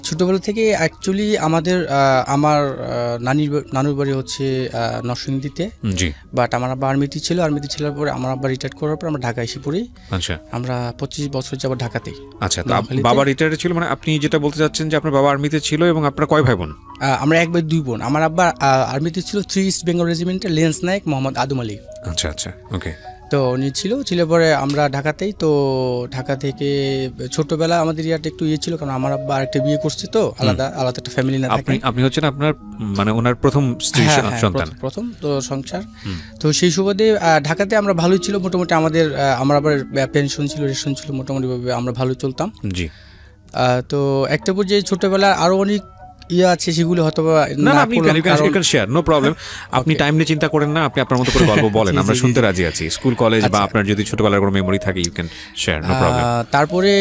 ছোটবেলা থেকে অ্যাকচুয়ালি আমার নানুর বাড়ি হচ্ছে নরসিংদীতে। জি। বাট আমার আব্বা আর্মিতে ছিল, আর্মিতে ছিল পরে আমার আব্বা রিটায়ার করার পর আমরা ঢাকা এসে পড়ি। আচ্ছা, আমরা 25 বছর যাবো ঢাকাতেই। আচ্ছা, তো বাবা রিটায়ার ছিল, মানে আপনি যেটা বলতে চাচ্ছেন যে আপনার বাবা আর্মিতে ছিল এবং আপনার কয় ভাই বোন? আমরা এক ভাই দুই বোন। আমার আব্বা আর্মিতে ছিল 3 ইস্ট বেঙ্গল রেজিমেন্টের লেন্স নায়ক মোহাম্মদ আদম আলী। আচ্ছা আচ্ছা, ওকে। তো উনি ছিল পরে আমরা ঢাকাতেই। তো ঢাকা থেকে ছোটবেলা আমাদের ইয়াটা একটু ছিল, কারণ আমার আব্বা আরেকটা বিয়ে করছে, তো আলাদা আলাদা একটা ফ্যামিলি না থাকে। আপনি হচ্ছেন আপনার মানে ওনার প্রথম স্ত্রী সন্তান? প্রথম তো সংসার। তো সেই সুবাদে ঢাকাতে আমরা ভালোই ছিল মোটামুটি। আমার আবার পেনশন ছিল, রেশন ছিল, মোটামুটি ভাবে আমরা ভালো চলতাম। জি। তো একটা পর্যায়ে ছোটবেলা আরো অনেক আছে, সেগুলো হয়তো আপনি টাইম নিয়ে চিন্তা করেন না, আপনি আপনার মতো করে গল্প বলেন, আমরা শুনতে রাজি আছি। স্কুল কলেজ বা আপনার যদি ছোটবেলার কোনো মেমোরি থাকে you can share, no problem. তারপরে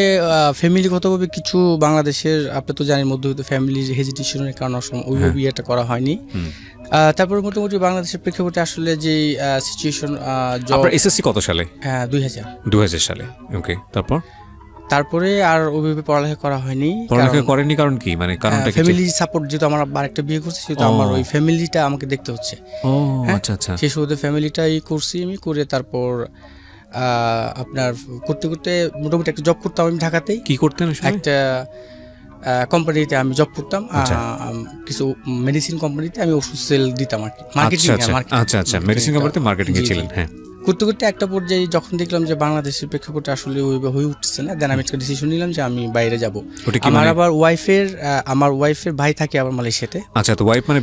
ফ্যামিলিগতভাবে কিছু বাংলাদেশের আপনি তো জানেন মধ্যবিত্ত ফ্যামিলির হেজিটেশনের কারণে ওইভাবে বিয়েটা করা হয়নি। তারপরে মোটামুটি বাংলাদেশের প্রেক্ষাপটে আসলে যে সিচুয়েশন। আপনার এসএসসি কত সালে? 2000 সালে, ওকে। তারপরে আর ওইভাবে পড়ালেখা করা হয়নি। পড়ালেখা করেননি কারণ কি, মানে কারণটা কি? ফ্যামিলি সাপোর্ট, যেহেতু আমার আরেকটা বিয়ে করছে, সেহেতু আমার ওই ফ্যামিলিটা আমাকে দেখতে হচ্ছে। আচ্ছা আচ্ছা। সেই শুধু ফ্যামিলিটাই করছি আমি, করে তারপর আপনার করতে করতে মোটামুটি একটা জব করতাম আমি ঢাকাতেই। কি করতেন? একটা কোম্পানিতে আমি জব করতাম, কিছু মেডিসিন কোম্পানিতে আমি ওষুধ সেল দিতাম আর কি, মার্কেটিং। আচ্ছা আচ্ছা, মেডিসিন কোম্পানিতে মার্কেটিং এ ছিলেন। হ্যাঁ। করতে করতে একটা পর্যায়ে যখন দেখলাম যে বাংলাদেশের প্রেক্ষাপটে আসলে হয়ে উঠছে না, দেন আমি একটা ডিসিশন নিলাম যে আমি বাইরে যাব। আমার আবার আমার ওয়াইফের ভাই থাকে আবার মালয়েশিয়াতে। আচ্ছা, তো ওয়াইফ মানে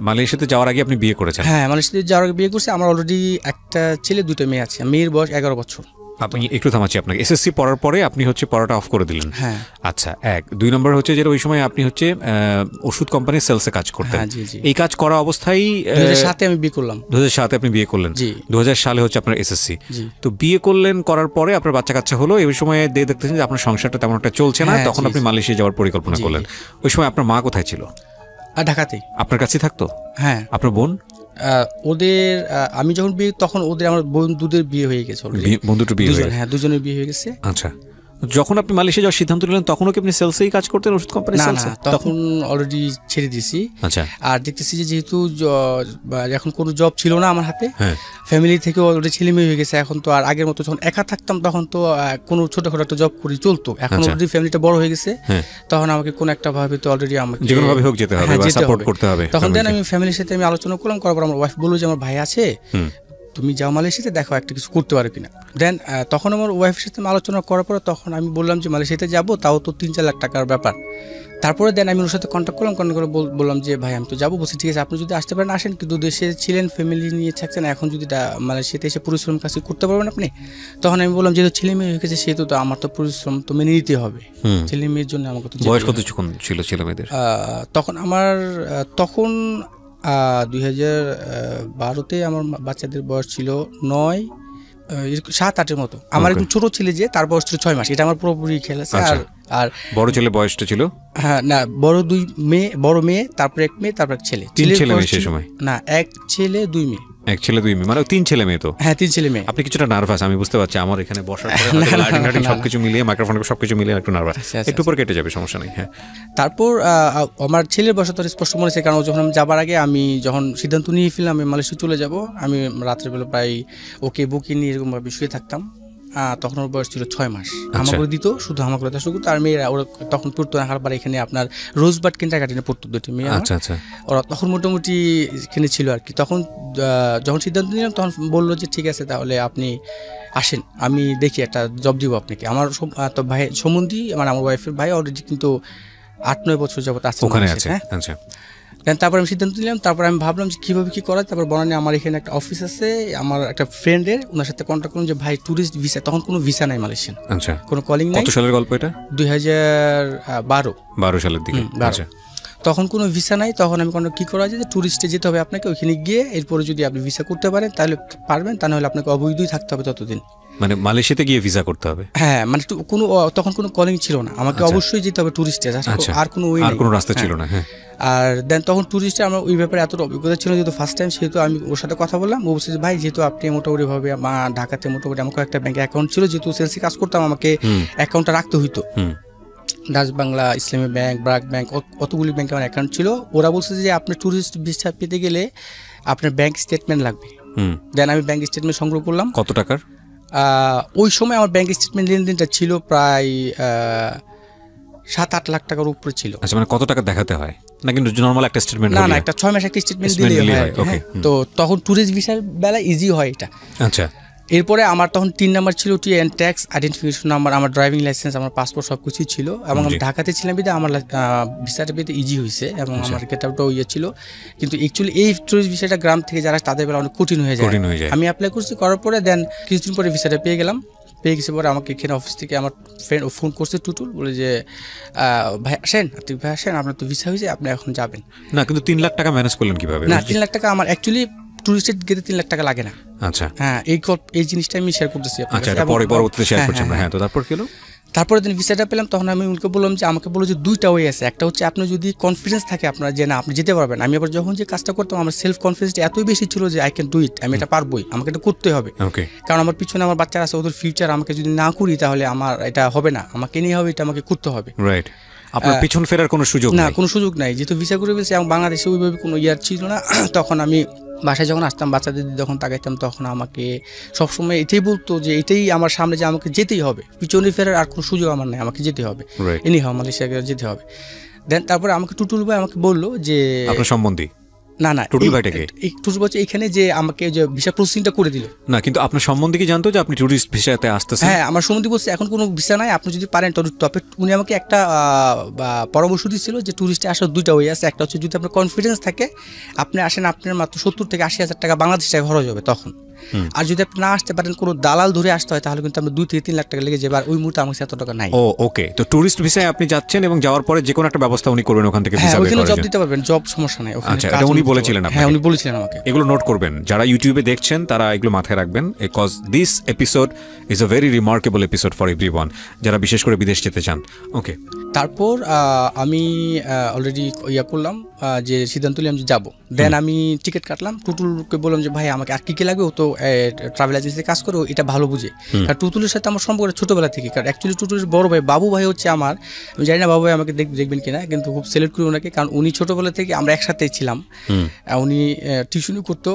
মালয়েশিয়াতে যাওয়ার আগে আপনি বিয়ে করেছেন? হ্যাঁ, মালয়েশিয়াতে যাওয়ার আগে বিয়ে করছি। আমার অলরেডি একটা ছেলে, 2টা মেয়ে আছে। মেয়ের বয়স 11 বছর। আপনি একটু থামাচ্ছি আপনাকে। এসএসসি পড়ার পরে আপনি হচ্ছে পড়াটা অফ করে দিলেন? হ্যাঁ। আচ্ছা, 2 নম্বর হচ্ছে যে ওই সময় আপনি হচ্ছে ওষুধ কোম্পানির সেলসে কাজ করতেন। এই কাজ করা অবস্থায় 2007 আমি বিয়ে করলাম। 2007 আপনি বিয়ে করলেন? 2000 সালে হচ্ছে আপনার এসএসসি। তো বিয়ে করলেন, করার পরে আপনার বাচ্চা কাচ্চা হলো। এই সময় দেখতেছেন যে আপনার সংসারটা তেমন একটা চলছে না, তখন আপনি মালয়েশিয়া যাওয়ার পরিকল্পনা করলেন। ওই সময় আপনার মা কোথায় ছিল? ঢাকাতেই। আপনার কাছেই থাকতো? হ্যাঁ। আপনার বোন? ওদের আমি যখন বিয়ে, তখন ওদের আমার বন্ধুদের বিয়ে হয়ে গেছে। বন্ধুদের বিয়ে হয়ে গেছে? হ্যাঁ, দুজনের বিয়ে হয়ে গেছে। আচ্ছা, যখন আপনি মালয়েশিয়া যাওয়ার সিদ্ধান্ত নিলেন তখনও কি আপনি সেলসেই কাজ করতেন, ওষুধ কোম্পানি সেলসে? তখন অলরেডি ছেড়ে দিয়েছি। আচ্ছা। আর দেখতেছি যে যেহেতু এখন কোনো জব ছিল না আমার হাতে, ফ্যামিলি থেকে অলরেডি ছেলে মেয়ে হয়ে গেছে। এখন তো আর আগের মতো যখন একা থাকতাম তখন তো কোনো ছোটখাটো একটা জব করে চলতো। এখন অলরেডি ফ্যামিলিটা বড় হয়ে গেছে, তখন আমাকে কোনো একটা ভাবে তো অলরেডি আমাকে যে কোনো ভাবে হোক যেতে হবে বা সাপোর্ট করতে হবে। তখন দেন আমি ফ্যামিলির সাথে আমি আলোচনা করলাম, করার পর আমার ওয়াইফ বলল যে আমার ভাই আছে, তুমি যাও মালয়েশিয়াতে, দেখো একটা কিছু করতে পারো কিনা। দেন তখন আমার ওয়াইফের সাথে আলোচনা করার পরে তখন আমি বললাম যে মালয়েশিয়াতে যাবো, তাও তো 3-4 লাখ টাকার ব্যাপার। তারপরে দেন আমি ওর সাথে কন্ট্যাক্ট করলাম, কন্ট্যাক্ট করে বললাম যে ভাই আমি তো যাবো। বলছি ঠিক আছে, আপনি যদি আসতে পারেন আসেন, কিন্তু দেশে ছিলেন, ফ্যামিলি নিয়ে থাকছেন, এখন যদি মালয়েশিয়াতে এসে পরিশ্রম কাজ করতে পারবেন আপনি। তখন আমি বললাম যেহেতু ছেলে মেয়ে হয়ে গেছে, সেহেতু তো আমার তো পরিশ্রম তো মেনে নিতে হবে। ছেলে মেয়ের জন্য আমাকে তো। বয়স কতক্ষণ ছিল ছেলে মেয়েদের তখন? আমার তখন 2012-তে আমার বাচ্চাদের বয়স ছিল 7-8-এর মতো। আমার একদম ছোট ছেলে যে, তার বয়স ছিল 6 মাস। এটা আমার পুরোপুরি খেয়াল আছে। আর বড় ছেলে বয়সটা ছিল? হ্যাঁ, না, বড় মেয়ে, তারপর এক মেয়ে, তারপর এক ছেলে। 3 ছেলে মেয়ে সেই সময়? না, 1 ছেলে 2 মেয়ে। 1 ছেলে 2 মেয়ে, মানে 3 ছেলে মেয়ে তো? হ্যাঁ, 3 ছেলে মেয়ে। আপনি কিছুটা নার্ভাস, আমি বুঝতে পারছি। আমার এখানে বসার পরে লাইটিং সবকিছু মিলিয়ে, মাইক্রোফোন সবকিছু মিলিয়ে একটু নার্ভাস। একটু পর কেটে যাবে, সমস্যা নেই। হ্যাঁ। তারপর আমার ছেলের বয়স তো স্পষ্ট মনে আছে, কারণ যখন আমি যাবার আগে আমি যখন সিদ্ধান্ত নিয়ে ফেললাম আমি মালয়েশিয়া চলে যাব, আমি রাত্রের বেলা প্রায় ওকে বুকে নিয়ে এরকম ভাবে শুয়ে থাকতাম। তখন ওর বয়স ছিল 6 মাস। আমাকে দিত, শুধু আমাকে দেওয়া শুরু করতো। আর মেয়েরা ওরা তখন পড়তো না, হারবার এখানে আপনার রোজবার্ড কিন্ডারগার্টেনে পড়তো 2টি মেয়ে। আচ্ছা আচ্ছা। ওরা তখন মোটামুটি এখানে ছিল আর কি। তখন যখন সিদ্ধান্ত নিলাম তখন বললো যে ঠিক আছে, তাহলে আপনি আসেন, আমি দেখি একটা জব দিব আপনাকে। আমার তো ভাই সম্বন্ধী, মানে আমার ওয়াইফের ভাই অলরেডি কিন্তু 8-9 বছর যাবত ওখানে আছে। আচ্ছা। তারপর আমি সিদ্ধান্ত নিলাম। তারপর আমি ভাবলাম যে কীভাবে কী করা। তারপর বনানী আমার এখানে একটা অফিস আছে, আমার একটা ফ্রেন্ডের, ওনার সাথে কন্ট্যাক্ট করলাম যে ভাই ট্যুরিস্ট ভিসা, তখন কোনো ভিসা নাই মালয়েশিয়ান। আচ্ছা। কোনো কলিং নাই। কত সালের গল্প এটা? 2012 সালের দিকে। আচ্ছা। তখন কোনো ভিসা নাই। তখন আমি কী করা যায় যে ট্যুরিস্টে যেতে হবে আপনাকে, ওইখানে গিয়ে এরপরে যদি আপনি ভিসা করতে পারেন তাহলে পারবেন, তা নাহলে আপনাকে অবৈধই থাকতে হবে ততদিন। মানে মালয়েশিয়াতে গিয়ে ভিসা করতে হবে? হ্যাঁ, মানে তখন কোনো কলিং ছিল না, আমাকে অবশ্যই যেতে হবে ট্যুরিস্টে, আর কোনো রাস্তা ছিল না। হ্যাঁ। আর দেন তখন ট্যুরিস্টে আমার ওই ব্যাপারে এতটা অভিজ্ঞতা ছিল যেহেতু ফার্স্ট টাইম, সেহেতু আমি ওর সাথে কথা বললাম। ও বলছে যে ভাই যেহেতু আপনি মোটামুটিভাবে ঢাকাতে মোটামুটি আমার একটা ব্যাংকে অ্যাকাউন্ট ছিল, যেহেতু সেলসি কাজ করতাম, আমাকে অ্যাকাউন্টটা রাখতে হইতো। ডাচ বাংলা, ইসলামী ব্যাংক, ব্রাক ব্যাংক, অতগুলি ব্যাংকে আমার অ্যাকাউন্ট ছিল। ওরা বলছে যে আপনার ট্যুরিস্ট ভিসা পেতে গেলে আপনার ব্যাংক স্টেটমেন্ট লাগবে। দেন আমি ব্যাংক স্টেটমেন্ট সংগ্রহ করলাম। কত টাকার? ওই সময় আমার ব্যাংক স্টেটমেন্ট লেনদেনটা ছিল প্রায় 7-8 লাখ টাকার উপরে ছিল। আচ্ছা, মানে কত টাকা দেখাতে হয়? না কিন্তু নরমাল একটা স্টেটমেন্ট? না, একটা 6 মাস একটা স্টেটমেন্ট দিলেই হয়। তো তখন ট্যুরিস্ট ভিসার বেলা ইজি হয় এটা। আচ্ছা। এরপরে আমার তখন 3 নাম্বার ছিল ট্যাক্স আইডেন্টিফিকেশন নাম্বার, আমার ড্রাইভিং লাইসেন্স, আমার পাসপোর্ট সব কিছুই ছিল। এবং আমি ঢাকাতে ছিলাম বিধে আমার ভিসাটা পেতে ইজি হয়েছে এবং আমার গেটআপটাও ছিল। কিন্তু অ্যাকচুয়ালি এই ট্যুরিস্ট ভিসাটা গ্রাম থেকে যারা তাদের বেলা অনেক কঠিন হয়ে যায়। আমি অ্যাপ্লাই করছি, করার পরে দেন কিছুদিন পরে ভিসাটা পেয়ে গেলাম। পেয়ে গেছে পরে আমাকে এখানে অফিস থেকে আমার ফ্রেন্ড ফোন করছে টুটুল, বলে যে ভাই আসেন, আপনার তো ভিসা হয়েছে, আপনি এখন যাবেন। না, কিন্তু 3 লাখ টাকা ম্যানেজ করলেন কিভাবে? না, 3 লাখ টাকা আমার অ্যাকচুয়ালি টুরিস্টের গেতে 3 লাখ টাকা লাগে না। আচ্ছা। হ্যাঁ, এই জিনিসটা আমি শেয়ার করতেছি। আচ্ছা, এটা পরবর্তীতে শেয়ার করছেন। হ্যাঁ, তো তারপর কি হলো? তারপরে দিন ভিসাটা পেলাম, তখন আমি উনকে বললাম যে আমাকে বললো যে 2টা ওয়ে আছে। একটা হচ্ছে আপনি যদি কনফিডেন্স থাকে আপনার যে না আপনি যেতে পারবেন। আমি আবার যখন যে কাজটা করতাম আমার সেলফ কনফিডেন্সটা এতই বেশি ছিল যে আই ক্যান ডু ইট, আমি এটা পারবোই, আমাকে এটা করতে হবে। কারণ আমার পিছনে আমার বাচ্চারা আছে, ওদের ফিউচার, আমাকে যদি না করি তাহলে আমার এটা হবে না, আমাকে নিয়ে হবে, এটা আমাকে করতে হবে। রাইট। আপনার পিছন ফেরার কোনো সুযোগ না, কোনো সুযোগ নাই, যেহেতু ভিসা করে ফেলছে এবং বাংলাদেশে ওইভাবে কোনো ইয়ার ছিল না। তখন আমি বাসায় যখন আসতাম, বাচ্চাদের যখন তাকাইতাম, তখন আমাকে সবসময় এটাই বলতো যে এটাই আমার সামনে, যে আমাকে যেতেই হবে, পিছনে ফেরার আর কোনো সুযোগ আমার নেই, আমাকে যেতে হবে, এনিহাও মালয়েশিয়াকে যেতে হবে। দেন তারপরে আমাকে টুটুল ভাই আমাকে বললো যে আপনার সম্বন্ধী? না, টুটুল ভাইটাকে টুটুল ভাই এখানে যে আমাকে যে ভিসা প্রসেসিংটা করে দিল। না, কিন্তু আপনার সম্বন্ধী কি জানতো যে আপনি টুরিস্ট ভিসাতে আসতেছেন? হ্যাঁ, আমার সম্বন্ধী বলছে এখন কোনো ভিসা নাই, আপনি যদি পারেন তবে উনি আমাকে একটা পরামর্শ দিচ্ছিল যে টুরিস্টে আসার 2টা ওয়ে আছে। একটা হচ্ছে যদি আপনার কনফিডেন্স থাকে আপনি আসেন, আপনার মাত্র 70 থেকে 80 হাজার টাকা বাংলাদেশ টাকা খরচ হবে তখন। আর যদি আপনি না আসতে পারেন, কোনো দালাল ধরে আসতে হয়, তাহলে কিন্তু আপনার 2 থেকে 3 লাখ টাকা লেগে যাবে। আর ওই মুহূর্তে আমার কাছে এত টাকা নাই। ওকে, তো টুরিস্ট ভিসায় আপনি যাচ্ছেন এবং যাওয়ার পরে যে কোনো একটা ব্যবস্থা উনি করবেন ওখান থেকে ভিসা বের করার জন্য। জব দিতে পারবেন, জব সমস্যা নাই। আচ্ছা, এটা উনি বলেছিলেন আপনাকে? হ্যাঁ, উনি বলেছিলেন আমাকে। এগুলো নোট করবেন, যারা ইউটিউবে দেখছেন তারা এগুলো মাথায় রাখবেন, because this episode is a very remarkable episode for everyone যারা বিশেষ করে বিদেশ যেতে চান। ওকে, তারপর আমি অলরেডি ইয়া করলাম যে সিদ্ধান্ত নিলাম যে যাবো। দেন আমি টিকিট কাটলাম, টুটুলকে বললাম যে ভাই আমাকে আর কি লাগবে, ও তো ট্রাভেল এজেন্সিতে কাজ করে, এটা ভালো বুঝে। কারণ টুটুলের সাথে আমার সম্পর্ক ছোটোবেলা থেকে। কারণ অ্যাকচুয়ালি টুটুলের বড় ভাই বাবু ভাই হচ্ছে আমার, আমি জানি না বাবু ভাই আমাকে দেখবেন কিনা, কিন্তু খুব সিলেক্ট করি ওনাকে, কারণ উনি ছোটোবেলা থেকে আমরা একসাথেই ছিলাম। উনি টিউশনই করতো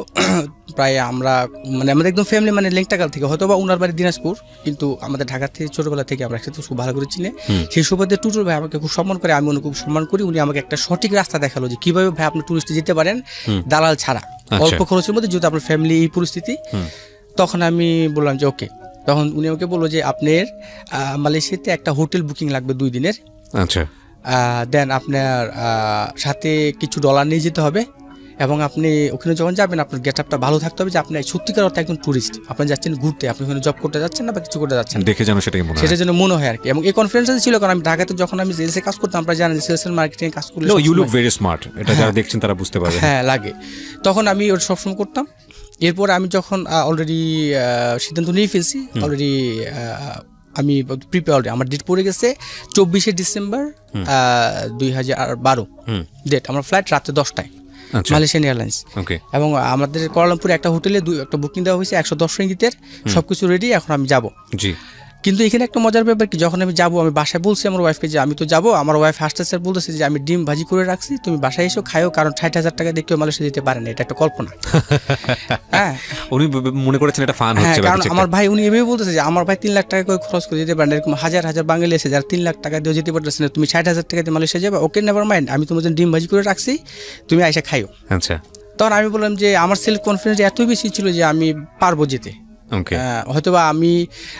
প্রায়, আমরা মানে আমাদের একদম ফ্যামিলি, মানে লেংটাকাল থেকে, হয়তো বা ওনার বাড়ি দিনাজপুর, কিন্তু আমাদের ঢাকা থেকে ছোটোবেলা থেকে আমরা একসাথে খুব ভালো করে চিনি। সেই সুবাদে টুটুল ভাই আমাকে খুব সম্মান করে, আমি ওনাকে খুব সম্মান করি। উনি আমাকে একটা সঠিক রাস্তা দেখালো যে কীভাবে ভাই আপনি টুরিস্টে যেতে পারেন দালাল ছাড়া, অল্প খরচের মধ্যে, যেহেতু আপনার ফ্যামিলি এই পরিস্থিতি। তখন আমি বললাম যে ওকে। তখন উনি আমাকে বললো যে আপনার মালয়েশিয়াতে একটা হোটেল বুকিং লাগবে 2 দিনের। আচ্ছা। দেন আপনার সাথে কিছু ডলার নিয়ে যেতে হবে, এবং আপনি ওখানে যখন যাবেন আপনার গেটআপটা ভালো থাকতে হবে যে আপনি সত্যিকার অর্থে একজন টুরিস্ট, আপনি যাচ্ছেন ঘুরতে, আপনি ওখানে জব করতে যাচ্ছেন না বা কিছু করতে যাচ্ছেন, দেখে যেন সেটা যেন মনে হয় আর কি। এবং এই কনফিডেন্সটা ছিল, কারণ আমি ঢাকাতে যখন আমি সেলসে কাজ করতাম, আপনারা জানেন সেলস এন্ড মার্কেটিং কাজ করলে ইউ লুক ভেরি স্মার্ট, এটা যারা দেখছেন তারা বুঝতে পারবে। হ্যাঁ, লাগে। তখন আমি ওটা সবসময় করতাম। এরপর আমি যখন অলরেডি সিদ্ধান্ত নিয়ে ফেলছি, অলরেডি আমি প্রিপেয়ার, আমার ডেট পড়ে গেছে 24শে ডিসেম্বর 2012 ডেট। আমার ফ্লাইট রাতে 10টায়, মালয়েশিয়ান এয়ারলাইন্স। এবং আমাদের কুয়ালালামপুরে একটা হোটেলে একটা বুকিং দেওয়া হয়েছে 110 রিঙ্গিতের, সবকিছু রেডি, এখন আমি যাব। কিন্তু এখানে একটা মজার ব্যাপার কি, যখন আমি যাবো, আমি বাসায় বলছি আমার ওয়াইফকে যে আমি তো যাবো, আমার ওয়াইফ হাসতেছে, বলতেছে যে আমি ডিম ভাজি করে রাখছি, তুমি বাসায় এসো খাইও, কারণ 60,000 টাকা দিয়ে কেউ মালয়েশিয়া যেতে পারে না, এটা একটা কল্পনা। হ্যাঁ, উনি মনে করেছেন এটা ফান হচ্ছে। কারণ আমার ভাই, উনি এভাবে বলতেছে যে আমার ভাই 3 লাখ টাকা করে খরচ করে যেতে পারেন, এরকম হাজার হাজার বাঙালি আছে যারা 3 লাখ টাকা দিয়ে যেতে পারতেছে না, তুমি 60,000 টাকা দিয়ে মালয়েশিয়া যাবে, ওকে নেভার মাইন্ড, আমি তোমার জন্য ডিম ভাজি করে রাখছি, তুমি আইসা খাইও। আচ্ছা। তখন আমি বললাম যে আমার সেলফ কনফিডেন্স এতই বেশি ছিল যে আমি পারবো যেতে। হয়তোবা আমি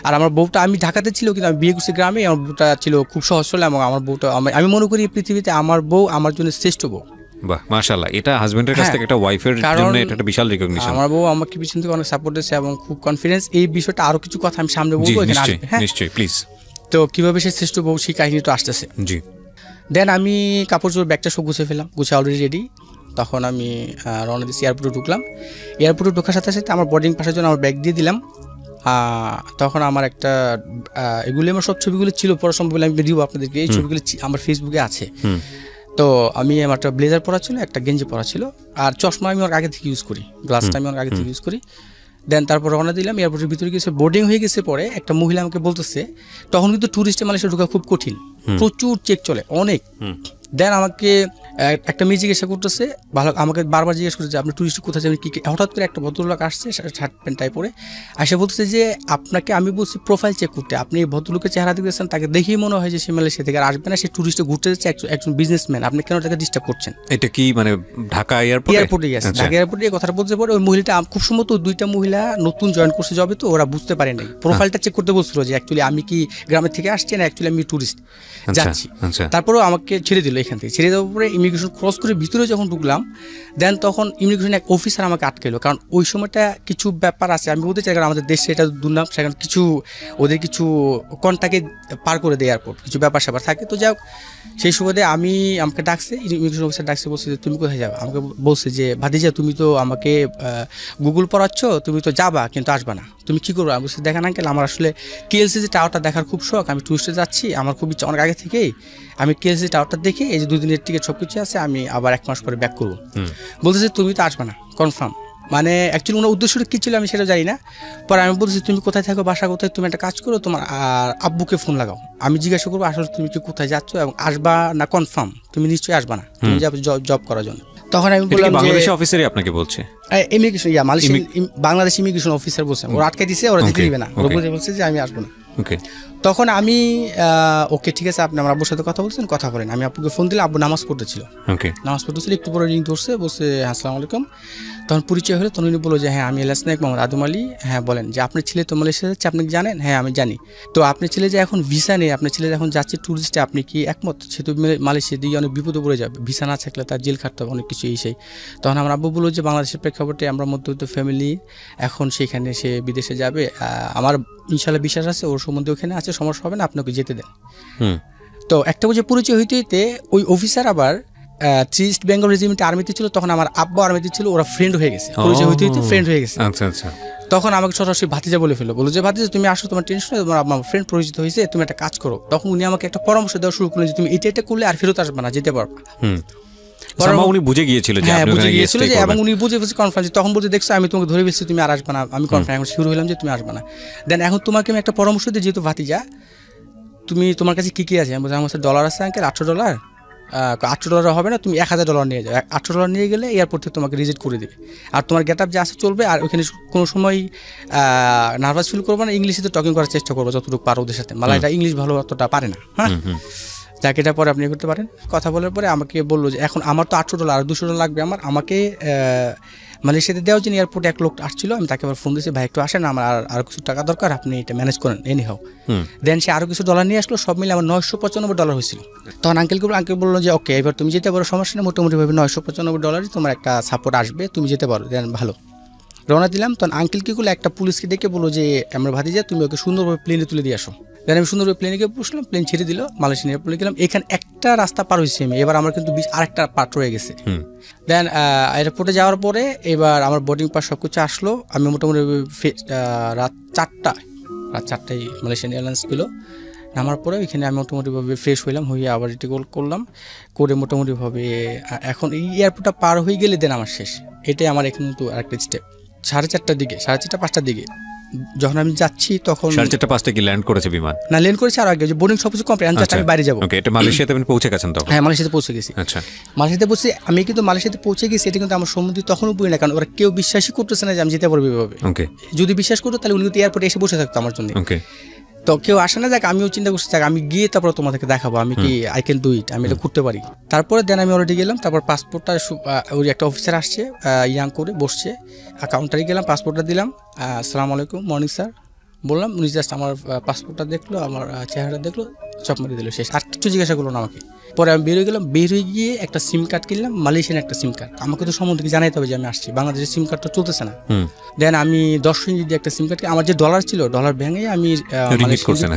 আর আমার বউটা, আমি ঢাকাতে ছিল কিন্তু আমি বিয়ে করছি গ্রামে, আমার বউটা ছিল খুব সহজ সরল, এবং আমার বউটা, আমি মনে করি পৃথিবীতে আমার বউ আমার জন্য শ্রেষ্ঠ বউ। বাহ, মাশাআল্লাহ, এটা হাজবেন্ডের কাছ থেকে একটা ওয়াইফের জন্য এটা একটা বিশাল রিকগনিশন। আমার বউ আমাকে পিছন থেকে অনেক সাপোর্ট দিয়েছে এবং খুব কনফিডেন্স। এই বিষয়টা আরো কিছু কথা আমি সামনে বলবো, এখানে আসবে। হ্যাঁ, নিশ্চয়ই, প্লিজ। তো কিভাবে সে শ্রেষ্ঠ বউ, সেই কাহিনী তো আসতেছে। জি। দেন আমি কাপড় চোপড় ব্যাগটা সব গুছিয়ে ফেললাম, গুছিয়ে অলরেডি রেডি। তখন আমি রওনা দিয়েছি, এয়ারপোর্টে ঢুকলাম। এয়ারপোর্টে ঢোকার সাথে সাথে আমার বোর্ডিং পাসের জন্য আমার ব্যাগ দিয়ে দিলাম। তখন আমার একটা এগুলি আমার সব ছবিগুলো ছিল, পরে সম্ভব আমি দিব আপনাদেরকে, এই ছবিগুলো আমার ফেসবুকে আছে। তো আমি আমার একটা ব্লেজার পরা ছিল, একটা গেঞ্জি পরা ছিল, আর চশমা আমি ওর আগে থেকে ইউজ করি, গ্লাসটা আমি ওর আগে থেকে ইউজ করি। দেন তারপর রওনা দিলাম, এয়ারপোর্টের ভিতরে গেছে, বোর্ডিং হয়ে গেছে। পরে একটা মহিলা আমাকে বলতেছে, তখন কিন্তু ট্যুরিস্টে মালয়েশিয়া ঢোকা খুব কঠিন, প্রচুর চেক চলে অনেক। দেন আমাকে একটা মেয়ে জিজ্ঞাসা করতেছে, ভালো আমাকে বারবার জিজ্ঞেস করছে আপনি টুরিস্ট কোথায় যাবেন কি। হঠাৎ করে একটা ভদ্রলোক আসছে শার্ট প্যান্ট টাই পরে, এসে বলতেছে যে আপনাকে আমি বলছি প্রোফাইল চেক করতে, আপনি এই ভদ্রলোকের চেহারা দেখতেছেন, তাকে দেখেই মনে হয় যে সে মালয়েশিয়া থেকে আর আসবে না, সে টুরিস্টে ঘুরতে যাচ্ছে, একজন বিজনেসম্যান, আপনি কেন তাকে ডিস্টার্ব করছেন। এটা কি মানে ঢাকা এয়ারপোর্টে গেছে, ঢাকা এয়ারপোর্টে কথাটা বলতে পরে ওই মহিলাটা খুব সম্ভবত 2টা মহিলা নতুন জয়েন করছে যাবে, তো ওরা বুঝতে পারে নাই, প্রোফাইলটা চেক করতে বলছিল যে অ্যাকচুয়ালি আমি কি গ্রামের থেকে আসছি না অ্যাকচুয়ালি আমি টুরিস্ট যাচ্ছি। তারপরেও আমাকে ছেড়ে দিল এখান থেকে, ছেড়ে দেওয়ার পরে ইমিগ্রেশন ক্রস করে ভিতরে যখন ঢুকলাম, দেন তখন ইমিগ্রেশন এক অফিসার আমাকে আটকাইলো, কারণ ওই সময়টা কিছু ব্যাপার আছে আমি বলতে চাই, কারণ আমাদের দেশে এটা দুর্নাম, সেখানে কিছু ওদের কিছু কন্টাকে পার করে দেয় এয়ারপোর্ট, কিছু ব্যাপার স্যাপার থাকে। তো যাই হোক সেই সুবাদে আমাকে ডাকছে, ইমিগ্রেশন অফিসার ডাকছে, বলছে যে তুমি কোথায় যাবে। আমাকে বলছে যে ভাতিজা তুমি তো আমাকে গুগল পড়াচ্ছ, তুমি তো যাবা কিন্তু আসবা না, তুমি কী করবো। আমি বলছি দেখেন আঙ্কেল, আমার আসলে কেএলসি যে টাওয়ারটা দেখার খুব শখ, আমি টুরিস্টে যাচ্ছি, আমার খুব ইচ্ছা অনেক আগে থেকেই, আমি কেএলসি টাওয়ারটা দেখে এই যে 2 দিনের টিকিট সব কিছু আছে, আমি আবার 1 মাস পরে ব্যাক করবো। বলতেছে তুমি তো আসবা না কনফার্ম, মানে অ্যাকচুয়ালি ওনার উদ্দেশ্যটা কী ছিল আমি সেটা জানি না। পরে আমি বলতেছি তুমি কোথায় থাকো, বাসা কোথায়, তুমি একটা কাজ করো তোমার আব্বুকে ফোন লাগাও, আমি জিজ্ঞাসা করবো আসলে তুমি কি কোথায় যাচ্ছ এবং আসবা না কনফার্ম, তুমি নিশ্চয়ই আসবা না, তুমি যাবে জব করার জন্য। তখন আমি বললাম যে বাংলাদেশ অফিসারই আপনাকে বলছে, ইমিগ্রেশন বাংলাদেশ ইমিগ্রেশন অফিসার বলছে, ওরা আটকে দিছে, ওরা দিতে দিবে না, ওরা বলছে যে আমি আসবো না। তখন আমি ওকে ঠিক আছে, আপনি আমার আব্বুর সাথে কথা বলছেন, কথা বলেন। আমি আব্বুকে ফোন দিলে, আব্বু নামাজ পড়তেছিল, একটু পরে রিং ধরছে, বলছে আসসালামু আলাইকুম। তখন পরিচয় হলো, তখন উনি বললো যে হ্যাঁ আমি এলাস নায়ক মোহাম্মদ আদম আলী। হ্যাঁ বলেন, যে আপনার ছেলে তো মালয়েশিয়া যাচ্ছে, আপনি জানেন? হ্যাঁ আমি জানি। তো আপনার ছেলে যে এখন ভিসা নেই, আপনার ছেলে যখন যাচ্ছে ট্যুরিস্টে, আপনি কি একমত? সে তো মালয়েশিয়া দিয়ে অনেক বিপদে পড়ে যাবে, ভিসা না থাকলে তার জেল খাটতে হবে, অনেক কিছু এই সেই। তখন আমার আব্বু বললো যে বাংলাদেশের প্রেক্ষাপটে আমরা মধ্যবিত্ত ফ্যামিলি, এখন সেখানে সে বিদেশে যাবে, আমার ইনশাল্লাহ বিশ্বাস আছে ওর সম্বন্ধে ওখানে আছে, সমস্যা হবে না, আপনাকে যেতে দেন। তো একটা বুঝে পরিচয় হইতে হইতে ওই অফিসার আবার ইস্ট বেঙ্গল রেজিমেন্টে আর্মিতে ছিল, তখন আমার আব্বা আর্মিতে ছিল, ওরা ফ্রেন্ড হয়ে গেছে, পরিচয় হইতে হইতে ফ্রেন্ড হয়ে গেছে। তখন আমাকে সরাসরি ভাতিজা বলে ফেলো, বলো যে ভাতিজা তুমি আসো, তোমার টেনশন নেই, তোমার আমার ফ্রেন্ড পরিচিত হয়েছে, তুমি একটা কাজ করো। তখন উনি আমাকে একটা পরামর্শ দেওয়া শুরু করলেন যে তুমি এটা করলে আর ফেরত আসবে না, যেতে পারবা। উনি বুঝে গিয়েছিল যে এবং উনি বুঝে কনফার্ম, তখন বলতে দেখছো আমি তোমাকে ধরে ফেলছি, তুমি আর আসবে না, আমি কনফার্ম এখন শুরু হলাম যে তুমি আসবে না। দেন এখন তোমাকে আমি একটা পরামর্শ দিই, যেহেতু ভাতিজা তুমি, তোমার কাছে কী কী আছে? আমি বলছি আমার কাছে ডলার আছে আঙ্কেল, $800। $800 হবে না, তুমি $1000 নিয়ে যাও, $800 নিয়ে গেলে এয়ারপোর্ট থেকে তোমাকে রিজেক্ট করে দেবে, আর তোমার গেট আপ যা আছে চলবে, আর ওখানে কোনো সময় নার্ভাস ফিল করবে না, ইংলিশে তো টকিং করার চেষ্টা করবো যতটুকু পারো ওদের সাথে, মালাইটা ইংলিশ ভালো অতটা পারে না। হ্যাঁ, যাকে এটা পরে আপনি করতে পারেন। কথা বলার পরে আমাকে বললো যে এখন আমার তো $800 আর $200 লাগবে আমাকে মালয়েশিয়াতে দেওয়ার জন্য। এয়ারপোর্টে এক লোক আসছিল, আমি তাকে আবার ফোন দিয়েছি, ভাই একটু আসেন, আমার আর কিছু টাকা দরকার, আপনি এটা ম্যানেজ করেন এনি হাও। দেন সে আরও কিছু ডলার নিয়ে আসলো, সব মিলে আমার $995 হয়েছিল। তখন আঙ্কেল বললো যে ওকে এবার তুমি যেতে পারো, সমস্যা নেই, মোটামুটিভাবে $995 তোমার একটা সাপোর্ট আসবে, তুমি যেতে পারো। দেন ভালো রওনা দিলাম। তখন আঙ্কেল কী করলো, একটা পুলিশকে ডেকে বললো যে আমার ভাতিজা তুমি ওকে সুন্দরভাবে প্লেনে তুলে দিয়ে আসো। দেন আমি সুন্দরভাবে প্লেনে গিয়ে বসলাম, প্লেন ছেড়ে দিল, মালয়েশিয়ান এয়ারপোর্টে গেলাম। এখানে একটা রাস্তা পার হয়েছি আমি, এবার আমার কিন্তু আরেকটা পার্ট রয়ে গেছে। দেন এয়ারপোর্টে যাওয়ার পরে এবার আমার বোর্ডিং পাস সব কিছু আসলো, আমি মোটামুটি রাত 4টায় মালয়েশিয়ান এয়ারলাইন্স ছিল। নামার পরে ওইখানে আমি মোটামুটিভাবে ফ্রেশ হইলাম, হয়ে আবার রেডি করলাম, করে মোটামুটিভাবে এখন এই এয়ারপোর্টটা পার হয়ে গেলে দেন আমার শেষ। এটাই আমার এখানে তো আরেকটা স্টেপ। 4:30টার দিকে, 4:30-5টার দিকে যখন আমি যাচ্ছি, তখন 4:30-5টায় কি ল্যান্ড করেছে বিমান? না, ল্যান্ড করেছে আর আগে, যে বোর্ডিং সব কিছু কমপ্লিট, আমি বাইরে যাবো। এটা মালয়েশিয়াতে আপনি পৌঁছে গেছেন তখন? হ্যাঁ, মালয়েশিয়াতে পৌঁছে গেছি। আচ্ছা, মালয়েশিয়াতে পৌঁছে আমি কিন্তু মালয়েশিয়াতে পৌঁছে গেছি, এটা কিন্তু আমার সম্বন্ধে তখনও বুঝি না, কারণ ওরা কেউ বিশ্বাসই করতেছে না যে আমি যেতে পারবো এভাবে। যদি বিশ্বাস করতো তাহলে উনি কিন্তু এয়ারপোর্টে এসে বসে থাকতো আমার জন্য। তো কেউ আসে না, যাক আমিও চিন্তা করছি, যাক আমি গিয়ে তারপর তোমাদেরকে দেখাবো আমি কি আই ক্যান ডু ইট, আমি এটা করতে পারি। তারপরে দেন আমি অলরেডি গেলাম, তারপর পাসপোর্টটা ওই একটা অফিসার আসছে, ইয়াং করে বসছে, কাউন্টারে গেলাম, পাসপোর্টটা দিলাম, আসসালামু আলাইকুম, মর্নিং স্যার বললাম। উনি জাস্ট আমার পাসপোর্টটা দেখলো, আমার চেহারাটা দেখলো, চপ মারি দিল, শেষ। আর কিছু জিজ্ঞাসা করলো না আমাকে। পরে আমি বের হয়ে গেলাম, বের হয়ে গিয়ে একটা সিম কার্ড কিনলাম, মালয়েশিয়ান একটা সিম কার্ড। আমাকে তো সম্বন্ধে জানাইতে হবে যে আমি আসছি, বাংলাদেশের সিম কার্ড তো চলতেছে না। দেন আমি 10 রিঙ্গিত দিয়ে একটা সিম কার্ড, আমার যে ডলার ছিল, ডলার ভেঙে আমি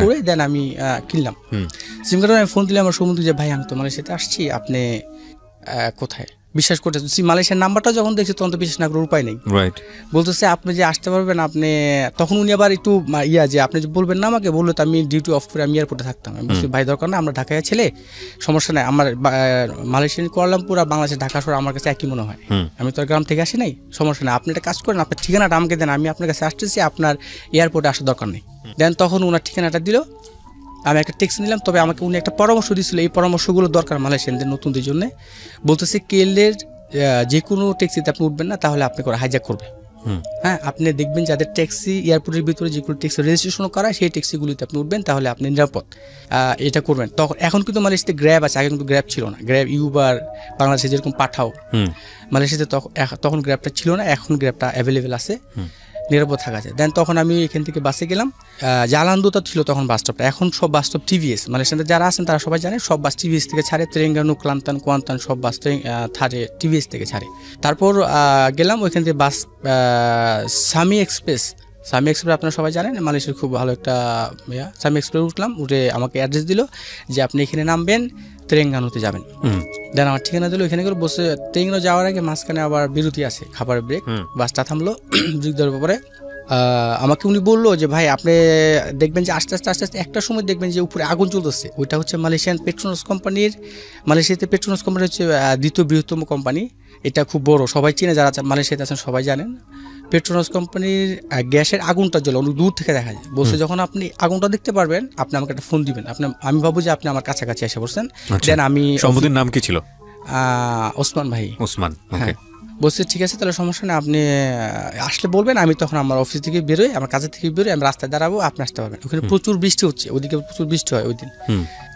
করে দেন আমি কিনলাম সিম কার্ড। আমি ফোন দিলাম আমার সম্বন্ধে যে ভাই আমি তো মালয়েশিয়াতে আসছি, আপনি কোথায়? বিশ্বাস করতে মালয়েশিয়ার নাম্বারটা যখন দেখছি তখন তো বিশ্বাস না করার উপায় নেই। বলতেছে আপনি যে আসতে পারবেন, আপনি তখন উনি আবার একটু যে আপনি যে বলবেন না আমাকে, বললো তো আমি ডিউটি অফ করে আমি এয়ারপোর্টে থাকতাম। আমি বলছি ভাই দরকার না, আমরা ঢাকায় ছেলে, সমস্যা নাই, আমার মালয়েশিয়ান কুয়ালালামপুর আর বাংলাদেশের ঢাকা শহর আমার কাছে একই মনে হয়, আমি তো গ্রাম থেকে আসি নাই, সমস্যা নেই, আপনি একটা কাজ করেন, আপনার ঠিকানাটা আমাকে দেন, আমি আপনার কাছে আসতেছি, আপনার এয়ারপোর্টে আসার দরকার নেই। দেন তখন ওনার ঠিকানাটা দিল, আমি একটা ট্যাক্সি নিলাম, তবে আমাকে উনি একটা পরামর্শ দিয়েছিল, এই পরামর্শগুলো দরকার মালয়েশিয়ানদের নতুনদের জন্য। বলতেছে কেএলের যে কোনো ট্যাক্সিতে আপনি উঠবেন না, তাহলে আপনি করে হাইজ্যাক করবে। হ্যাঁ, আপনি দেখবেন যাদের ট্যাক্সি এয়ারপোর্টের ভিতরে যেগুলো ট্যাক্সি রেজিস্ট্রেশন করা, সেই ট্যাক্সিগুলিতে আপনি উঠবেন, তাহলে আপনি নিরাপদ। এটা করবেন। তখন এখন কিন্তু মালয়েশিয়াতে গ্র্যাব আছে, আগে কিন্তু গ্র্যাব ছিল না। গ্র্যাব, ইউবার, বাংলাদেশে যেরকম পাঠাও, মালয়েশিয়াতে তখন গ্র্যাবটা ছিল না, এখন গ্র্যাবটা অ্যাভেলেবেল আছে, নিরাপদ থাকা যায়। দেন তখন আমি এখান থেকে বাসে গেলাম। জালান্দোতা ছিল তখন বাস স্টপটা, এখন সব বাস স্টপ টিভিএস। মালয়েশিয়াতে যারা আছেন তারা সবাই জানে, সব বাস টিভিএস থেকে ছাড়ে। তেরেঙ্গানু, ক্লান্তান, কোয়ান্তান সব বাস ছাড়ে টিভিএস থেকে ছাড়ে। তারপর গেলাম ওইখান থেকে বাস সামি এক্সপ্রেস আপনারা সবাই জানেন, মালয়েশিয়ার খুব ভালো একটা সামি এক্সপ্রেস উঠলাম। উঠে আমাকে অ্যাড্রেস দিল যে আপনি এখানে নামবেন, তেরেঙ্গানুতে যাবেন। দেন আমার ঠিকানা দিল, এখানে করে বসে তেরেঙ্গানু যাওয়ার আগে মাঝখানে আবার বিরতি আছে, খাবারের ব্রেক। বাসটা থামলো, ব্রেক দেওয়ার পরে আমাকে উনি বললো যে ভাই আপনি দেখবেন যে আস্তে আস্তে একটা সময় দেখবেন যে উপরে আগুন চলতেছে। ওইটা হচ্ছে মালয়েশিয়ান পেট্রোনাস কোম্পানির, মালয়েশিয়াতে পেট্রোনাস কোম্পানি হচ্ছে দ্বিতীয় বৃহত্তম কোম্পানি। এটা খুব বড়, সবাই চিনে, যারা মালয়েশিয়াতে আছেন সবাই জানেন। পেট্রোনাস কোম্পানির গ্যাসের আগুনটা জ্বলে অনেক দূর থেকে দেখা যায়। বলছে যখন আপনি আগুনটা দেখতে পারবেন, আপনি আমাকে একটা ফোন দিবেন। আমি ভাবো যে আপনি আমার কাছাকাছি এসে পড়ছেন। দেন আমি, সম্বোধনের নাম কি ছিল? ওসমান ভাই। ওসমান, হ্যাঁ। বলছে ঠিক আছে, তাহলে সমস্যা নেই, আপনি আসলে বলবেন। আমি তখন আমার অফিস থেকে বেরোই, আমার কাজের থেকে বেরোই, আমি রাস্তায় দাঁড়াবো, আপনি আসতে পারবেন। ওখানে প্রচুর বৃষ্টি হচ্ছে, ওইদিকে প্রচুর বৃষ্টি হয় ওই দিন।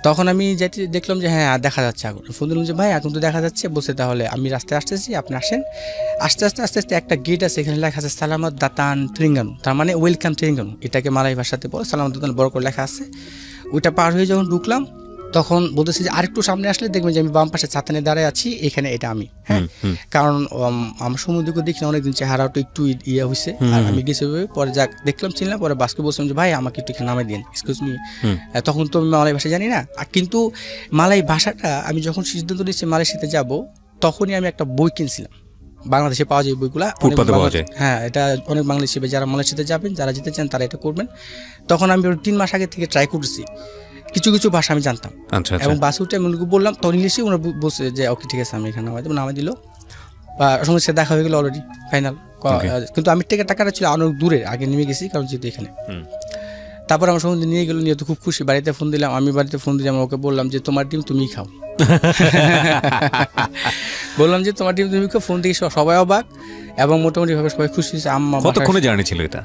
তখন আমি যাইতে দেখলাম যে হ্যাঁ দেখা যাচ্ছে আগুন। ফোন দিলাম যে ভাই আগুন তো দেখা যাচ্ছে। বলছে তাহলে আমি রাস্তায় আসতেছি, আপনি আসেন। আস্তে আস্তে একটা গেট আছে, এখানে লেখা আছে সালামত দাতান তেরেঙ্গানু, তার মানে ওয়েলকাম তেরেঙ্গানু। এটাকে মালয় ভাষাতে বলে সালামত দাতান, বড় করে লেখা আছে। ওইটা পার হয়ে যখন ঢুকলাম, তখন বলতেছি যে আরেকটু সামনে আসলে দেখবেন যে আমি বাম পাশে ছাতা নিয়ে দাঁড়ায় আছি, এখানে এটা আমি। হ্যাঁ, কারণ আমার সমুদ্রকে দেখি না অনেকদিন, চেহারাটা একটু ইয়ে হয়েছে। আর আমি গেছি পরে যাক দেখলাম, চিনলাম। পরে বাসকে বলছিলাম যে ভাই আমাকে একটু এখানে নামাই দিন, এক্সকিউজ মি। তখন তো আমি মালয় ভাষা জানি না, কিন্তু মালয় ভাষাটা আমি যখন সিদ্ধান্ত নিচ্ছি মালয়েশিয়াতে যাব, তখনই আমি একটা বই কিনছিলাম। বাংলাদেশে পাওয়া যায় বইগুলা, হ্যাঁ, এটা অনেক বাংলাদেশি যারা মালয়েশিয়াতে যাবেন, যারা যেতে চান তারা এটা করবেন। তখন আমি 3 মাস আগে থেকে ট্রাই করছি, কিছু কিছু ভাষা আমি জানতাম। এবং বাসে উঠে আমি বললাম, তখন ইংলিশে ওনারা বলছে যে ওকে ঠিক আছে, আমি এখানে নামাই দিল। সঙ্গে সাথে দেখা হয়ে গেলো অলরেডি ফাইনাল। কিন্তু আমি টাকাটা ছিল অনেক দূরে, আগে নেমে গেছি, কারণ যেহেতু এখানে। তারপর আমার সঙ্গে নিয়ে গেলো, নিয়ে তো খুব খুশি। বাড়িতে ফোন দিলাম, ওকে বললাম যে তোমার ডিম তুমি খাও। বললাম যে তোমার ডিম তুমি খাও। ফোন থেকে সবাই অবাক, এবং মোটামুটি ভাবে সবাই খুশি হয়েছে। আম্মা কতক্ষণে জার্নি ছিল এটা?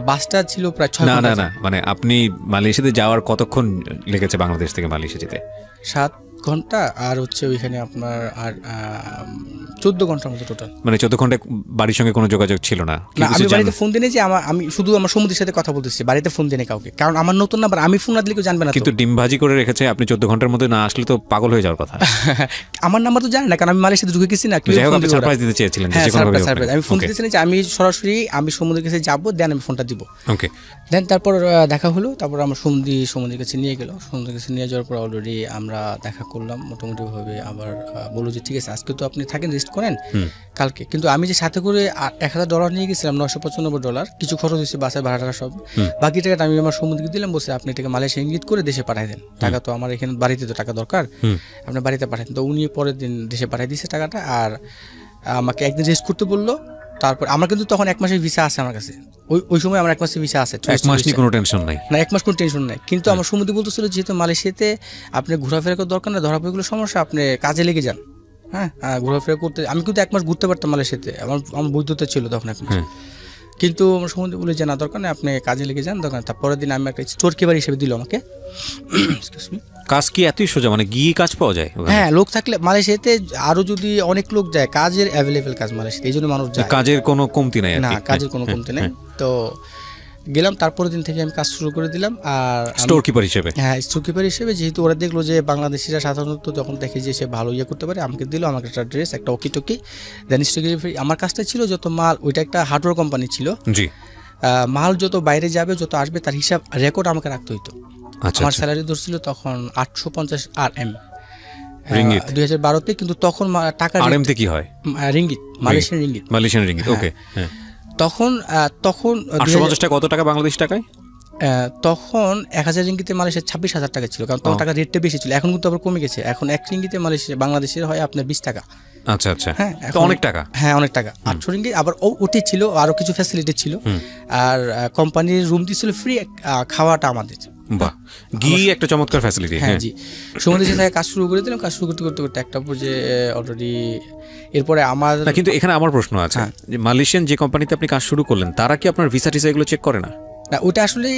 বাসটা ছিল প্রায় 6 ঘন্টা। না, মানে আপনি মালয়েশিয়াতে যাওয়ার কতক্ষণ লেগেছে বাংলাদেশ থেকে মালয়েশিয়া যেতে? 7 ঘন্টা, আর হচ্ছে ওইখানে আপনার আর 14 ঘন্টার মতো টোটাল। মানে 14 ঘন্টা বাড়ির সঙ্গে কোনো যোগাযোগ ছিল না? আমি বাড়িতে ফোন দিনে যে আমি শুধু আমার সমুদ্রের সাথে কথা বলতেছি, বাড়িতে ফোন দিনে কাউকে, কারণ আমার নতুন নাম্বার, আমি ফোন না দিলে কেউ জানবে না। কিন্তু ডিম ভাজি করে রেখেছে, আপনি 14 ঘন্টার মধ্যে না আসলে তো পাগল হয়ে যাওয়ার কথা। আমার নাম্বার তো জানে না, কারণ আমি মালয়েশিয়াতে ঢুকে গেছি না। সারপ্রাইজ দিতে চেয়েছিলেন? আমি ফোন দিতেছি যে আমি সরাসরি আমি সমুদ্রের কাছে যাবো, দেন আমি ফোনটা দিব। ওকে। দেন তারপর দেখা হলো, তারপর আমার সমুদ্রের কাছে নিয়ে গেল। সমুদ্রের কাছে নিয়ে যাওয়ার পর অলরেডি আমরা দেখা করলাম মোটামুটি ভাবে। আবার বললো যে ঠিক আছে, আজকে তো আপনি থাকেন, রেস্ট করেন, কালকে। কিন্তু আমি যে সাথে করে $1000 নিয়ে গেছিলাম, $995, কিছু খরচ হয়েছে, বাসের ভাড়াটা সব। বাকি টাকাটা আমি আমার সমুদ্রকে দিলাম, বসে আপনি এটাকে মালয়েশিয়া ইঙ্গিত করে দেশে পাঠাই দেন। টাকা তো আমার এখানে বাড়িতে তো টাকা দরকার, আপনি বাড়িতে পাঠাতেন। তো উনি পরের দিন দেশে পাঠাই দিয়েছে টাকাটা। আর আমাকে একদিন রেস্ট করতে বললো। তারপর আমার কিন্তু তখন 1 মাসের ভিসা আছে আমার কাছে, ওই সময় আমার 1 মাসের ভিসা আছে। 1 মাস নিয়ে কোনো টেনশন নাই? না, 1 মাস কোনো টেনশন নাই। কিন্তু আমার সমুদ্র বলতেছিল যেহেতু মালয়েশিয়াতে আপনি ঘোরাফেরা করার দরকার না, ধরা পড়ে সমস্যা, আপনি কাজে লেগে যান। হ্যাঁ, ঘোরাফেরা করতে আমি কিন্তু 1 মাস ঘুরতে পারতাম মালয়েশিয়াতে, আমার বৈধতা ছিল তখন 1 মাস। কিন্তু আমার সমুদ্র বলে যে না, দরকার নেই, আপনি কাজে লেগে যান, দরকার। তারপরের দিন আমি একটা স্টোর কিপার হিসেবে দিল আমাকে। কাজ কি এতই সোজা, মানে গিয়ে কাজ পাওয়া যায়? হ্যাঁ, লোক থাকলে মালয়েশিয়াতে আরো যদি অনেক লোক যায়, কাজের অ্যাভেলেবেল কাজ মালয়েশিয়াতে, এই জন্য মানুষ যায়, কাজের কোনো কমতি নাই। না, কাজের কোনো কমতি নেই। তো গেলাম, তারপরের দিন থেকে আমি কাজ শুরু করে দিলাম। আর স্টোর কিপার হিসেবে? হ্যাঁ, স্টোর কিপার হিসেবে। যেহেতু ওরা দেখলো যে বাংলাদেশিরা সাধারণত যখন দেখে যে সে ভালো করতে পারে, আমাকে দিল, আমাকে একটা ড্রেস, একটা ওকি টকি। দেন স্টোর কিপার আমার কাজটা ছিল যত মাল, ওইটা একটা হার্ডওয়্যার কোম্পানি ছিল। জি। মাল যত বাইরে যাবে, যত আসবে, তার হিসাব রেকর্ড আমাকে রাখতে হইতো। আমার স্যালারি ধরছিল তখন 850 RM, 2012-তে। কিন্তু তখন টাকা আরএমতে কি হয়? Ringgit, Malaysian ringgit. ওকে। তখন 850 টাকা কত টাকা বাংলাদেশ টাকায়? তখন 1000 রিঙ্গিতে মালয়েশিয়ার 26,000 টাকা ছিল, কারণ তখন টাকা রেটটা বেশি ছিল। এখন কিন্তু আবার কমে গেছে, এখন 1 রিঙ্গিতে বাংলাদেশের হয় আপনার 20 টাকা। আচ্ছা আচ্ছা, হ্যাঁ, অনেক টাকা। হ্যাঁ, অনেক টাকা। 800 রিঙ্গিত। আবার ওটি ছিল, আরো কিছু ফ্যাসিলিটি ছিল। আর কোম্পানির রুম দিছিল ফ্রি, খাওয়াটা আমাদের বাহ, ঘি একটা চমৎকার ফ্যাসিলিটি। হ্যাঁ জি, সমুদ্র দেশে কাজ শুরু করে দিলাম। কাজ শুরু করতে করতে করতে একটা পর্যায়ে অলরেডি এরপরে আমার কিন্তু এখানে আমার প্রশ্ন আছে, যে মালয়েশিয়ান যে কোম্পানিতে আপনি কাজ শুরু করলেন তারা কি আপনার ভিসা টিসা এগুলো চেক করে না? না, ওটা আসলে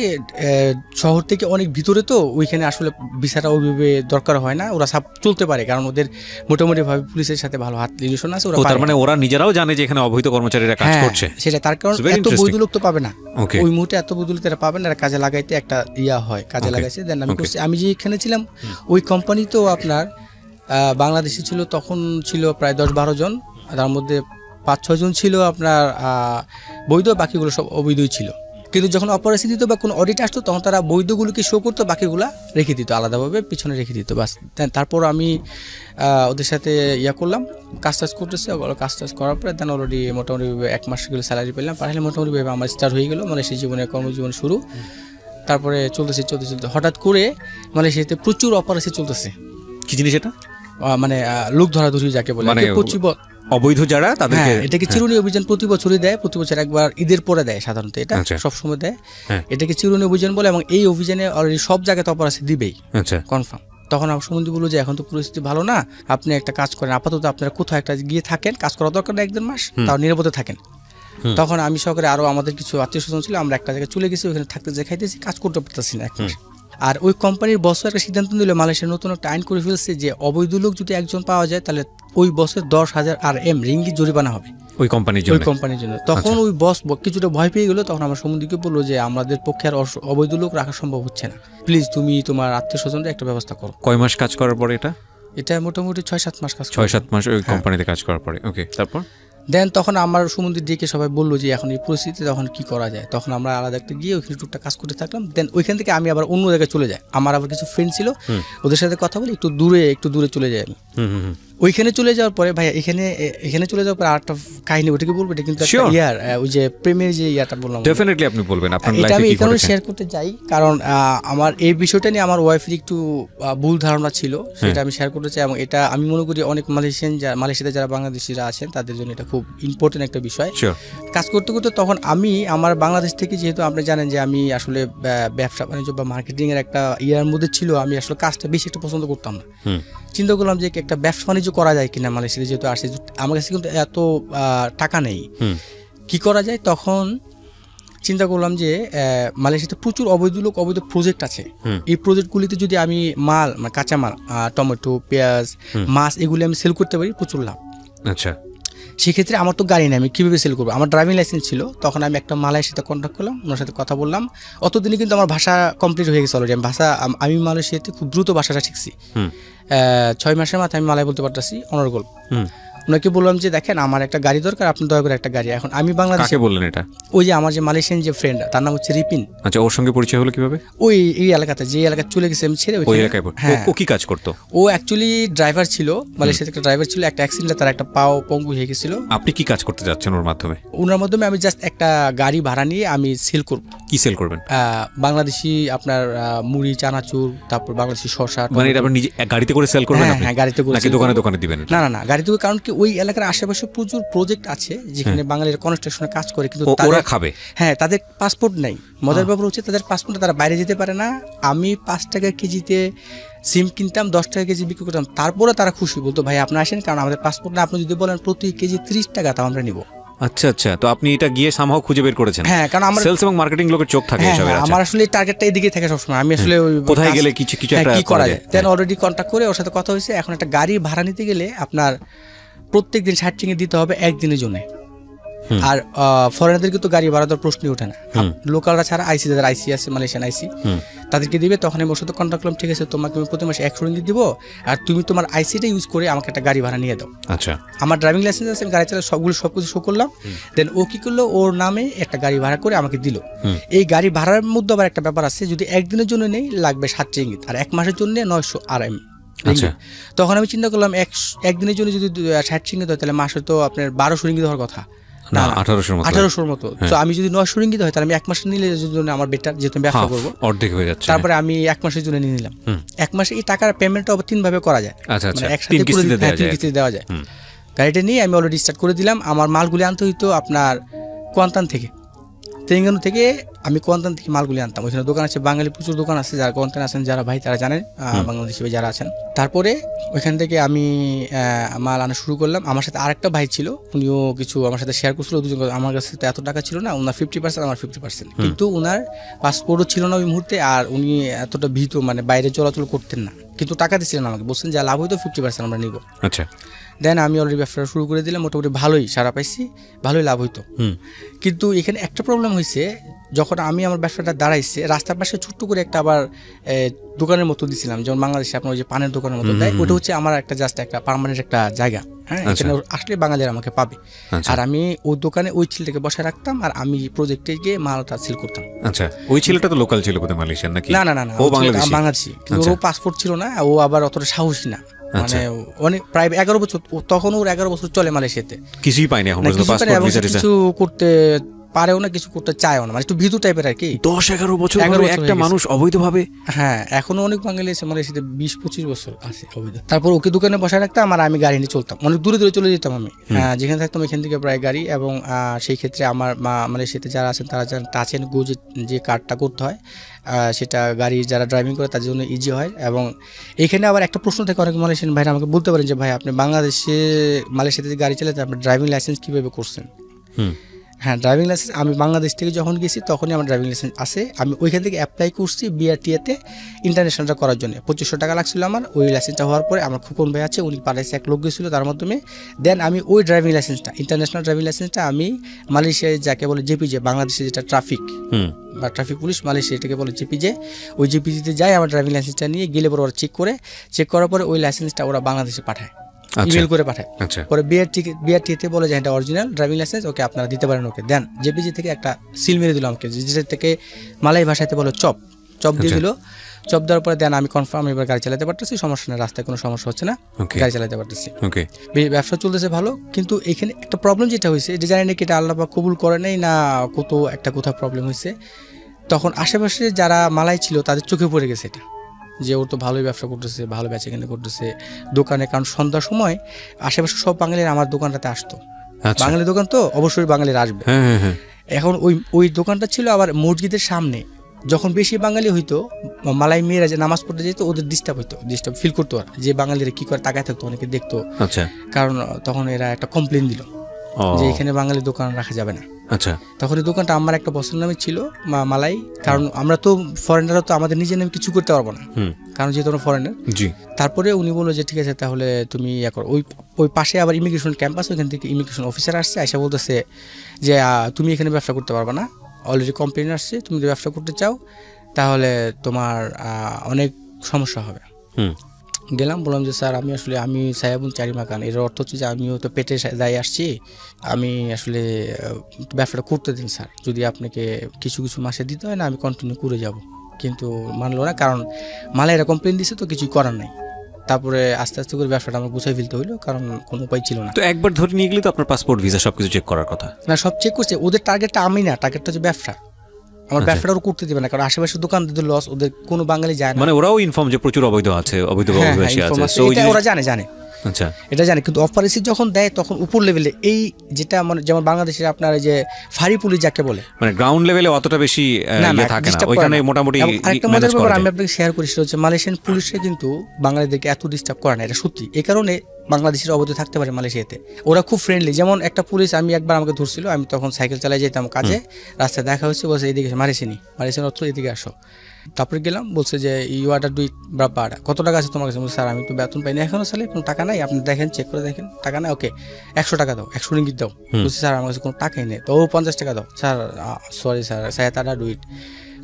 শহর থেকে অনেক ভিতরে, তো ওইখানে আসলে ভিসাটা ওইভাবে দরকার হয় না। ওরা সব চলতে পারে, কারণ ওদের মোটামুটিভাবে পুলিশের সাথে ভালো হাত রিলেশন আছে। তার মানে ওরা নিজেরাও জানে যে এখানে অবৈধ কর্মচারীরা কাজ করছে। সেটা তার কারণ এত বৈধ লোক তো পাবে না ওই মুহূর্তে, এত বৈধ লোক তারা পাবে না। কাজে লাগাইতে একটা হয়, কাজে লাগাইছে। দেন আমি করছি, আমি যে এখানে ছিলাম ওই কোম্পানি তো আপনার বাংলাদেশি ছিল, তখন ছিল প্রায় 10-12 জন। তার মধ্যে 5-6 জন ছিল আপনার বৈধ, বাকিগুলো সব অবৈধই ছিল। কিন্তু যখন অপারেশন দিত বা কোনো অডিট আসতো, তখন তারা বৈধগুলোকে শো করতো, বাকিগুলা রেখে দিত, আলাদাভাবে পিছনে রেখে দিত বাস। তারপর আমি ওদের সাথে করলাম, কাজ টাজ করতেছে। কাজ টাজ করার পরে দেন অলরেডি মোটামুটি 1 মাস স্যালারি পেলাম। পারলে মোটামুটিভাবে আমার স্টার্ট হয়ে গেলো মালয়েশিয়া জীবনে, কর্মজীবন শুরু। তারপরে চলতে হঠাৎ করে মালয়েশিয়াতে প্রচুর অপারেশন চলতেছে। কি জিনিস এটা? মানে লোক ধরাধরি যাকে বলে, অবৈধ যারা তাদেরকে। এটাকে চিরুনি অভিযান প্রতি বছরই দেয়, প্রতি বছর একবার ঈদের পরে দেয় সাধারণত, এটা সবসময় দেয়। এটাকে চিরুনি অভিযান বলে, এবং এই অভিযানে অলরেডি সব জায়গায় তো অপারেশন দিবেই কনফার্ম। তখন আমার সম্বন্ধে বললো যে এখন তো পরিস্থিতি ভালো না, আপনি একটা কাজ করেন, আপাতত আপনারা কোথাও একটা গিয়ে থাকেন, কাজ করা দরকার না 1-1.5 মাস, তাও নিরাপদে থাকেন। তখন আমি সহকারে আরও আমাদের কিছু আত্মীয় স্বজন ছিল, আমরা একটা জায়গায় চলে গেছি, ওখানে থাকতে যে খাইতেছি, কাজ করতে পারতেছি না 1 মাস। আর ওই কোম্পানির বসও একটা সিদ্ধান্ত নিল, মালয়েশিয়ার নতুন একটা আইন করে ফেলছে যে অবৈধ লোক যদি একজন পাওয়া যায়, তাহলে ওই বসের 10,000 RM রিঙ্গিত জরিমানা হবে ওই কোম্পানির জন্য। তখন ওই বস কিছুটা ভয় পেয়ে গেল। তখন আমার সম্বন্ধীকে বললো যে আমাদের পক্ষে আর অবৈধ লোক রাখা সম্ভব হচ্ছে না, প্লিজ তুমি তোমার আত্মীয় স্বজনদের একটা ব্যবস্থা করো। কয় মাস কাজ করার পরে এটা মোটামুটি 6-7 মাস কাজ, 6-7 মাস ওই কোম্পানিতে কাজ করার পরে। ওকে, তারপর দেন তখন আমার সমুদ্রের দিকে সবাই বললো যে এখন এই পরিস্থিতি তখন কি করা যায়। তখন আমরা আলাদা একটা গিয়ে ওইখানে টুকটা কাজ করতে থাকলাম। দেন ওইখান থেকে আমি আবার অন্য জায়গায় চলে যাই। আমার আবার কিছু ফ্রেন্ড ছিল, ওদের সাথে কথা বলি, একটু দূরে চলে যাই আমি। ওইখানে চলে যাওয়ার পরে ভাই এখানে চলে যাওয়ার পরে আরেকটা কাহিনী, ওটাকে বলবো, এটা কিন্তু ওই যে প্রেমের যে বললাম, ডেফিনেটলি আপনি বলবেন আপনার লাইফে কি ঘটেছে। আমি এই কারণে শেয়ার করতে চাই, কারণ আমার এই বিষয়টা নিয়ে আমার ওয়াইফের একটু ভুল ধারণা ছিল, সেটা আমি শেয়ার করতে চাই। এবং এটা আমি মনে করি অনেক মালয়েশিয়াতে যারা বাংলাদেশিরা আছেন তাদের জন্য এটা খুব ইম্পর্টেন্ট একটা বিষয়। কাজ করতে করতে তখন আমি আমার বাংলাদেশ থেকে, যেহেতু আপনি জানেন যে আমি আসলে ব্যবসা বাণিজ্য বা মার্কেটিং এর একটা মধ্যে ছিল, আমি আসলে কাজটা বেশি একটা পছন্দ করতাম না। চিন্তা করলাম যে একটা ব্যবসা বাণিজ্য করা যায় কিনা মালয়েশিয়াতে, যেহেতু আসে আমার কাছে কিন্তু এত টাকা নেই, কি করা যায়। তখন চিন্তা করলাম যে মালয়েশিয়াতে প্রচুর অবৈধ প্রজেক্ট আছে। এই প্রজেক্টগুলিতে যদি আমি কাঁচামাল, টমেটো, পেঁয়াজ, মাছ, এগুলি আমি সেল করতে পারি, প্রচুর লাভ। আচ্ছা, সেক্ষেত্রে আমার তো গাড়ি নেই, আমি কীভাবে সেল করবো? আমার ড্রাইভিং লাইসেন্স ছিল, তখন আমি একটা মালয়ের সাথে কন্ট্যাক্ট করলাম, ওনার সাথে কথা বললাম। অতদিনে কিন্তু আমার ভাষা কমপ্লিট হয়ে গেছে অলরেডি। আমি মালয়েশিয়াতে খুব দ্রুত ভাষাটা শিখছি। 6 মাসের মাথায় আমি মালয় বলতে পারতেছি অনর্গল। ওনাকে বললাম যে দেখেন আমার একটা গাড়ি দরকার, আপনি দয়া করে একটা গাড়ি। এখন আমি বাংলাদেশে বললেন এটা, ওই যে আমার যে মালয়েশিয়ান যে ফ্রেন্ড, তার নাম হচ্ছে রিপিন। আচ্ছা, ওর সঙ্গে পরিচয় হলো কিভাবে? এই এলাকাতে, যে এলাকায় চলে গেছে আমি ছেড়ে, ওই এলাকায়। ও কি কাজ করতো? ও অ্যাকচুয়ালি ড্রাইভার ছিল, মালয়েশিয়াতে একটা ড্রাইভার ছিল। একটা অ্যাক্সিডেন্টে তার একটা পাও পঙ্গু হয়ে গেছিল। আপনি কি কাজ করতে যাচ্ছেন ওর মাধ্যমে? ওনার মাধ্যমে আমি জাস্ট একটা গাড়ি ভাড়া নিয়ে আমি সেল করব। কি সেল করবেন? বাংলাদেশি আপনার মুড়ি, চানাচুর, তারপর বাংলাদেশি শসা। মানে এটা আপনি নিজে গাড়িতে করে সেল করবেন? হ্যাঁ, গাড়িতে করে। নাকি দোকানে দিবেন? না, গাড়িতে করে। কারণ কি ওই এলাকার আশেপাশে প্রচুর প্রজেক্ট আছে যেখানে বাঙালিরা কনস্ট্রাকশনে কাজ করে, কিন্তু ওরা খাবে। হ্যাঁ, তাদের পাসপোর্ট নেই। মজার ব্যাপার হচ্ছে তাদের পাসপোর্টে তারা বাইরে যেতে পারে না। আমি 5 টাকা কেজিতে সিম কিনতাম, 10 টাকা কেজি বিক্রি করতাম, তারপরে তারা খুশি, বলতো ভাই আপনি আসেন, কারণ আমাদের পাসপোর্ট না, আপনি যদি বলেন প্রতি কেজি 30 টাকা, তাও আমরা নিব। আচ্ছা, তো আপনি এটা গিয়ে সামহাও খুঁজে বের করেছেন? হ্যাঁ, কারণ আমার সেলস এবং মার্কেটিং লোকের চোখ থাকে এসবের। আমার আসলে টার্গেটটা এদিকে থাকে সবসময়। আমি আসলে কোথায় গেলে কিছু একটা কি করা যায়। দেন অলরেডি কন্ট্যাক্ট করে ওর সাথে কথা হয়েছে। এখন একটা গাড়ি ভাড়া নিতে গেলে আপনার প্রত্যেক দিন 60 রিঙ্গিত দিতে হবে একদিনের জন্য। আর ফরেনারদেরকে তো গাড়ি ভাড়া দেওয়ার প্রশ্নই ওঠে না। লোকালরা ছাড়া আইসি, যাদের আইসি আছে, মালয়েশিয়ান আইসি, তাদেরকে দিবে। তখন আমি ওর সাথে কন্ট্যাক্ট করলাম, ঠিক আছে তোমাকে আমি প্রতি মাসে 100 রিঙ্গিত দিব, আর তুমি তোমার আইসিটা ইউজ করে আমাকে একটা গাড়ি ভাড়া নিয়ে দাও। আচ্ছা, আমার ড্রাইভিং লাইসেন্স আছে, গাড়ি চালা সবকিছু শো করলাম। দেন ও কি করলো, ওর নামে একটা গাড়ি ভাড়া করে আমাকে দিল। এই গাড়ি ভাড়ার মধ্যে আবার একটা ব্যাপার আছে, যদি একদিনের জন্য নেই লাগবে 7 রিঙ্গিত, আর 1 মাসের জন্য 900 RM। তখন আমি চিন্তা করলাম একদিনের জন্য যদি 60 রিঙ্গিত হয়, তাহলে মাসে তো আপনার 1200 রিঙ্গিত হওয়ার কথা, 1800 মতো। তো আমি যদি 900 রিঙ্গিত হয়, তাহলে আমি 1 মাসের নিলে জন্য আমার বেটার, যেহেতু আমি ব্যবসা করবো, অর্ধেক হয়ে যাচ্ছে। তারপরে আমি 1 মাসের জন্য নিয়ে নিলাম। 1 মাসে এই টাকার পেমেন্টটা 3 ভাবে করা যায়। একসাথে 3 কিস্তি দেওয়া যায়। গাড়িটা নিয়ে আমি অলরেডি স্টার্ট করে দিলাম। আমার মালগুলি আনতে হইতো আপনার কোয়ান্তান থেকে। তেলেঙ্গানা থেকে আমি কোয়ান্তান থেকে মালগুলি আনতাম। ওইখানে দোকান আছে, বাঙালি প্রচুর দোকান আছে, যারা কোয়ান্তান আছেন যারা ভাই তারা জানেন, বাংলাদেশি ভাই যারা আছেন। তারপরে ওইখান থেকে আমি মাল আনা শুরু করলাম। আমার সাথে আরেকটা ভাই ছিল, উনিও কিছু আমার সাথে শেয়ার করছিল। দুজন, আমার কাছে এত টাকা ছিল না, ওনার 50% আমার 50%, কিন্তু ওনার পাসপোর্টও ছিল না ওই মুহূর্তে, আর উনি এতটা ভীত, মানে বাইরে চলাচল করতেন না, কিন্তু টাকা দিচ্ছিলেন আমাকে, বলছেন যা লাভ হইতো 50% আমরা নিব। আচ্ছা, দেন আমি অলরেডি ব্যবসাটা শুরু করে দিলাম, মোটামুটি ভালোই সারা পাইছি, ভালোই লাভ হইতো। কিন্তু এখানে একটা প্রবলেম হয়েছে, যখন আমি আমার ব্যবসাটা দাঁড়াইছে, রাস্তার পাশে ছোট্ট করে একটা আবার দোকানের মতো দিছিলাম, যেমন বাংলাদেশে আপনার ওই যে পানের দোকানের মতো দেয়, ওটা হচ্ছে আমার একটা জাস্ট একটা পার্মানেন্ট একটা জায়গা। হ্যাঁ, এখানে আসলে বাঙালিরা আমাকে পাবে। আর আমি ওই দোকানে ওই ছেলেটাকে বসায় রাখতাম, আর আমি প্রজেক্টে গিয়ে মালটা সেল করতাম। আচ্ছা, ওই ছেলেটা তো লোকাল ছিল বোধহয়, মালয়েশিয়ান নাকি? না, ও বাংলাদেশি, কিন্তু ওর পাসপোর্ট ছিল না, ও আবার অতটা সাহসী না, মানে অনেক প্রায় 11 বছর, তখন ওর 11 বছর চলে মালয়েশিয়াতে, কিছুই পাইনি এখন, কিছু করতে পারেও না, কিছু করতে চায়ও না, মানে একটু ভীতু টাইপের আর কি। 10-11 বছর একটা মানুষ অবৈধভাবে, হ্যাঁ, এখনো অনেক বাঙালি আছে মালয়েশিয়াতে, 20-25 বছর আছে অবৈধ। তারপর ওকে দোকানে বসায় রাখতাম, আর আমি গাড়ি নিয়ে চলতাম, অনেক দূরে দূরে চলে যেতাম আমি, যেখানে থাকতাম এখান থেকে প্রায় গাড়ি। এবং সেই ক্ষেত্রে আমার মালয়েশিয়াতে যারা আছেন তারা জানেন, টাচ এন্ড গো যে কার্ডটা করতে হয়, সেটা গাড়ি যারা ড্রাইভিং করে তাদের জন্য ইজি হয়। এবং এখানে আবার একটা প্রশ্ন থাকে, অনেক মালয়েশিয়ান ভাইরা আমাকে বলতে পারেন যে ভাই, আপনি মালয়েশিয়াতে গাড়ি চালাতে আপনি ড্রাইভিং লাইসেন্স কীভাবে করছেন? হ্যাঁ, ড্রাইভিং লাইসেন্স আমি বাংলাদেশ থেকে যখন গেছি তখনই আমার ড্রাইভিং লাইসেন্স আছে। আমি ওইখান থেকে অ্যাপ্লাই করছি বিআরটিএতে ইন্টারন্যাশনালটা করার জন্য, 2500 টাকা লাগছিল আমার। ওই লাইসেন্সটা হওয়ার পরে আমার খুকন ভাই আছে, উনি পাঠাইছে, এক লোক গেছিলো তার মাধ্যমে। দেন আমি ওই ড্রাইভিং লাইসেন্সটা, ইন্টারন্যাশনাল ড্রাইভিং লাইসেন্সটা আমি মালয়েশিয়ায় যাকে বলে জেপিজে, বাংলাদেশে যেটা ট্রাফিক বা ট্রাফিক পুলিশ, মালয়েশিয়া এটাকে বলে জেপিজে, ওই জেপিজিতে যাই আমার ড্রাইভিং লাইসেন্সটা নিয়ে গেলে পরে ওরা চেক করার পরে ওই লাইসেন্সটা ওরা বাংলাদেশে পাঠায়, ইমেল করে পাঠায়। পরে বিআরটিতে বলে যে এটা অরিজিনাল ড্রাইভিং লাইসেন্স, ওকে আপনারা দিতে পারেন ওকে। দেন জেপিজি থেকে একটা সিল মেরে দিল আমাকে, যেটা থেকে মালয় ভাষাতে বলে চপ দিয়ে দিল। চপ দেওয়ার পরে দেন আমি কনফার্ম এবার গাড়ি চালাতে পারতেছি, সমস্যা নেই, রাস্তায় কোনো সমস্যা হচ্ছে না, গাড়ি চালাতে পারতেছি, ব্যবসা চলতেছে ভালো। কিন্তু এখানে একটা প্রবলেম যেটা হয়েছে, এটা জানি না কি এটা আল্লাহ পাক কবুল করে নাই না কোথাও প্রবলেম হয়েছে, তখন আশেপাশে যারা মালাই ছিল তাদের চোখে পড়ে গেছে এটা, যে ওর তো ভালোই ব্যবসা করতেছে, ভালো বেচাকেনা করতেছে দোকানে। কারণ সন্ধ্যার সময় আশেপাশে সব বাঙালিরা আমার দোকানটাতে আসতো, বাঙালি দোকান তো অবশ্যই বাঙালিরা আসবে। এখন ওই দোকানটা ছিল আবার মসজিদের সামনে, যখন বেশি বাঙালি হইতো, মালাই মেয়েরা যে নামাজ পড়তে যেত, ওদের ডিস্টার্ব ফিল করতো, আর যে বাঙালিরা কি করে তাকায় থাকতো, অনেকে দেখতো। কারণ তখন এরা একটা কমপ্লেন দিল যে এখানে বাঙালি দোকান রাখা যাবে না। আচ্ছা, তখন এই দোকানটা আমার একটা বসের নামে ছিল, মালাই। কারণ আমরা তো ফরেনাররা তো আমাদের নিজের নামে কিছু করতে পারবো না, কারণ যেহেতু আমরা ফরেনার। তারপরে উনি বললো যে ঠিক আছে, তাহলে তুমি করো। ওই পাশে আবার ইমিগ্রেশন ক্যাম্পাস, ওইখান থেকে ইমিগ্রেশন অফিসার আসছে, আইসা বলতেছে যে তুমি এখানে ব্যবসা করতে পারবে না, অলরেডি কমপ্লেন আসছে, তুমি যদি ব্যবসা করতে চাও তাহলে তোমার অনেক সমস্যা হবে। গেলাম, বললাম যে স্যার আমি সাহেবুল চারিমাকান, এর অর্থ হচ্ছে যে আমিও তো পেটে দায় আসছি, আমি আসলে ব্যবসাটা করতে দিন স্যার, যদি আপনাকে কিছু মাসে দিতে হয় না আমি কন্টিনিউ করে যাব। কিন্তু মানলো না, কারণ মালাইরা কমপ্লেন দিছে তো কিছুই করার নাই। তারপরে আস্তে আস্তে করে ব্যবসাটা আমার গুছাই ফেলতে হইলো, কারণ কোনো উপায় ছিল না। তো একবার ধরে নিয়ে গেলে তো আপনার পাসপোর্ট ভিসা সবকিছু চেক করার কথা না, সব চেক করছে। ওদের টার্গেটটা আমি না, টার্গেটটা হচ্ছে ব্যবসা। আমার ব্যবসাটা ওরা করতে দেবে না, কারণ আশেপাশে দোকানদারদের লস, ওদের কোনো বাঙালি যায় না। মানে ওরাও ইনফর্ম যে প্রচুর অবৈধ আছে, ওরা জানে। আচ্ছা, এটা জানে, কিন্তু অপারেশন যখন দেয় তখন উপর লেভেলে এই যেটা মানে যেমন বাংলাদেশের আপনার যে ফাঁড়ি পুলিশ যাকে বলে, মানে গ্রাউন্ড লেভেলে অতটা বেশি থাকে না, ওইখানে মোটামুটি। আরেকটা মজার ব্যাপার আমি আপনাকে শেয়ার করি, সেটা হচ্ছে মালয়েশিয়ান পুলিশে কিন্তু বাঙালিদেরকে এত ডিস্টার্ব করে না, এটা সত্যি। এই কারণে বাংলাদেশের অবৈধ থাকতে পারে মালয়েশিয়াতে, ওরা খুব ফ্রেন্ডলি। যেমন একটা পুলিশ একবার আমাকে ধরছিল, আমি তখন সাইকেল চালাই যেতাম কাজে, রাস্তায় দেখা হচ্ছে, বলছে এদিকে মালয়েশিয়ান অর্থ এদিকে আসো। তারপরে গেলাম, বলছে যে ইউ আর ডু ইট ব্রাপার, কত টাকা আছে তোমার কাছে? স্যার আমি তো বেতন পাইনি এখনো, সালে কোনো টাকা নাই, আপনি দেখেন, চেক করে দেখেন, টাকা নাই, ওকে 100 টাকা দাও, 100 রিঙ্গিত দাও। বলছি স্যার আমার কাছে কোনো টাকাই নেই। তো 50 টাকা দাও। স্যার সরি স্যার, সায়াতারা ডু ইট।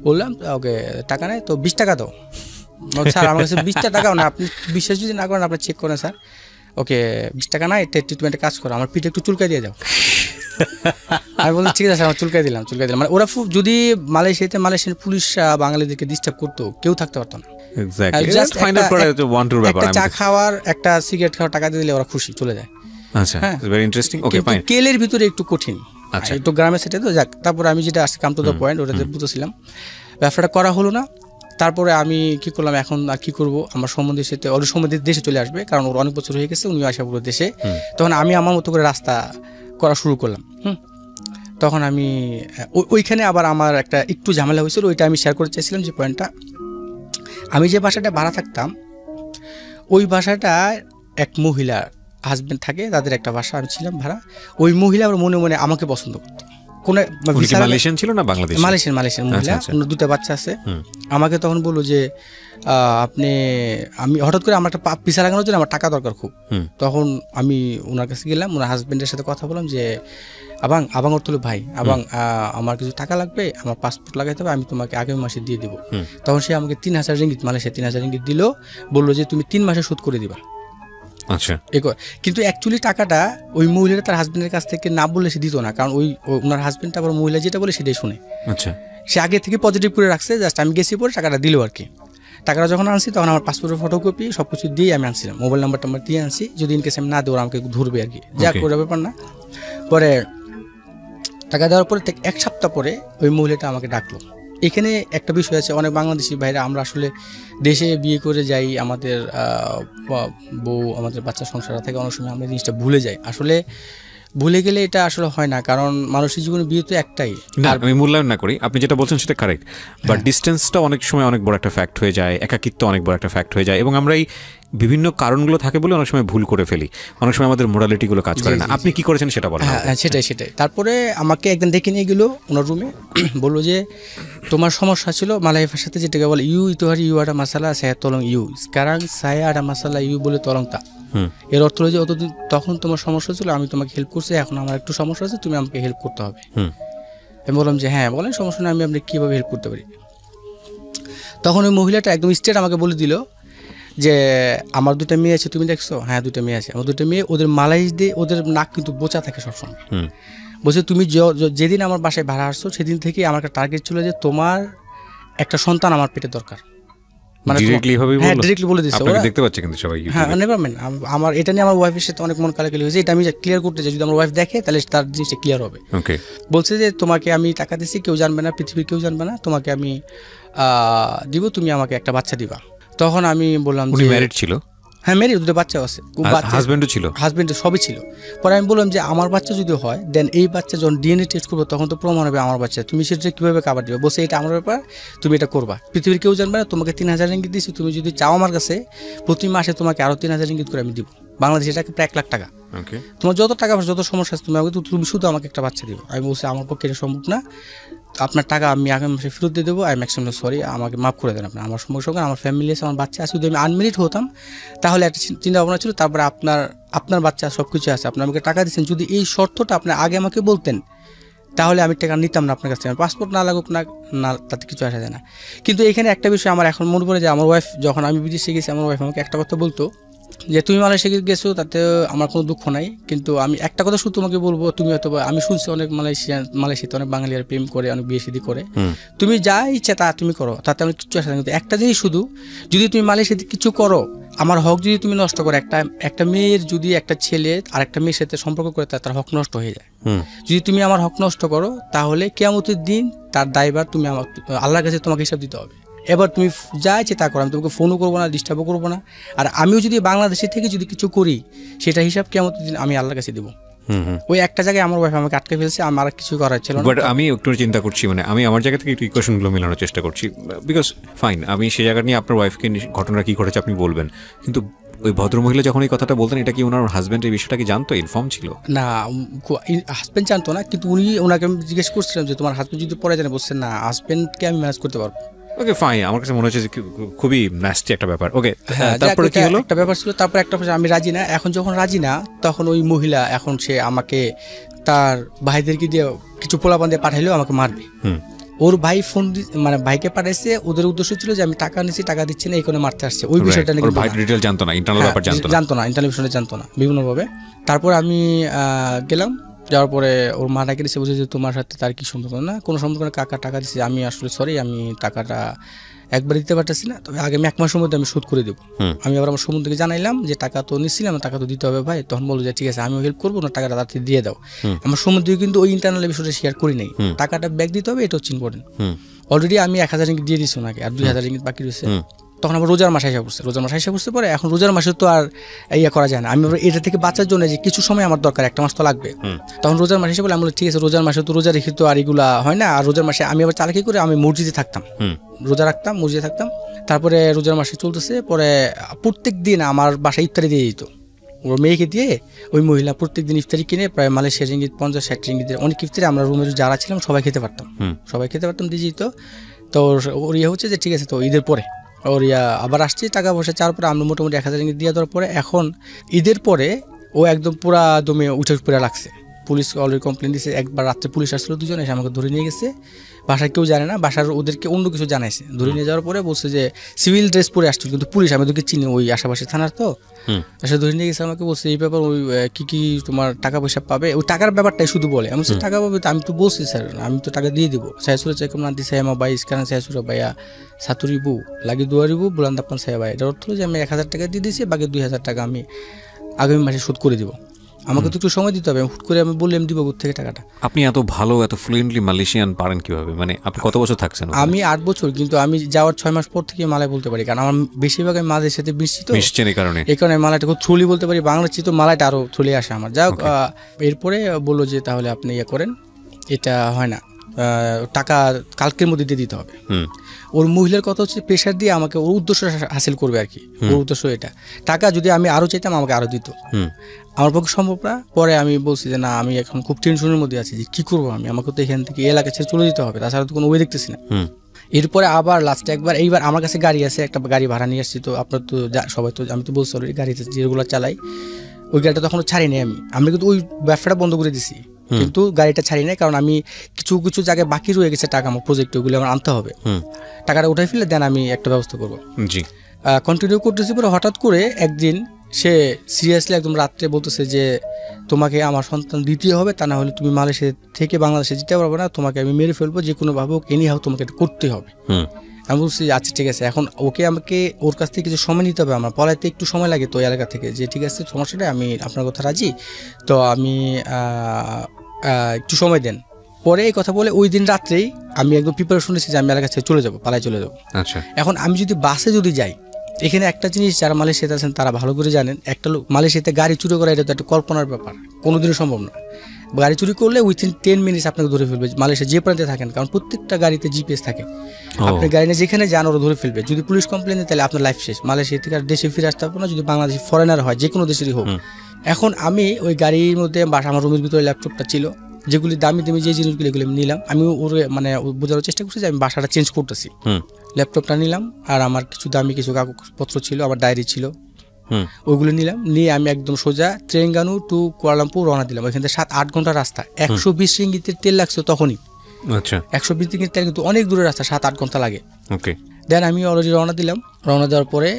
বললাম ওকে টাকা নেই তো 20 টাকা দাও। স্যার আমার কাছে 20 টাকাও না, আপনি বিশ্বাস যদি না করেন আপনি চেক করেন স্যার। ওকে 20 টাকা নাই, ট্রিটমেন্টে কাজ করো, আমার পিঠে একটু চুলকাই দিয়ে যাও। আমি বললাম ঠিক আছে, আমার চুলকাই দিলাম। মানে ওরা যদি মালয়েশিয়ান পুলিশ বাঙালিদেরকে ডিস্টার্ব করতো, কেউ থাকতে পারতো না। একটা চা খাওয়ার, একটা সিগারেট খাওয়ার টাকা দিয়ে দিলে ওরা খুশি, চলে যায়। আচ্ছা, ভেরি ইন্টারেস্টিং। ওকে, ফাইন। কেলের ভিতরে একটু কঠিন, আচ্ছা একটু গ্রামের সেটে তো যাক। তারপর আমি যেটা আসছে কাম টু দ্য পয়েন্ট, ওটাতে বুঝেছিলাম ব্যবসাটা করা হলো না। তারপরে আমি কি করলাম, এখন আর কি করবো, আমার সম্বন্ধের সাথে ওর সম্বন্ধে দেশে চলে আসবে, কারণ ওর অনেক বছর হয়ে গেছে, উনিও আসা পুরো দেশে। তখন আমি আমার মতো করে রাস্তা করা শুরু করলাম। তখন আমি ওইখানে আবার আমার একটা একটু ঝামেলা হয়েছিল, ওইটা আমি শেয়ার করতে চাইছিলাম যে পয়েন্টটা, আমি যে বাসাটা ভাড়া থাকতাম ওই বাসাটা এক মহিলা হাজব্যান্ড থাকে, তাদের একটা বাসা, আমি ছিলাম ভাড়া। ওই মহিলা আবার মনে মনে আমাকে পছন্দ করতো। কোন মালয়েশিয়ান ছিল না বাংলাদেশ? মালয়েশিয়ান মহিলা, দুটো বাচ্চা আছে। আমাকে তখন বললো যে আমি হঠাৎ করে আমার একটা পিসা লাগানোর জন্য আমার টাকা দরকার খুব। তখন আমি ওনার কাছে গেলাম, ওনার হাজব্যান্ডের সাথে কথা বললাম যে আবাং অর্থ ভাই, আমার কিছু টাকা লাগবে, আমার পাসপোর্ট লাগাইতে হবে, আমি তোমাকে আগামী মাসে দিয়ে দিব। তখন সে আমাকে 3000 রিঙ্গিত, মালয়েশিয়া 3000 রিঙ্গিত দিল, বললো যে তুমি 3 মাসে শোধ করে দিবা। আচ্ছা, কিন্তু অ্যাকচুয়ালি টাকাটা ওই মহিলাটা তার হাজবেন্ডের কাছ থেকে না বললে সে দিত না, কারণ ওনার হাজবেন্ডটা আবার মহিলা যেটা বলে সেটাই শুনে। আচ্ছা, সে আগে থেকে পজিটিভ করে রাখছে, জাস্ট আমি গেছি পরে টাকাটা দিল আর কি। টাকাটা যখন আনছি তখন আমার পাসপোর্টের ফটোকপি সব কিছু দিয়ে আমি আনছিলাম, মোবাইল নাম্বারটা আমার দিয়ে আনছি, যদি ইনকেস আমি না দেবো আমাকে ধরবে আর কি, যা করে ব্যাপার না। পরে টাকা দেওয়ার পরে 1 সপ্তাহ পরে ওই মহিলাটা আমাকে ডাকলো। এখানে একটা বিষয় আছে, অনেক বাংলাদেশি ভাইরা আমরা আসলে দেশে বিয়ে করে যাই, আমাদের বউ আমাদের বাচ্চা সংসার থেকে অনেক সময় আমরা জিনিসটা ভুলে যাই। আসলে ভুলে গেলে এটা আসলে হয় না, কারণ মানুষের জীবনে বিয়ে তো একটাই। আমি মূল্যায়ন না করি, আপনি যেটা বলছেন সেটা কারেক্ট, বাট ডিস্টেন্সটা অনেক সময় অনেক বড় একটা ফ্যাক্ট হয়ে যায়, একাকিত্ব অনেক বড় একটা ফ্যাক্ট হয়ে যায়, এবং আমরা এই বিভিন্ন কারণগুলো থাকে বলে অনেক সময় ভুল করে ফেলি, অনেক সময় আমাদের মোরালিটিগুলো কাজ করে না। আপনি কি করেছেন সেটা বলেন। হ্যাঁ, সেটাই। তারপরে আমাকে একদিন ডেকে নিয়ে গেলো ওনার রুমে, বললো যে তোমার সমস্যা ছিল মালয় ভাষাতে যেটাকে বলে ইউ ইতোহারি ইউ আটা মাসালা সায়া তলং ইউ স্কারাং সায়া আটা মাসালা ইউ বলে তলং তা। এর অর্থ হলো যে অতদিন তখন তোমার সমস্যা ছিল, আমি তোমাকে হেল্প করছি, এখন আমার একটু সমস্যা আছে, তুমি আমাকে হেল্প করতে হবে। আমি বললাম যে হ্যাঁ বলেন, সমস্যা নেই, আমি আপনাকে কীভাবে হেল্প করতে পারি। তখন ওই মহিলাটা একদম স্ট্রেট আমাকে বলে দিল যে আমার 2টা মেয়ে আছে, তুমি দেখছো? হ্যাঁ 2টা মেয়ে আছে। আমার 2টা মেয়ে, ওদের মালাইশ দিয়ে ওদের নাক কিন্তু বোচা থাকে সবসময়। বলছে তুমি যেদিন আমার বাসায় ভাড়া আসছো সেদিন থেকে আমার একটা টার্গেট ছিল যে তোমার একটা সন্তান আমার পেটে দরকার। মানে ডিরেক্টলি বলে দিচ্ছে, ওরা দেখতে পাচ্ছে কিন্তু সবাই। হ্যাঁ, আমার এটা নিয়ে আমার ওয়াইফের সাথে অনেক মন কালাকালি হয়েছে, এটা আমি ক্লিয়ার করতে চাই, যদি আমার ওয়াইফ দেখে তাহলে তার জিনিসটা ক্লিয়ার হবে। বলছে যে তোমাকে আমি টাকা দিচ্ছি, কেউ জানবে না, পৃথিবীর কেউ জানবে না, তোমাকে আমি দিব, তুমি আমাকে একটা বাচ্চা দিবা। তখন আমি বললাম যে ম্যারিড ছিল। হ্যাঁ ম্যারিড, 2টা বাচ্চাও আছে, হাজবেন্ডও ছিল, হাজবেন্ডের সবই ছিল। পরে আমি বললাম যে আমার বাচ্চা যদি হয় দেন এই বাচ্চা যখন ডিএনএ টেস্ট করবো তখন তো প্রমাণ হবে আমার বাচ্চা, তুমি সেটা কীভাবে কাভার দিবে? বলছে এটা আমার ব্যাপার, তুমি এটা করবা, পৃথিবীর কেউ জানবে না, তোমাকে 3000 রিঙ্গিত দিচ্ছি, তুমি যদি চাও আমার কাছে প্রতি মাসে তোমাকে আরও 3000 রিঙ্গিত করে আমি দিব, বাংলাদেশে এটাকে প্রায় 1 লাখ টাকা। তোমার যত টাকা যত সমস্যা আছে তুমি আমাকে, তুমি শুধু আমাকে একটা বাচ্চা দিও। আমি বলছি আমার পক্ষে এটা সম্ভব না, আপনার টাকা আমি আগামী মাসে ফেরত দিয়ে দেবো, আমি ম্যাক্সিমাম সরি, আমাকে মাফ করে দেন আপনি, আমার সঙ্গে আমার ফ্যামিলি আছে, আমার বাচ্চা আছে, যদি আমি আনমেরিড হতাম তাহলে একটা চিন্তা ভাবনা ছিল, তারপরে আপনার বাচ্চা সব কিছু আছে, আপনি আমাকে টাকা দিচ্ছেন, যদি এই শর্তটা আপনি আগে আমাকে বলতেন তাহলে আমি টাকা নিতাম না আপনার কাছ থেকে, পাসপোর্ট না লাগুক না তাতে কিছু আসা যায় না। কিন্তু এখানে একটা বিষয় আমার এখন মনে পড়ে যে আমার ওয়াইফ যখন আমি বিদেশে গেছি, আমার ওয়াইফ আমাকে একটা কথা বলতো যে তুমি মালয়েশিয়া গেছো তাতে আমার কোনো দুঃখ নাই, কিন্তু আমি একটা কথা শুধু তোমাকে বলবো, তুমি হয়তো আমি শুনছি অনেক মালয়েশিয়াতে অনেক বাঙালিরা প্রেম করে, অনেক বিয়ে শাদী করে, তুমি যা ইচ্ছা তা তুমি করো, তাতে আমি কিচ্ছু আসে না, কিন্তু একটা জিনিস শুধু, যদি তুমি মালয়েশিয়াতে কিছু করো, আমার হক যদি তুমি নষ্ট করো, একটা মেয়ের যদি একটা ছেলে আর একটা মেয়ের সাথে সম্পর্ক করে তার হক নষ্ট হয়ে যায়, যদি তুমি আমার হক নষ্ট করো তাহলে কিয়ামতের দিন তার দায়ভার তুমি আমার আল্লাহর কাছে তোমাকে হিসাব দিতে হবে। এবার তুমি যা ইচ্ছে তা করো, আমি তোমাকে ফোনও করবো না, ডিস্টার্বও করবো না, আর আমিও যদি বাংলাদেশে থেকে যদি কিছু করি সেটা হিসাব কিয়ামতের দিন আমি আল্লাহর কাছে দেবো। ওই একটা জায়গায় আমার ওয়াইফ আমাকে আটকে ফেলছে, আমার কিছু করার ছিল না। বাট আমি একটু চিন্তা করছি, মানে আমি আমার জায়গা থেকে একটু ইকুয়েশনগুলো মেলানোর চেষ্টা করছি, বিকজ ফাইন আমি সেই জায়গা নিয়ে আপনার ওয়াইফকে ঘটনা কী ঘটেছে আপনি বলবেন, কিন্তু ওই ভদ্রমহিলা যখন এই কথাটা বলতেন, এটা কি ওনার হাজব্যান্ড এই বিষয়টা কি জানতো, ইনফর্ম ছিল? না, হাজব্যান্ড জানতো না, কিন্তু ওনাকে আমি জিজ্ঞেস করছিলাম যে তোমার হাজব্যান্ড যদি পরে জানে, বলছেন না, হাজব্যান্ডকে আমি ম্যানেজ করতে পারবো। ওকে ফাইন, আমার কাছে মনে হচ্ছে যে খুবই ন্যাস্টি একটা ব্যাপার। ওকে, তারপরে কি হলো? একটা ব্যাপার ছিল, তারপর একটা আমি রাজি না, এখন যখন রাজি না তখন ওই মহিলা এখন সে আমাকে তার ভাইদেরকে দিয়ে কিছু পোলাপান দিয়ে পাঠাইলেও আমাকে মারবে। ওর ভাই ফোন মানে ভাইকে পাঠাইছে, ওদের উদ্দেশ্য ছিল যে আমি টাকা নিচ্ছি, টাকা দিচ্ছি না, এই কারণে মারতে আসছে। ওই বিষয়টা নাকি ভাই ডিটেইল জানতো না, ইন্টারনাল ব্যাপার জানতো না, ইন্টারনাল বিষয়টা জানতো না বিভিন্নভাবে। তারপর আমি গেলাম, যাওয়ার পরে ওর মা ডাকে দিচ্ছে, বলছে যে তোমার সাথে তার কি সম্পর্ক? না কোনো সম্পর্ক না, কাকা টাকা দিচ্ছে, আমি আসলে সরি, আমি টাকাটা একবার দিতে পারতেছি না, তবে আগামী 1 মাসের মধ্যে আমি শোধ করে দেবো। আমি আবার আমার সমুদ্রকে জানাইলাম যে টাকা তো নিচ্ছিলাম, টাকা তো দিতে হবে ভাই। তখন বললো যে ঠিক আছে, আমি হেল্প করবো না, টাকাটা তাড়াতাড়ি দিয়ে দাও। আমার সমুদ্রকে কিন্তু ওই ইন্টারনাল বিষয়টা শেয়ার করি নাই, টাকাটা ব্যাক দিতে হবে, এটা হচ্ছে ইম্পর্টেন্ট। অলরেডি আমি 1000 রিঙ্গিত দিয়ে দিচ্ছি ওনাকে, আর 2000 রিঙ্গিত বাকি রয়েছে। তখন আবার রোজার মাসে এসে পড়ছে পরে এখন রোজার মাসে তো আর ইয়ে করা যায় না, আমি এটা থেকে বাঁচার জন্য যে কিছু সময় আমার দরকার, 1 মাস তো লাগবে। তখন রোজার মাসে এসে বলে আমি বলি ঠিক আছে, রোজার মাসে তো রোজা রেখে তো আর এগুলা হয় না, আর রোজার মাসে আমি আবার চালাকি করে আমি মসজিদে থাকতাম, রোজা রাখতাম, মসজিদে থাকতাম। তারপরে রোজার মাসে চলতেছে, পরে প্রত্যেক দিন আমার বাসায় ইফতারি দিয়ে দিত, ওর মেয়েকে দিয়ে ওই মহিলা প্রত্যেক দিন ইফতারি কিনে প্রায় মালয়েশিয়া রিঙ্গিত 50-60 রিঙ্গিতের অনেক ইফতারি আমরা রুমের যারা ছিলাম সবাই খেতে পারতাম দিয়ে যেত। তো ওর ইয়ে হচ্ছে যে ঠিক আছে, তো ঈদের পরে ওর আবার আসছে টাকা পয়সা চার পরে আমরা মোটামুটি 1000 রিঙ্গিত দিয়ে দেওয়ার পরে এখন ঈদের পরে ও একদম পুরা দমে উঠে পড়ে লাগছে। পুলিশ অলরেডি কমপ্লেন দিয়েছে, একবার রাত্রে পুলিশ আসলো, 2 জন এসে আমাকে ধরে নিয়ে গেছে, বাসায় কেউ জানে না, বাসার ওদেরকে অন্য কিছু জানাইছে, ধরে নিয়ে যাওয়ার পরে বলছে যে সিভিল ড্রেস পরে আসছিল, কিন্তু পুলিশ আমি ওদেরকে চিনি, ওই আশেপাশে থানার, তো এসে ধরে নিয়ে গেছে আমাকে, বলছে এই ব্যাপার ওই কি তোমার টাকা পয়সা পাবে, ওই টাকার ব্যাপারটাই শুধু বলে। আমি টাকা পাবে, তো আমি তো বলছি স্যার আমি তো টাকা দিয়ে দিব, সাইসুরে চাই কেমন দিছে হেমা বাই ইসকান সাইসুরে ভাইয়া সাতুরিবু লাগি দুয়ারিবু বুলান্দাপ্পান সাহেব ভাই, এটার অর্থ হলো যে আমি 1000 টাকা দিয়ে দিয়েছি, বাকি 2000 টাকা আমি আগামী মাসে শোধ করে দিব, আমাকে তো একটু সময় দিতে হবে, হুট করে আমি বললাম দিব থেকে টাকাটা। আপনি এত ভালো এত ফ্লুয়েন্টলি মালয়েশিয়ান পারেন কিভাবে, মানে আপনি কত বছর থাকছেন? আমি 8 বছর, কিন্তু আমি যাওয়ার 6 মাস পর থেকে মালয় বলতে পারি, কারণ আমার বেশিরভাগ আমি মালয়ের সাথে মিশছেন, এই কারণে মালয়টা খুব থ্রুলি বলতে পারি, বাংলা চিত্র মালয়টা আরও থ্রুলি আসে আমার। যাই হোক, এরপরে বললো যে তাহলে আপনি ইয়ে করেন, এটা হয় না, টাকা কালকের মধ্যে দিয়ে দিতে হবে। ওর মহিলার কথা হচ্ছে প্রেশার দিয়ে আমাকে ওর উদ্দেশ্য হাসিল করবে আর কি, ওর উদ্দেশ্য এটা, টাকা যদি আমি আরও চাইতাম আমাকে আরও দিত, আমার পক্ষে সম্ভব না। পরে আমি বলছি যে না, আমি এখন খুব টেনশনের মধ্যে আছি যে কী করবো আমি, আমাকে তো এখান থেকে এলাকা ছেড়ে চলে যেতে হবে, তাছাড়া তো কোনো ওয়ে দেখতেছি না। এরপরে আবার লাস্টে এইবার আমার কাছে গাড়ি আছে, একটা গাড়ি ভাড়া নিয়ে আসছি, তো আপনার তো সবাই তো, আমি তো বলছি অলরেডি গাড়িতে যেগুলো চালাই, ওই গাড়িটা তখন ছাড়িনি আমি কিন্তু ওই ব্যবসাটা বন্ধ করে দিছি, কিন্তু গাড়িটা ছাড়ি নাই, কারণ আমি কিছু জায়গায় বাকি রয়ে গেছে টাকা, আমার প্রজেক্ট ওগুলো আমার আনতে হবে, টাকাটা উঠাই ফেলে দেন আমি একটা ব্যবস্থা করবো। কন্টিনিউ করতেছি, পরে হঠাৎ করে একদিন সে সিরিয়াসলি একদম রাত্রে বলতেছে যে তোমাকে আমার সন্তান দিতে হবে, তা না হলে তুমি মালয়েশিয়া থেকে বাংলাদেশে যেতে পারবে না, তোমাকে আমি মেরে ফেলবো, যে কোনোভাবে এনিহাও তোমাকে এটা করতে হবে। আমি বলছি আচ্ছা ঠিক আছে, এখন আমাকে ওর কাছ থেকে কিছু সময় নিতে হবে, আমার পলাইতে একটু সময় লাগে তো এলাকা থেকে, যে ঠিক আছে সমস্যাটা, আমি আপনার কথা রাজি, তো আমি একটু সময় দেন। পরে এই কথা বলে ওই দিন রাত্রেই আমি একদম প্রিপারেশন নিয়েছি যে আমি এলাকা থেকে চলে যাবো, পালায় চলে যাবো। আচ্ছা, এখন আমি যদি বাসে যদি যাই, এখানে একটা জিনিস যারা মালয়েশিয়াতে আছেন তারা ভালো করে জানেন, একটা লোক মালয়েশিয়াতে গাড়ি চুরি করা এটা তো একটা কল্পনার ব্যাপার, কোনোদিনও সম্ভব না। গাড়ি চুরি করলে উইথিন 10 মিনিটস আপনাকে ধরে ফেলবে, মালয়েশিয়া যে প্রান্তে থাকেন, কারণ প্রত্যেকটা গাড়িতে জিপিএস থাকে, আপনি গাড়ি নিয়ে যেখানে যান ওরা ধরে ফেলবে, যদি পুলিশ কমপ্লেন দেয় তাহলে আপনার লাইফ শেষ, মালয়েশিয়া থেকে আর দেশে ফিরে আসতে পারবো না, যদি বাংলাদেশি ফরেনার হয়, যে কোনো দেশেরই হোক। এখন আমি ওই গাড়ির মধ্যে আমার রুমের ভিতরে ল্যাপটপটা ছিল, যেগুলি দামি যে জিনিসগুলো এগুলো আমি নিলাম, আমি ওর মানে বোঝানোর চেষ্টা করছি যে আমি বাসাটা চেঞ্জ করতেছি, ল্যাপটপটা নিলাম, আর আমার কিছু দামি কিছু কাগজপত্র ছিল, আমার ডায়েরি ছিল, ওইগুলো নিলাম, নিয়ে আমি একদম সোজা তেরেঙ্গানু টু কুয়ালালামপুর রওনা দিলাম। ওইখান থেকে 7-8 ঘন্টা রাস্তা, 120 রিঙ্গিতের তেল লাগছে তখনই। আচ্ছা, 120 রিঙ্গিত তেল কিন্তু অনেক দূরের রাস্তা, 7-8 ঘন্টা লাগে। ওকে, দেন আমি অলরেডি রওনা দিলাম, রওনা দেওয়ার পরে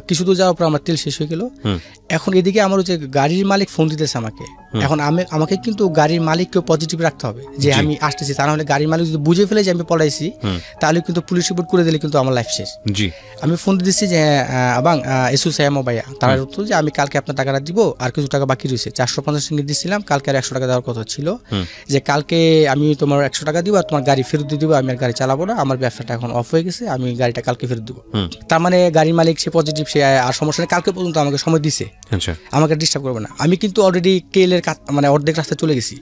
কিছু দূর যাওয়ার পর আমার তেল শেষ হয়ে গেল। এখন এদিকে আমার হচ্ছে গাড়ির মালিক ফোন দিতেছে আমাকে, এখন আমাকে কিন্তু গাড়ির মালিককেও পজিটিভ রাখতে হবে যে আমি আসতেছি, তা নাহলে গাড়ির মালিক যদি বুঝে ফেলে যে আমি পড়াইছি, তাহলে কিন্তু পুলিশ রিপোর্ট করে দিলে কিন্তু আমার লাইফ শেষ। আমি ফোন দিচ্ছি যে আবাং এসু সায়ামো ভাইয়া, তারা উত্তর যে আমি কালকে আপনার টাকাটা দিব, আর কিছু টাকা বাকি রয়েছে, 450 রিঙ্গিত দিচ্ছিলাম, কালকে আর 100 টাকা দেওয়ার কথা ছিল, যে কালকে আমি তোমার 100 টাকা দিব আর তোমার গাড়ি ফেরত দিয়ে দিব, আমি আর গাড়ি চালাবো না, আমার ব্যবসাটা এখন অফ হয়ে গেছে, আমি গাড়িটা কালকে ফেরত দেবো। তার মানে গাড়ির মালিক সে পজিটিভ, সে আর সমস্যা নেই, কালকে পর্যন্ত আমাকে সময় দিছে, আমাকে ডিস্টার্ব করবে না। আমি কিন্তু অলরেডি কেলের মানে অর্ধেক রাস্তা চলে গেছি,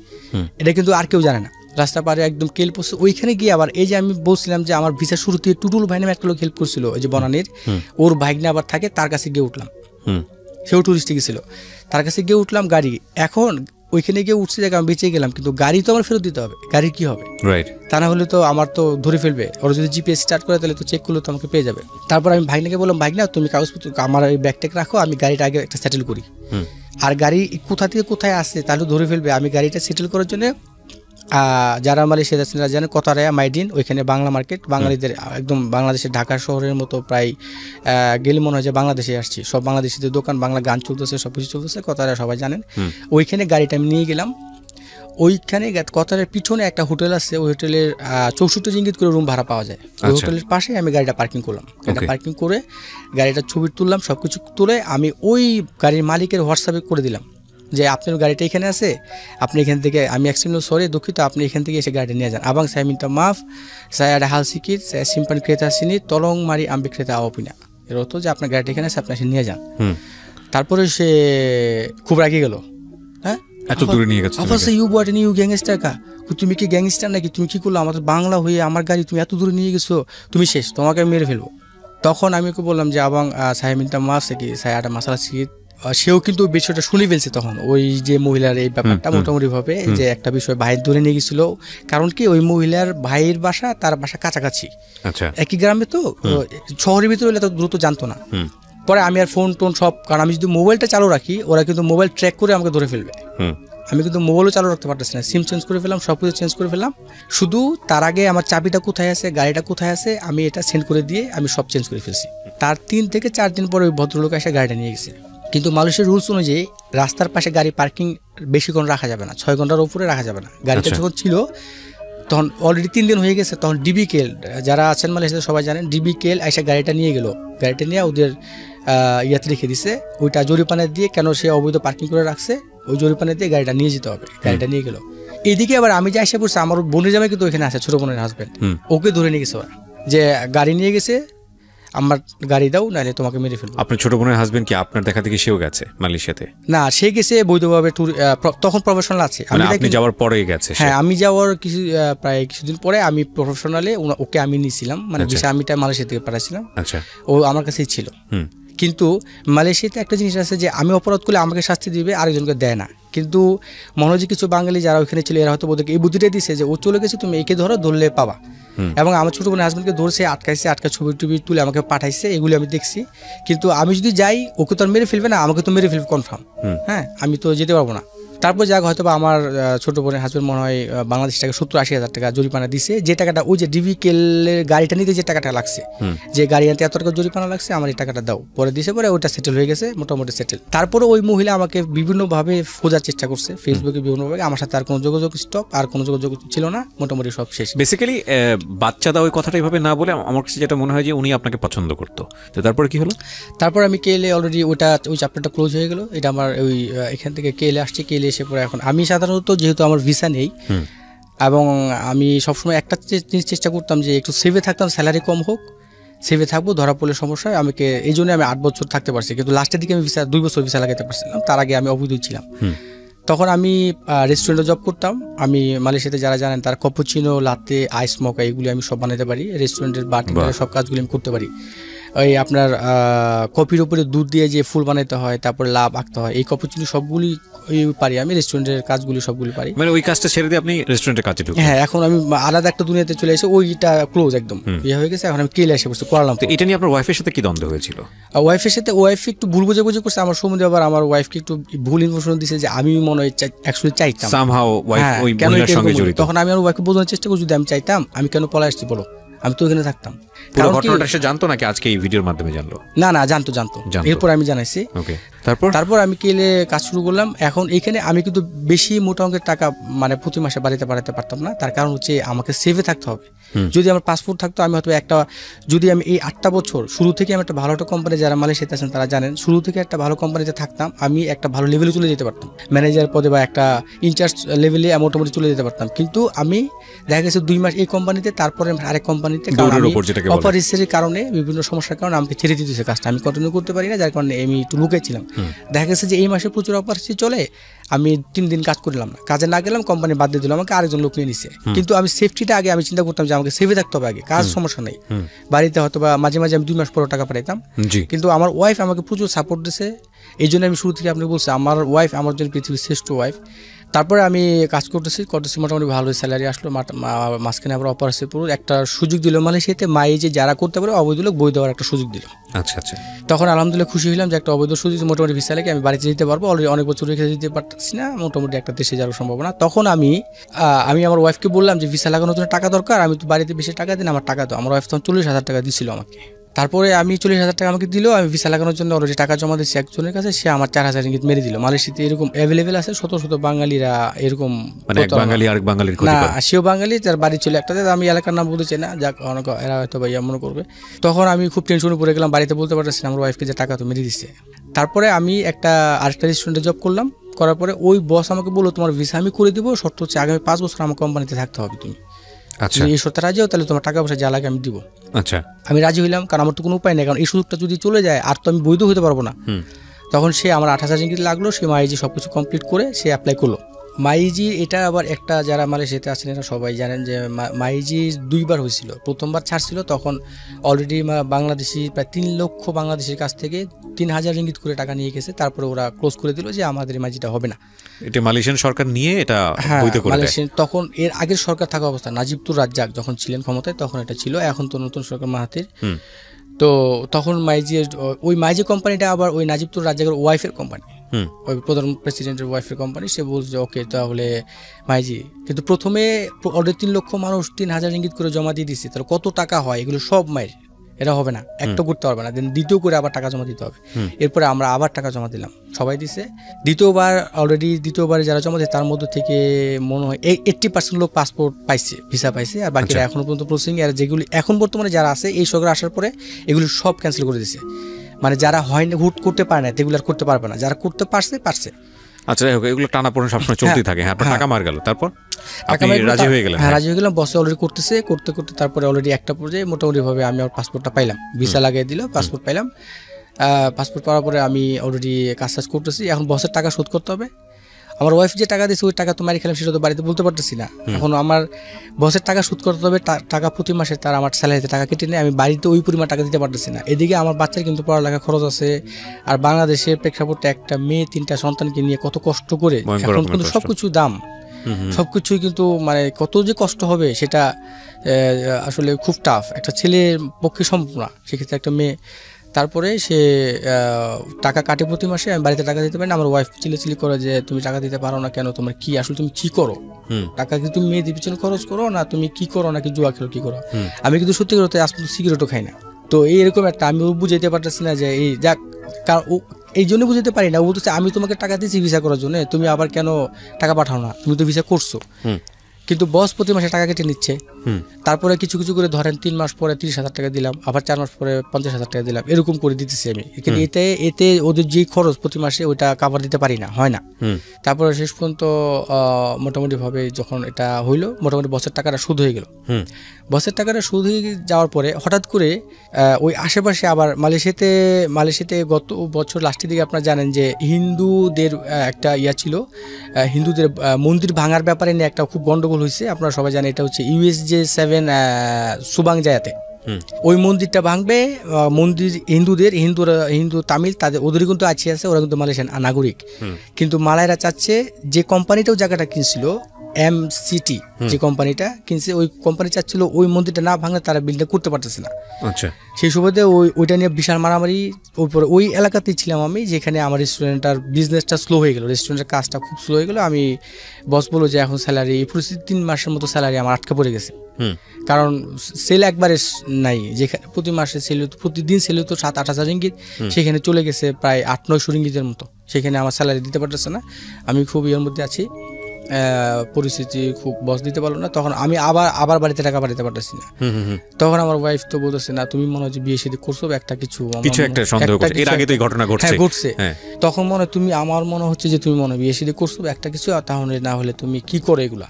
এটা কিন্তু আর কেউ জানে না, রাস্তা পারে একদম কেল পড়ছে। ওইখানে গিয়ে আবার এই যে আমি বলছিলাম যে আমার ভিসা শুরুতে টুটুল ভাই নামে একটা লোক হেল্প করছিল, ওই যে বনানীর, ওর ভাইগনা আবার থাকে, তার কাছে গিয়ে উঠলাম, সেও টুরিস্টে গেছিল, তার কাছে গিয়ে উঠলাম গাড়ি। এখন ওইখানে গিয়ে উঠছে জায়গা আমি বেঁচে গেলাম, কিন্তু গাড়ি তো আমার ফেরত দিতে হবে, গাড়ি কি হবে, তা না হলে তো আমার তো ধরে ফেলবে, ওরা যদি জিপিএস স্টার্ট করে তাহলে তো চেক করলে তো আমাকে পেয়ে যাবে। তারপর আমি ভাইনাকে বললাম, ভাইনা তুমি কাগজপত্র আমার এই ব্যাগটাকে রাখো, আমি গাড়িটা আগে একটা সেটেল করি, আর গাড়ি কোথা থেকে কোথায় আসছে তাহলে ধরে ফেলবে। আমি গাড়িটা সেটেল করার জন্য যারা মালয়েশিয়া যাচ্ছেন জানেন কতারায়া মাইডিন, ওইখানে বাংলা মার্কেট, বাঙালিদের একদম বাংলাদেশের ঢাকা শহরের মতো প্রায় গেলে মনে হয় যে বাংলাদেশে আসছি, সব বাংলাদেশিদের দোকান, বাংলা গান চলতেছে, সব কিছু চলতেছে, কতারায়া সবাই জানেন। ওইখানে গাড়িটা আমি নিয়ে গেলাম, ওইখানে কতারের পিছনে একটা হোটেল আছে, ওই হোটেলের 64 রিঙ্গিত করে রুম ভাড়া পাওয়া যায়, ওই হোটেলের পাশে আমি গাড়িটা পার্কিং করলাম। গাড়িটা পার্কিং করে গাড়িটা ছবি তুললাম, সব কিছু তুলে আমি ওই গাড়ির মালিকের হোয়াটসঅ্যাপে করে দিলাম যে আপনার গাড়িটা এখানে আছে, আপনি এখান থেকে, আমি এক্সট্রিমলি সরি দুঃখিত, আপনি এখান থেকে এসে গাড়িটা নিয়ে যান। Abang saya minta maaf, saya ada hal sikit, saya simpan kereta sini, tolong mari ambil kereta awak punya। এর অর্থ যে আপনার গাড়িটা এখানে আছে, আপনি এসে নিয়ে যান। তারপরে সে খুব রাগে গেল, হ্যাঁ এত দূরে নিয়ে গেছে আবার সে ইউ বট নিউ গ্যাংস্টার কা, তুমি কি গ্যাংস্টার নাকি, তুমি কি করলো, আমাদের বাংলা হয়ে আমার গাড়ি তুমি এত দূরে নিয়ে গেছো, তুমি শেষ, তোমাকে আমি মেরে ফেলবো। তখন আমি ওকে বললাম যে আবাং saya minta maaf কি saya ada masalah sikit। সেও কিন্তু বিষয়টা শুনে ফেলছে তখন, ওই যে মহিলার এই ব্যাপারটা মোটামুটি ভাবে যে একটা বিষয় ভাই ধরে নিয়ে গেছিল। কারণ কি ওই মহিলার ভাইয়ের বাসা তার বাসা কাছাকাছি, আচ্ছা একই গ্রামে, তো শহরের ভিতরে হলে তো দ্রুত জানতো না। পরে আমি আর ফোন টোন সব, কারণ আমি যদি মোবাইলটা চালু রাখি ওরা কিন্তু মোবাইল ট্র্যাক করে আমাকে ধরে ফেলবে। আমি কিন্তু মোবাইলও চালু রাখতে পারতেছি না, সিম চেঞ্জ করে ফেললাম, সব কিছু চেঞ্জ করে ফেললাম। শুধু তার আগে আমার চাবিটা কোথায় আছে, গাড়িটা কোথায় আছে, আমি এটা সেন্ড করে দিয়ে আমি সব চেঞ্জ করে ফেলছি। তার 3 থেকে 4 দিন পরে ওই ভদ্রলোক এসে গাড়িটা নিয়ে গেছে। কিন্তু মালয়েশিয়ার রুলস অনুযায়ী রাস্তার পাশে গাড়ি পার্কিং বেশিক্ষণ রাখা যাবে না, 6 ঘন্টার উপরে রাখা যাবে না। গাড়িটা যখন ছিল তখন অলরেডি 3 দিন হয়ে গেছে, তখন ডিবিকেএল যারা আছেন মালয়েশিয়াতে সবাই জানেন, ডিবিকেএল এসে গাড়িটা নিয়ে গেল। গাড়িটা নিয়ে ওদের ইয়াতে রেখে দিছে, ওইটা জরিপানা দিয়ে, কেন সে অবৈধ পার্কিং করে রাখছে, ওই জরিপানা দিয়ে গাড়িটা নিয়ে যেতে হবে। গাড়িটা নিয়ে গেল। এইদিকে আবার আমি যে এসে পড়ছি, আমার বোনের জামাই কিন্তু ওইখানে আছে, ছোট বোনের হাজবেন্ড, ওকে ধরে নিয়ে গেছে ওরা, যে গাড়ি নিয়ে গেছে, আমার গাড়ি দাও নাহলে তোমাকে মেরে ফেলবো। আপনার ছোট বোনের হাজবেন্ড কি আপনার দেখা দেখি সেও গেছে মালয়েশিয়াতে? না, সে গেছে বৈধভাবে ট্যুর, তখন প্রফেশনাল আছে। আপনি যাওয়ার পরেই গেছে? হ্যাঁ, আমি যাওয়ার প্রায় কিছুদিন পরে আমি প্রফেশনালে ওকে আমি নিয়েছিলাম, মানে ভিসা আমিটা মালয়েশিয়া থেকে পাঠাইছিলাম। আচ্ছা, ও আমার কাছেই ছিল। কিন্তু মালয়েশিয়াতে একটা জিনিস আছে যে আমি অপরাধ করলে আমাকে শাস্তি দিবে, আরেকজনকে দেয় না। কিন্তু মনে হয় যে কিছু বাঙালি যারা ওখানে ছিল এরা হয়তো ওদেরকে এই বুদ্ধিটাই দিছে যে ও চলে গেছে, তুমি একে ধরো, ধরলে পাবা। এবং আমার ছোটো বোনের হাজবেন্ডকে ধরছে, আটকাইছে, ছবি টবি তুলে আমাকে পাঠাইছে, এগুলি আমি দেখছি। কিন্তু আমি যদি যাই, ওকে তো আর মেরে ফেলবে না, আমাকে তো মেরে ফেলবে কনফার্ম। হ্যাঁ, আমি তো যেতে পারবো না। তারপর যাক, হয়তো বা আমার ছোটো বোনের হাজবেন্ড মনে হয় বাংলাদেশ টাকা 70-80 হাজার টাকা জরিমানা দিছে। যে টাকাটা ওই যে ডিভিকেলের গাড়িটা নিতে যে টাকাটা লাগছে, যে গাড়ি আনতে এত টাকা জরিমানা লাগছে, আমার এই টাকাটা দাও, পরে দিছে। পরে ওইটা সেটেল হয়ে গেছে, মোটামুটি সেটেল। তারপরে ওই মহিলা আমাকে বিভিন্নভাবে খোঁজার চেষ্টা করছে, ফেসবুকে বিভিন্নভাবে। আমার সাথে আর কোনো যোগাযোগ স্টপ, আর কোনো যোগাযোগ ছিল না, মোটামুটি সব শেষ। বেসিক্যালি বাচ্চা দাও ওই কথাটা এইভাবে না বলে আমার কাছে যেটা মনে হয় যে উনি আপনাকে পছন্দ করতো। তো তারপরে কি হলো? তারপর আমি কেলে অলরেডি ওই চ্যাপ্টারটা ক্লোজ হয়ে গেল। এটা আমার ওই এখান থেকে কেলে আসছে, কেলে এসে পরে এখন আমি সাধারণত যেহেতু আমার ভিসা নেই, এবং আমি সবসময় একটা জিনিস চেষ্টা করতাম যে একটু সেভে থাকতাম, স্যালারি কম হোক, সেভে থাকবো, ধরা পড়লে সমস্যা হয়। আমাকে এই জন্য আমি 8 বছর থাকতে পারছি, কিন্তু লাস্টের দিকে আমি 2 বছর ভিসা লাগাতে পারছিলাম। তার আগে আমি অবৈধ ছিলাম। তখন আমি রেস্টুরেন্টে জব করতাম। আমি মালয়েশিয়াতে যারা জানেন তার কপুচিনো, লাতে, আইস মকা এগুলি আমি সব বানাতে পারি। রেস্টুরেন্টের বার্টেন্ডারের সব কাজগুলি আমি করতে পারি। ওই আপনার কপির উপরে দুধ দিয়ে যে ফুল বানাতে হয়, তারপরে লাভ আঁকতে হয়, এই কপুচিনো সবগুলি পারি আমি। রেস্টুরেন্টের কাজগুলি সবগুলি পারি। মানে ওই কাজটা ছেড়ে দিয়ে আপনি রেস্টুরেন্টের কাজে ঢুকলেন? হ্যাঁ, এখন আমি আলাদা একটা দুনিয়াতে চলে এসে, ওইটা ক্লোজ একদম ইয়ে হয়ে গেছে। এখন আমি কেলে এসে বসে করলাম। তো এটা নিয়ে আপনার ওয়াইফের সাথে কি দ্বন্দ্ব হয়েছিল? ওয়াইফের সাথে ওয়াইফ একটু ভুল বোঝাবুঝি করছে আমার সম্বন্ধে। আবার আমার ওয়াইফকে একটু ভুল ইনফরমেশন দিয়েছে যে আমি মনে হয় অ্যাকচুয়ালি চাইতাম সামহাউ ওয়াইফ ওই মহিলার সঙ্গে জড়িত। তখন আমি আমার ওয়াইফকে বোঝানোর চেষ্টা করি, যদি আমি চাইতাম আমি কেন পলায় আসছি বলো, আমি তো ওখানে থাকতাম। পুরো ঘটনাটা সে জানতো নাকি আজকে এই ভিডিওর মাধ্যমে জানলো? না, জানতো। এরপর আমি জানাইছি। ওকে, তারপর আমি কেলে কাজ শুরু করলাম। এখন এখানে আমি কিন্তু বেশি মোটা অঙ্কের টাকা মানে প্রতি মাসে বাড়াতে পারতাম না। তার কারণ হচ্ছে আমাকে সেভে থাকতে হবে। যদি আমার পাসপোর্ট থাকতো, আমি হয়তো যদি আমি এই 8টা বছর শুরু থেকে আমি একটা ভালো একটা কোম্পানি, যারা মালয়েশিয়াতে আছেন তারা জানেন, শুরু থেকে একটা ভালো কোম্পানিতে থাকতাম, আমি একটা ভালো লেভেলে চলে যেতে পারতাম, ম্যানেজার পদে বা একটা ইনচার্জ লেভেলে মোটামুটি চলে যেতে পারতাম। কিন্তু আমি দেখা গেছে 2 মাস এই কোম্পানিতে, তারপরে আরেক কোম্পানিতে অপারেশনের কারণে, বিভিন্ন সমস্যার কারণে আমাকে ছেড়ে দিতেছে কাজটা, আমি কন্টিনিউ করতে পারি না। যার কারণে আমি একটু লুকাইছিলাম। দেখা গেছে যে এই মাসে প্রচুর অপারেশন চলে, আমি 3 দিন কাজ করলাম না, কাজে না গেলাম, কোম্পানি বাদ দিয়ে দিল, আমাকে আরেকজন লোক নিয়ে নিছে। কিন্তু আমি সেফটিটা আগে আমি চিন্তা করতাম যে আমাকে সেভে থাকতে হবে আগে, কাজ সমস্যা নেই, বাড়িতে হয়তো বা মাঝে মাঝে আমি 2 মাস পরে টাকা পাঠাইতাম। কিন্তু আমার ওয়াইফ আমাকে প্রচুর সাপোর্ট দিছে। এই জন্য আমি শুরু থেকে আপনি বলছি আমার ওয়াইফ আমার জন্য পৃথিবীর শ্রেষ্ঠ ওয়াইফ। তারপরে আমি কাজ করতেছি মোটামুটি ভালো স্যালারি আসলো। মাঝখানে আবার অপারেশন পুরো একটা সুযোগ দিল মালয়েশিয়াতে, যে যারা করতে পারে অবৈধ লোক বই দেওয়ার একটা সুযোগ দিল। আচ্ছা, তখন আলহামদুলিল্লাহ খুশি হলাম যে একটা অবৈধ সুযোগ, মোটামুটি ভিসা লাগে আমি বাড়িতে যেতে পারবো। অলরেডি অনেক বছর রেখে দিতে পারতেছি না, মোটামুটি একটা দেশে যাওয়ার সম্ভাবনা। তখন আমি আমার ওয়াইফকে বললাম যে ভিসা লাগানোর জন্য টাকা দরকার, আমি তো বাড়িতে বেশি টাকা দিন, আমার টাকা দাও। আমার ওয়াইফ তখন 40,000 টাকা দিছিল আমাকে। তারপরে আমি 40,000 টাকা আমাকে দিল, আমি ভিসা লাগানোর জন্য অলরেডি টাকা জমা দিচ্ছি একজনের কাছে, সে আমার 4,000 রিঙ্গিত মেরে দিল। মালয়েশিয়াতে এরকম অ্যাভেলেবেল আছে, শত বাঙালিরা এরকম, মানে এক বাঙালি আরেক বাঙালির ক্ষতি করে না, সেও বাঙালি, তার বাড়ি ছিল একটাতে, আমি এলাকার নাম বলতে চাই না, যাক অনেক এরা হয়তো ভাইয়া মনে করবে। তখন আমি খুব টেনশনে পড়ে গেলাম, বাড়িতে বলতে পারতেছি না, আমার ওয়াইফকে যে টাকা তো মেরে দিচ্ছে। তারপরে আমি আরেকটা রেস্টুরেন্টে জব করলাম, করার পরে ওই বস আমাকে বললো তোমার ভিসা আমি করে দিব, শর্ত হচ্ছে আগামী 5 বছর আমার কোম্পানিতে থাকতে হবে, তুমি আচ্ছা যদি এই শর্তে রাজি হও তাহলে তোমার টাকা পয়সা যা লাগে আমি দিব। আচ্ছা আমি রাজি হইলাম, কারণ আমার তো কোনো উপায় নেই, কারণ এই সুযোগটা যদি চলে যায় আর তো আমি বৈধ হতে পারবো না। তখন সে আমার 28,000 রিঙ্গিত লাগলো, সে মাইজি সব কিছু কমপ্লিট করে সে অ্যাপ্লাই করলো। মাইজি এটা আবার একটা, যারা মালয়েশিয়াতে আছেন এরা সবাই জানেন যে মাইজি 2বার হয়েছিল। প্রথমবার ছাড়ছিল তখন অলরেডি বাংলাদেশি প্রায় 3 লক্ষ বাংলাদেশের কাছ থেকে 3,000 রিঙ্গিত করে টাকা নিয়ে গেছে, তারপরে ওরা ক্লোজ করে দিল যে আমাদের মাইজিটা হবে না। এটা মালয়েশিয়ান সরকার নিয়ে এটা বৈধ করে দেয়। মালয়েশিয়ান তখন এর আগের সরকার থাকা অবস্থা নাজিবুর রাজ্জাক যখন ছিলেন ক্ষমতায় তখন এটা ছিল, এখন তো নতুন সরকার মাহাথির। তো তখন মাইজি, ওই মাইজি কোম্পানিটা আবার ওই নাজিবুর রাজ্জাকের ওয়াইফের কোম্পানি, ওই প্রধান প্রেসিডেন্টের ওয়াইফের কোম্পানি। সে বলছে ওকে তাহলে মাইজি, কিন্তু প্রথমে অলরেডি 3 লক্ষ মানুষ 3,000 রিঙ্গিত করে জমা দিয়ে দিচ্ছে, তাহলে কত টাকা হয় এগুলো সব মায়ের, এরা হবে না, একটা করতে পারবে না, দেন দ্বিতীয় করে আবার টাকা জমা দিতে হবে। এরপরে আমরা আবার টাকা জমা দিলাম, সবাই দিছে। দ্বিতীয়বার যারা জমা দেয় তার মধ্যে থেকে মনে হয় 80% লোক পাসপোর্ট পাইছে, ভিসা পাইছে, আর বাকিরা এখনো পর্যন্ত প্রসেসিং। আর যেগুলি এখন বর্তমানে যারা আছে এই সরকার আসার পরে এগুলো সব ক্যান্সেল করে দিছে, মানে যারা হয় না হুট করতে পারে না এগুলো আর করতে পারবে না, যারা করতে পারছে। আচ্ছা যাই হোক, এগুলো টানাপোড়েন সবসময় চলতেই থাকে। হ্যাঁ, টাকা মার গেল, তারপর আপনি রাজি হয়ে গেলেন? হ্যাঁ, রাজি হয়ে গেলাম। বসে অলরেডি করতে তারপরে অলরেডি একটা পর্যায়ে মোটামুটি ভাবে আমি আমার পাসপোর্টটা পাইলাম, ভিসা লাগিয়ে দিল, পাসপোর্ট পাইলাম। পাসপোর্ট পাওয়ার পরে আমি অলরেডি কাজ করতেছি। এখন বসের টাকা শোধ করতে হবে। আমার ওয়াইফ যে টাকা দিয়েছে ওই টাকা তো মারি খেলাম, সেটা তো বাড়িতে বলতে পারতেছি না। এখন আমার বসের টাকা শোধ করতে হবে, টাকা প্রতি মাসে তার আমার স্যালারিতে টাকা কেটে নেয়, আমি বাড়িতে ওই পরিমাণ টাকা দিতে পারতেছি না। এদিকে আমার বাচ্চার কিন্তু পড়ালেখা খরচ আছে, আর বাংলাদেশের প্রেক্ষাপটে একটা মেয়ে 3টা সন্তানকে নিয়ে কত কষ্ট করে, এখন কিন্তু সবকিছু দাম, সবকিছুই কিন্তু মানে কত যে কষ্ট হবে সেটা আসলে খুব টাফ, একটা ছেলের পক্ষে সম্ভব না, সেক্ষেত্রে একটা মেয়ে। তারপরে সে টাকা কাটে প্রতি মাসে, আমি বাড়িতে টাকা দিতে পারি না। আমার ওয়াইফ চিলি করে যে তুমি টাকা দিতে পারো না কেন, তোমার কি আসলে তুমি কি করো, টাকা কি তুমি মেয়েদের পিছনে খরচ করো না তুমি কি করো, নাকি জুয়া খেলো, কি করো? আমি কিন্তু সত্যি করতে আজ পর্যন্ত সিগারেটও খাই না। তো এইরকম একটা আমি বুঝাইতে পারতেছি না যে এই যাক, কারণ এই জন্য বুঝাতে পারি না। ও বলতেছে আমি তোমাকে টাকা দিয়েছি ভিসা করার জন্য, তুমি আবার কেন টাকা পাঠাও না, তুমি তো ভিসা করছো। কিন্তু বস প্রতি মাসে টাকা কেটে নিচ্ছে। তারপরে কিছু করে ধরেন 3 মাস পরে 30,000 টাকা দিলাম, আবার 4 মাস পরে 50,000 টাকা দিলাম, এরকম করে দিতেছি আমি। কিন্তু এতে ওদের যে খরচ প্রতি মাসে ওইটা কাভার দিতে পারি না, হয় না। তারপরে শেষ পর্যন্ত মোটামুটি ভাবে যখন এটা হইলো, মোটামুটি বসের টাকাটা সুদ হয়ে গেল। বসের টাকাটা সুদ হয়ে যাওয়ার পরে হঠাৎ করে ওই আশেপাশে আবার মালয়েশিয়াতে গত বছর লাস্টের দিকে আপনারা জানেন যে হিন্দুদের একটা ছিল, হিন্দুদের মন্দির ভাঙার ব্যাপারে নিয়ে একটা খুব গন্ডগোল হয়েছে। আপনারা সবাই জানেন এটা হচ্ছে USJ7 সুবাং জায়াতে। ওই মন্দিরটা ভাঙবে, মন্দির হিন্দু তামিল তাদের ওদেরই কিন্তু আছে, ওরা কিন্তু মালয়েশিয়ান নাগরিক। কিন্তু মালায়রা চাচ্ছে যে কোম্পানিটাও জায়গাটা কিনছিল MCT, যে কোম্পানিটা কিনছে ওই কোম্পানি চাচ্ছিল ওই মন্দিরটা না ভাঙলে তারা বিল্ডিং করতে পারতেছে না। আচ্ছা, সেই সুবাদে ওইটা নিয়ে বিশাল মারামারি। ওই এলাকাতেই ছিলাম আমি, যেখানে আমার রেস্টুরেন্টটার বিজনেসটা স্লো হয়ে গেল, রেস্টুরেন্টের কাজটা খুব স্লো হয়ে গেল। আমি বস বললো যে এখন স্যালারি এই পরিস্থিতি 3 মাসের মতো স্যালারি আমার আটকে পড়ে গেছে, কারণ সেল একবারে নাই। যেখানে প্রতি মাসে প্রতিদিন সেল হতো 7-8 হাজার রিঙ্গিত, সেখানে চলে গেছে প্রায় 800-900 রিঙ্গিতের মতো। সেখানে আমার স্যালারি দিতে পারতেছে না, আমি খুব ইয়ের মধ্যে আছি, পরিস্থিতি খুব বস দিতে পারলো না। তখন আমি আবার বাড়িতে টাকা পাঠাতে পারতেছি না। তখন আমার ওয়াইফ তো বলতেছে না তুমি মনে হয় বিয়ে শাদী করছো, একটা কিছু একটা সন্দেহ করছে, এর আগে তো এই ঘটনা ঘটছে। তখন তুমি আমার মনে হচ্ছে যে তুমি মনে হয় বিয়ে শাদী করছো একটা কিছু, তাহলে না হলে তুমি কি করো এগুলা।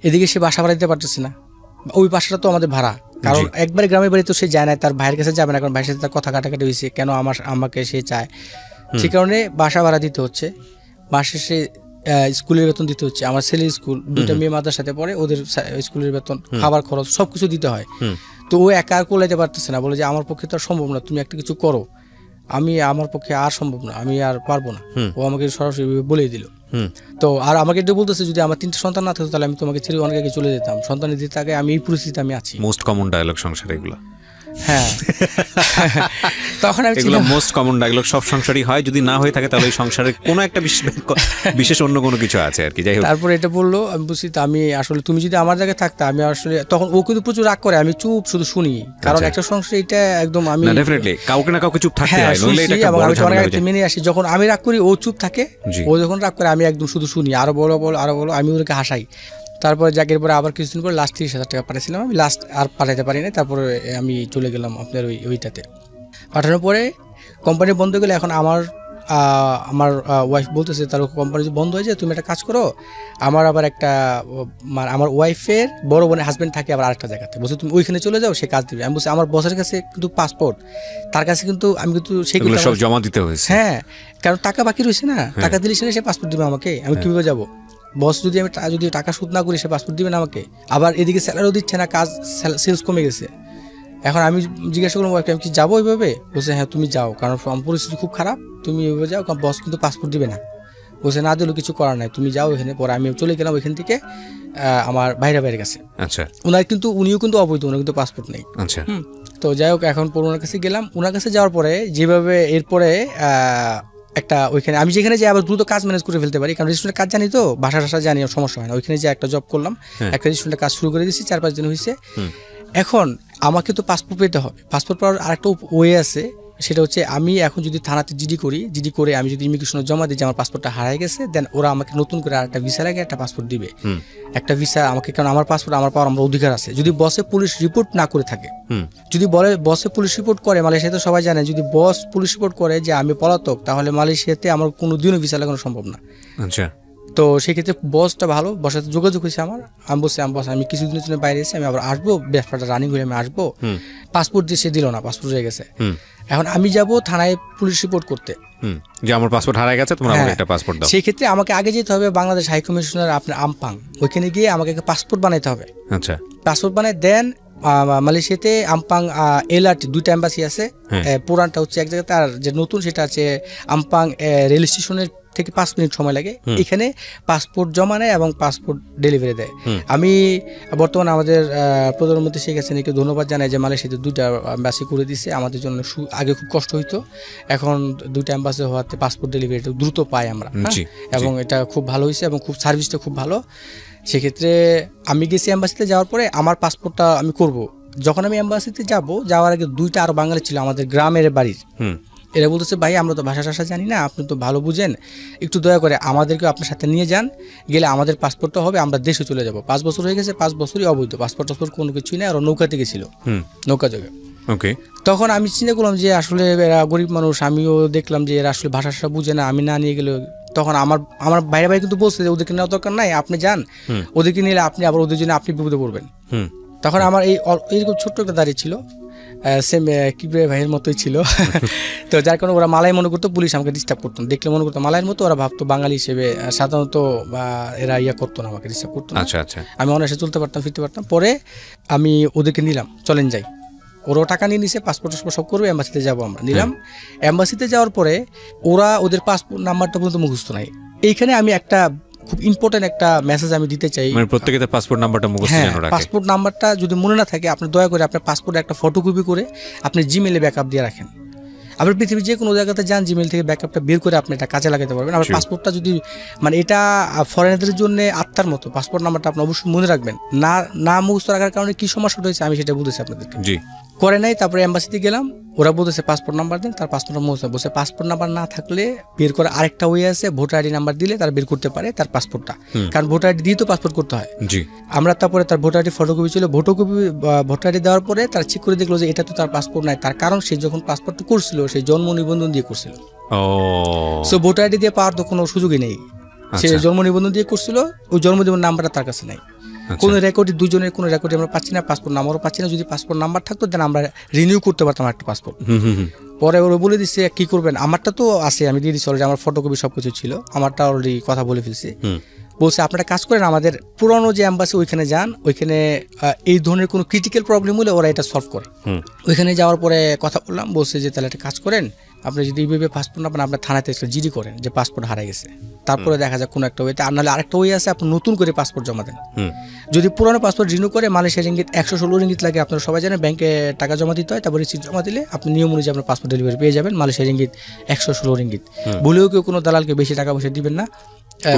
এদিকে সে বাসা ভাড়া দিতে পারতেছে না, ওই বাসাটা তো আমাদের ভাড়া, কারণ একবারে গ্রামের বাড়ি তো সে যায় না, তার ভাইয়ের কাছে যাবে না, কারণ ভাইয়ের সাথে তার কথা কাটাকাটি হয়েছে, কেন আমাকে সে চায়, সে কারণে বাসা ভাড়া দিতে হচ্ছে। মাসে সে স্কুলের বেতন দিতে হচ্ছে, আমার ছেলের স্কুল, 2টা মেয়ে মাদ্রাসার সাথে পড়ে, ওদের স্কুলের বেতন, খাবার খরচ সবকিছু দিতে হয়। তো ও একা আর কোলাইতে পারতেছে না, বলে যে আমার পক্ষে তো আর সম্ভব না, তুমি একটা কিছু করো। আমার পক্ষে আর সম্ভব না, আমি আর পারবো না। ও আমাকে সরাসরি বলেই দিল। তো আর আমাকে এটা বলতেছে যদি আমার 3টা সন্তান না থাকতো তাহলে আমি তোমাকে ছেড়ে অনেক আগে চলে যেতাম, সন্তান দিতে আগে আমি এই পরিস্থিতিতে আমি আছি। মোস্ট কমন ডায়লগ সংসারে এগুলো। হ্যাঁ, তখন এগুলো মোস্ট কমন ডায়লগ সব সংসারই হয়, যদি না হয়ে থাকে তাহলে ওই সংসারের কোনো একটা বিশেষ অন্য কোনো কিছু আছে আর কি। যাই হোক, তারপরে এটা বললো, আমি বুঝছি আমি আসলে তুমি যদি আমার জায়গায় থাকতে আমি আসলে তখন ও কিন্তু প্রচুর রাগ করে, আমি চুপ শুধু শুনি, কারণ একটা সংসার এটা একদম আমি ডেফিনেটলি কাউকে না কাউকে চুপ থাকতে হয়, নইলে এটা একটা বড় ঝামেলা হয়ে যায়। মেনে আসি, যখন আমি রাগ করি ও চুপ থাকে, ও যখন রাগ করে আমি একদম শুধু শুনি, আরো বলো আমি ওদেরকে হাসাই। তারপরে জাগের পরে আবার কিছুদিন পরে লাস্ট 30,000 টাকা পাঠিয়েছিলাম আমি, লাস্ট আর পাঠাতে পারি না। তারপরে আমি চলে গেলাম আপনার ওইটাতে। পাঠানোর পরে কোম্পানি বন্ধ গেলে এখন আমার ওয়াইফ বলতেছে তার কোম্পানি যদি বন্ধ হয়ে যায় তুমি একটা কাজ করো, আমার আবার একটা আমার ওয়াইফের বড় বোনের হাজবেন্ড থাকে আবার আরেকটা জায়গাতে, বলছে তুমি ওইখানে চলে যাও, সে কাজ দিবে। আমি বলছি আমার বসের কাছে কিন্তু পাসপোর্ট, তার কাছে কিন্তু আমি কিন্তু সেগুলো সব জমা দিতে হয়েছে। হ্যাঁ, কারণ টাকা বাকি রয়েছে না, টাকা দিলে সে পাসপোর্ট দিবে আমাকে, আমি কিভাবে যাবো? বস যদি আমি যদি টাকা শোধ না করি সে পাসপোর্ট দিবে না আমাকে, আবার এদিকে স্যালারিও দিচ্ছে না, কাজ সেলস কমে গেছে। এখন আমি জিজ্ঞাসা করলাম আমি কি যাবো ওইভাবে? বলছে হ্যাঁ তুমি যাও, কারণ পরিস্থিতি খুব খারাপ, তুমি ওইভাবে যাও, কারণ বস কিন্তু পাসপোর্ট দিবে না। বলছে না দিলেও কিছু করার নাই, তুমি যাও এখানে। পরে আমি চলে গেলাম ওইখান থেকে আমার বাইরের কাছে। আচ্ছা, উনিও কিন্তু অবৈধ, ওনার কিন্তু পাসপোর্ট নেই। আচ্ছা, তো যাই হোক, এখন পরে ওনার কাছে গেলাম। ওনার কাছে যাওয়ার পরে যেভাবে এরপরে একটা ওইখানে আমি যেখানে যাই আবার দ্রুত কাজ ম্যানেজ করে ফেলতে পারি, কারণ রেস্টুরেন্টের কাজ জানি তো, ভাষা জানি, সমস্যা হয় না। ওইখানে যে একটা জব করলাম, একটা রেস্টুরেন্টের কাজ শুরু করে দিয়েছি, 4-5 দিন হয়েছে। এখন আমাকে তো পাসপোর্ট পেতে হবে। পাসপোর্ট পাওয়ার আরেকটা ওয়ে আছে, সেটা হচ্ছে আমি এখন যদি থানাতে জিডি করে আমি যদি ইমিগ্রেশনে জমা দিই যে আমার পাসপোর্টটা হারিয়ে গেছে, দেন ওরা আমাকে নতুন করে আরেকটা ভিসা লাগে, একটা পাসপোর্ট দিবে, একটা ভিসা আমাকে, কারণ আমার পাসপোর্ট আমার পাওয়ার আমার অধিকার আছে। যদি বসে পুলিশ রিপোর্ট না করে থাকে, যদি বলে বসে পুলিশ রিপোর্ট করে, মালয়েশিয়াতে সবাই জানে যদি বস পুলিশ রিপোর্ট করে যে আমি পলাতক, তাহলে মালয়েশিয়াতে আমার কোনো দিনও ভিসা লাগানো সম্ভব না। আচ্ছা, তো সেক্ষেত্রে বসটা ভালো, বসের সাথে যোগাযোগ হয়েছে আমার। আমি বলছি বস আমি কিছুদিনের জন্য বাইরে এসেছি, আমি আবার আসবো, ব্যবসাটা রানিং হয়ে আমি আসবো। পাসপোর্ট দিয়ে সে দিল না, পাসপোর্ট হয়ে গেছে। এখন আমি যাব থানায় পুলিশ রিপোর্ট করতে যে আমার পাসপোর্ট হারিয়ে গেছে, তোমরা আমাকে একটা পাসপোর্ট দাও। সেই ক্ষেত্রে আমাকে আগে যেতে হবে বাংলাদেশ হাই কমিশনার আপনার আমপাং, ওইখানে গিয়ে আমাকে একটা পাসপোর্ট বানাইতে হবে। আচ্ছা, পাসপোর্ট বানাই দেন মালয়েশিয়াতে আমপাং এলআরটি 2টা এম্বাসি আছে। পুরানটা হচ্ছে এক জায়গাতে, আর যে নতুন সেটা আছে আমপাং রেল স্টেশনের থেকে 5 মিনিট সময় লাগে। এখানে পাসপোর্ট জমা নেয় এবং পাসপোর্ট ডেলিভারি দেয়। আমি বর্তমানে আমাদের প্রধানমন্ত্রী শেখ হাসিনাকে ধন্যবাদ জানাই যে মালয়েশিয়াতে 2টা এম্বাসি করে দিচ্ছে আমাদের জন্য। আগে খুব কষ্ট হইতো, এখন 2টা এম্বাসি হওয়াতে পাসপোর্ট ডেলিভারি দ্রুত পাই আমরা, এবং এটা খুব ভালো হয়েছে এবং খুব সার্ভিসটা খুব ভালো। সেক্ষেত্রে আমি গেছি এম্বাসিতে, যাওয়ার পরে আমার পাসপোর্টটা আমি করব। যখন আমি এম্বাসিতে যাওয়ার আগে 2টা আরো বাঙালি ছিল আমাদের গ্রামের বাড়ির। এরা বলতেছে ভাই আমরা তো ভাষা জানি না, আপনি তো ভালো বুঝেন, একটু দয়া করে আমাদেরকে আপনার সাথে নিয়ে যান, গেলে আমাদের পাসপোর্টটা হবে, আমরা দেশে চলে যাব। 5 বছর হয়ে গেছে, 5 বছরই অবৈধ, পাসপোর্ট কোনো কিছুই নেই। আর নৌকাতে গেছিল, নৌকা যোগে। ওকে, তখন আমি চিন্তা করলাম যে আসলে এরা গরিব মানুষ, আমিও দেখলাম যে এরা আসলে ভাষা বুঝে না, আমি না নিয়ে গেলে। তখন আমার বাইরে কিন্তু বলছে যে ওদেরকে নেওয়ার দরকার নাই, আপনি যান, ওদেরকে নিলে আপনি আবার ওদের জন্য আপনি বিপদে পড়বেন। তখন আমার এইরকম ছোট্ট একটা দাঁড়িয়ে ছিল, সেম কিবরে ভাইয়ের মতোই ছিল। তো যার কারণে ওরা মালাই মনে করতো, পুলিশ আমাকে ডিস্টার্ব করতো, দেখলে মনে করতো মালাইয়ের মতো, ওরা ভাবতো বাঙালি হিসেবে। সাধারণত এরা করতো না, আমাকে ডিস্টার্ব করতো না। আচ্ছা, আমি অনায়াসে চলতে পারতাম, ফিরতে পারতাম। পরে আমি ওদেরকে নিলাম, চলেন যাই। ওরাও টাকা নিয়ে নিছে, পাসপোর্ট সব করবে, এম্বাসিতে যাবো আমরা। নিলাম, এম্বাসিতে যাওয়ার পরে ওরা ওদের পাসপোর্ট নাম্বারটা পর্যন্ত মুখস্থ নাই। এইখানে আমি একটা খুব ইম্পর্টেন্ট একটা মেসেজ আমি দিতে চাই, মানে প্রত্যেকটা পাসপোর্ট নাম্বারটা মুখস্থ যেন রাখে। পাসপোর্ট নাম্বারটা যদি মনে না থাকে, আপনি দয়া করে আপনার পাসপোর্টে একটা ফটোকপি করে আপনি জিমেইলে ব্যাকআপ দিয়ে রাখেন। আপনি পৃথিবীর যে কোনো জায়গাতে যান, জিমেইল থেকে ব্যাকআপটা বের করে আপনি এটা কাজে লাগাতে পারবেন। আবার পাসপোর্টটা যদি মানে এটা ফরেনারদের জন্য আত্মার মতো, পাসপোর্ট নাম্বারটা আপনি অবশ্যই মনে রাখবেন। না মুখস্থ রাখার কারণে কি সমস্যাটা হয়েছে আমি সেটা বলতেছি আপনাদেরকে। করে নাই, তারপরে এম্বাসিতে গেলাম, ওরা বলতেছে পাসপোর্ট নাম্বার দেন, তার পাসপোর্ট নাম্বার বলছে পাসপোর্ট নাম্বার না থাকলে বের করা আরেকটা ওয়ে আছে, ভোটার আইডি নাম্বার দিলে তারা বের করতে পারে তার পাসপোর্টটা, কারণ ভোটার আইডি দিয়ে তো পাসপোর্ট করতে হয়। আমরা তারপরে তার ভোটার আইডি ফটোকপি ছিল, ভোটার আইডি দেওয়ার পরে তারা চেক করে দেখলো যে এটা তো তার পাসপোর্ট নাই, তার কারণ সে যখন পাসপোর্টটা করছিল সেই জন্ম নিবন্ধন দিয়ে করছিল। সো ভোটার আইডি দিয়ে পাওয়ার তো কোনো সুযোগই নেই, সে জন্ম নিবন্ধন দিয়ে করছিল, ওই জন্ম নিবন্ধন নাম্বারটা তার কাছে নাই। কোনো রেকর্ডই, দুজনের কোনো রেকর্ডই আমরা পাচ্ছি না, পাসপোর্ট নাম্বারও পাচ্ছি না। যদি পাসপোর্ট নাম্বার থাকতো দেন আমরা রিনিউ করতে পারতাম একটা পাসপোর্ট। পরে ওরা বলে দিচ্ছে কি করবেন, আমারটা তো আছে, আমি দিয়ে দিচ্ছি অলরেডি, আমার ফটোকপি সবকিছু ছিল, আমারটা অলরেডি কথা বলে ফেলছি। বলছে আপনারা কাজ করেন, আমাদের পুরনো যে এম্বাসি ওইখানে যান, ওইখানে এই ধরনের কোনো ক্রিটিক্যাল প্রবলেম হলে ওরা এটা সলভ করে। ওইখানে যাওয়ার পরে কথা বললাম, বলছে যে তাহলে একটা কাজ করেন, আপনি যদি এইভাবে পাসপোর্ট না পান আপনার থানাতে একটা জিডি করেন যে পাসপোর্ট হারাই গেছে, তারপরে দেখা যায় কোনো একটা ওয়েতে, আর নাহলে আরেকটা ওয়ে আছে, আপনি নতুন করে পাসপোর্ট জমা দেন। যদি পুরনো পাসপোর্ট রিনিউ করে মালয়েশিয়া রিঙ্গিত 116 রিঙ্গিত লাগে, আপনারা সবাই জানেন, ব্যাংকে টাকা জমা দিতে হয়, তারপরে রিসিপ্ট জমা দিলে আপনি নিয়ম অনুযায়ী আপনার পাসপোর্ট ডেলিভারি পেয়ে যাবেন। Malaysia ringgit 116 ringgit. ভুলেও কেউ কোনো দালালকে বেশি টাকা পয়সা দিবেন না।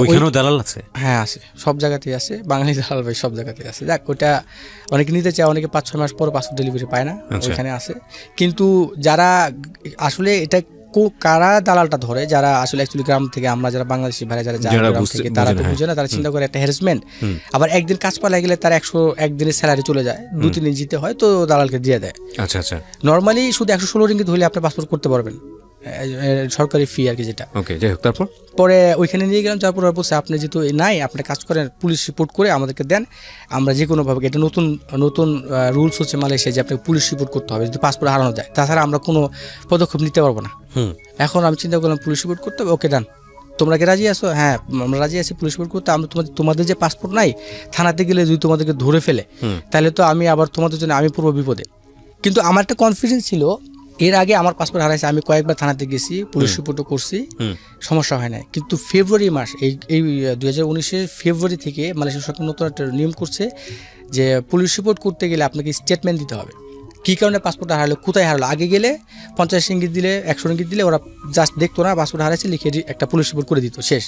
ওইখানেও দালাল আছে? হ্যাঁ আছে, সব জায়গাতেই আছে, বাঙালি দালাল ভাই সব জায়গাতেই আছে। যাক, ওটা অনেকে নিতে চায়, অনেকে 5-6 মাস পরে পাসপোর্ট ডেলিভারি পায় না, ওইখানে আছে। কিন্তু যারা আসলে এটা কারা দালালটা ধরে, যারা আসলে অ্যাকচুয়ালি গ্রাম থেকে, আমরা যারা বাংলাদেশি ভাই যারা গ্রাম থেকে, তারা তো বুঝে না, তারা চিন্তা করে একটা হ্যারাসমেন্ট, আবার একদিন কাজ পালা গেলে তার 101 দিনের স্যালারি চলে যায়, 2-3 দিন জিতে হয় তো দালালকে দিয়ে দেয়। আচ্ছা, নর্মালি শুধু 116 রিঙ্গিত হলে আপনি পাসপোর্ট করতে পারবেন, সরকারি ফি আর কি যেটা। ওকে, যাই হোক, তারপর পরে ওইখানে নিয়ে গেলাম, যাওয়ার পর ওরা বলছে আপনি যেহেতু নাই, আপনি কাজ করেন, পুলিশ রিপোর্ট করে আমাদেরকে দেন, আমরা যে কোনোভাবে, এটা নতুন নতুন রুলস হচ্ছে মালয়েশিয়া যে আপনাকে পুলিশ রিপোর্ট করতে হবে যদি পাসপোর্ট হারানো যায়, তাছাড়া আমরা কোনো পদক্ষেপ নিতে পারবো না। এখন আমি চিন্তা করলাম পুলিশ রিপোর্ট করতে হবে, ওকে ডান, তোমরা কি রাজি আছো? হ্যাঁ আমরা রাজি আছি পুলিশ রিপোর্ট করতে। আমরা তোমাদের যে পাসপোর্ট নাই, থানাতে গেলে যদি তোমাদেরকে ধরে ফেলে তাহলে তো আমি আবার তোমাদের জন্য আমি পুরো বিপদে। কিন্তু আমার একটা কনফিডেন্স ছিল, এর আগে আমার পাসপোর্ট হারাইছে, আমি কয়েকবার থানাতে গেছি, পুলিশ রিপোর্টও করছি, সমস্যা হয় না। কিন্তু ফেব্রুয়ারি মাস, এই 2019-এর ফেব্রুয়ারি থেকে মালয়েশিয়া সরকার নতুন একটা নিয়ম করছে যে পুলিশ রিপোর্ট করতে গেলে আপনাকে স্টেটমেন্ট দিতে হবে, কী কারণে পাসপোর্টটা হারালো, কোথায় হারালো। আগে গেলে 50 রিঙ্গিত দিলে 100 রিঙ্গিত দিলে ওরা জাস্ট দেখতো না, পাসপোর্ট হারাইছে লিখে একটা পুলিশ রিপোর্ট করে দিত, শেষ,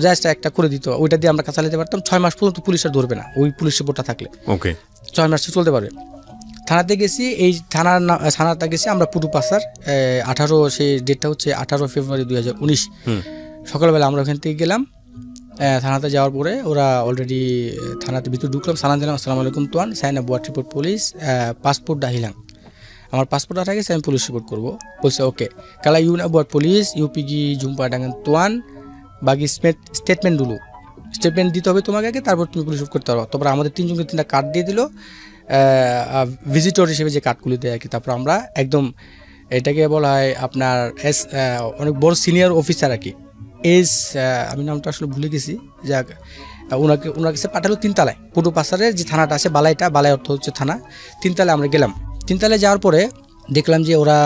জাস্ট একটা করে দিত, ওইটা দিয়ে আমরা কাজ চালাতে পারতাম। 6 মাস পর্যন্ত পুলিশ আর ধরবে না ওই পুলিশ রিপোর্টটা থাকলে। ওকে, 6 মাস চলতে পারবে। থানাতে গেছি, এই থানাতে গেছি আমরা পুটু পাসার 18, সেই ডেটটা হচ্ছে 18 ফেব্রুয়ারি 2019 সকালবেলা আমরা ওখান থেকে গেলাম। থানাতে যাওয়ার পরে ওরা অলরেডি থানাতে ভিতরে ঢুকলাম, সালাম দিলাম, আসসালামু আলাইকুম তোয়ান, সাইনা বুয়াট রিপোর্ট পুলিশ, পাসপোর্ট ডাহিলাম, আমার পাসপোর্ট হারা গেছে, আমি পুলিশ রিপোর্ট করবো। বলছে ওকে, কালা ইউনা বুয়াট পুলিশ ইউপিগি জুম্পা ডাঙ্গান তোয়ান বাকি স্টেটমেন্ট দুলু, স্টেটমেন্ট দিতে হবে তোমাকে আগে, তারপর তুমি পুলিশ রিপোর্ট করতে পারো। তারপর আমাদের 3 জনকে 3টা কার্ড দিয়ে দিল, ভিজিটর হিসেবে যে কার্ডগুলি দেয় আর কি। তারপর আমরা একদম, এটাকে বলা হয় আপনার অনেক বড় সিনিয়র অফিসার আর কি, আমি নামটা আসলে ভুলে গেছি, যাক ওনার কাছে পাঠালো 3 তলায়, পুটু পাসারের যে থানাটা আছে, বালাই অর্থ হচ্ছে থানা, 3 তলায় আমরা গেলাম। 3 তলায় যাওয়ার পরে দেখলাম যে ওরা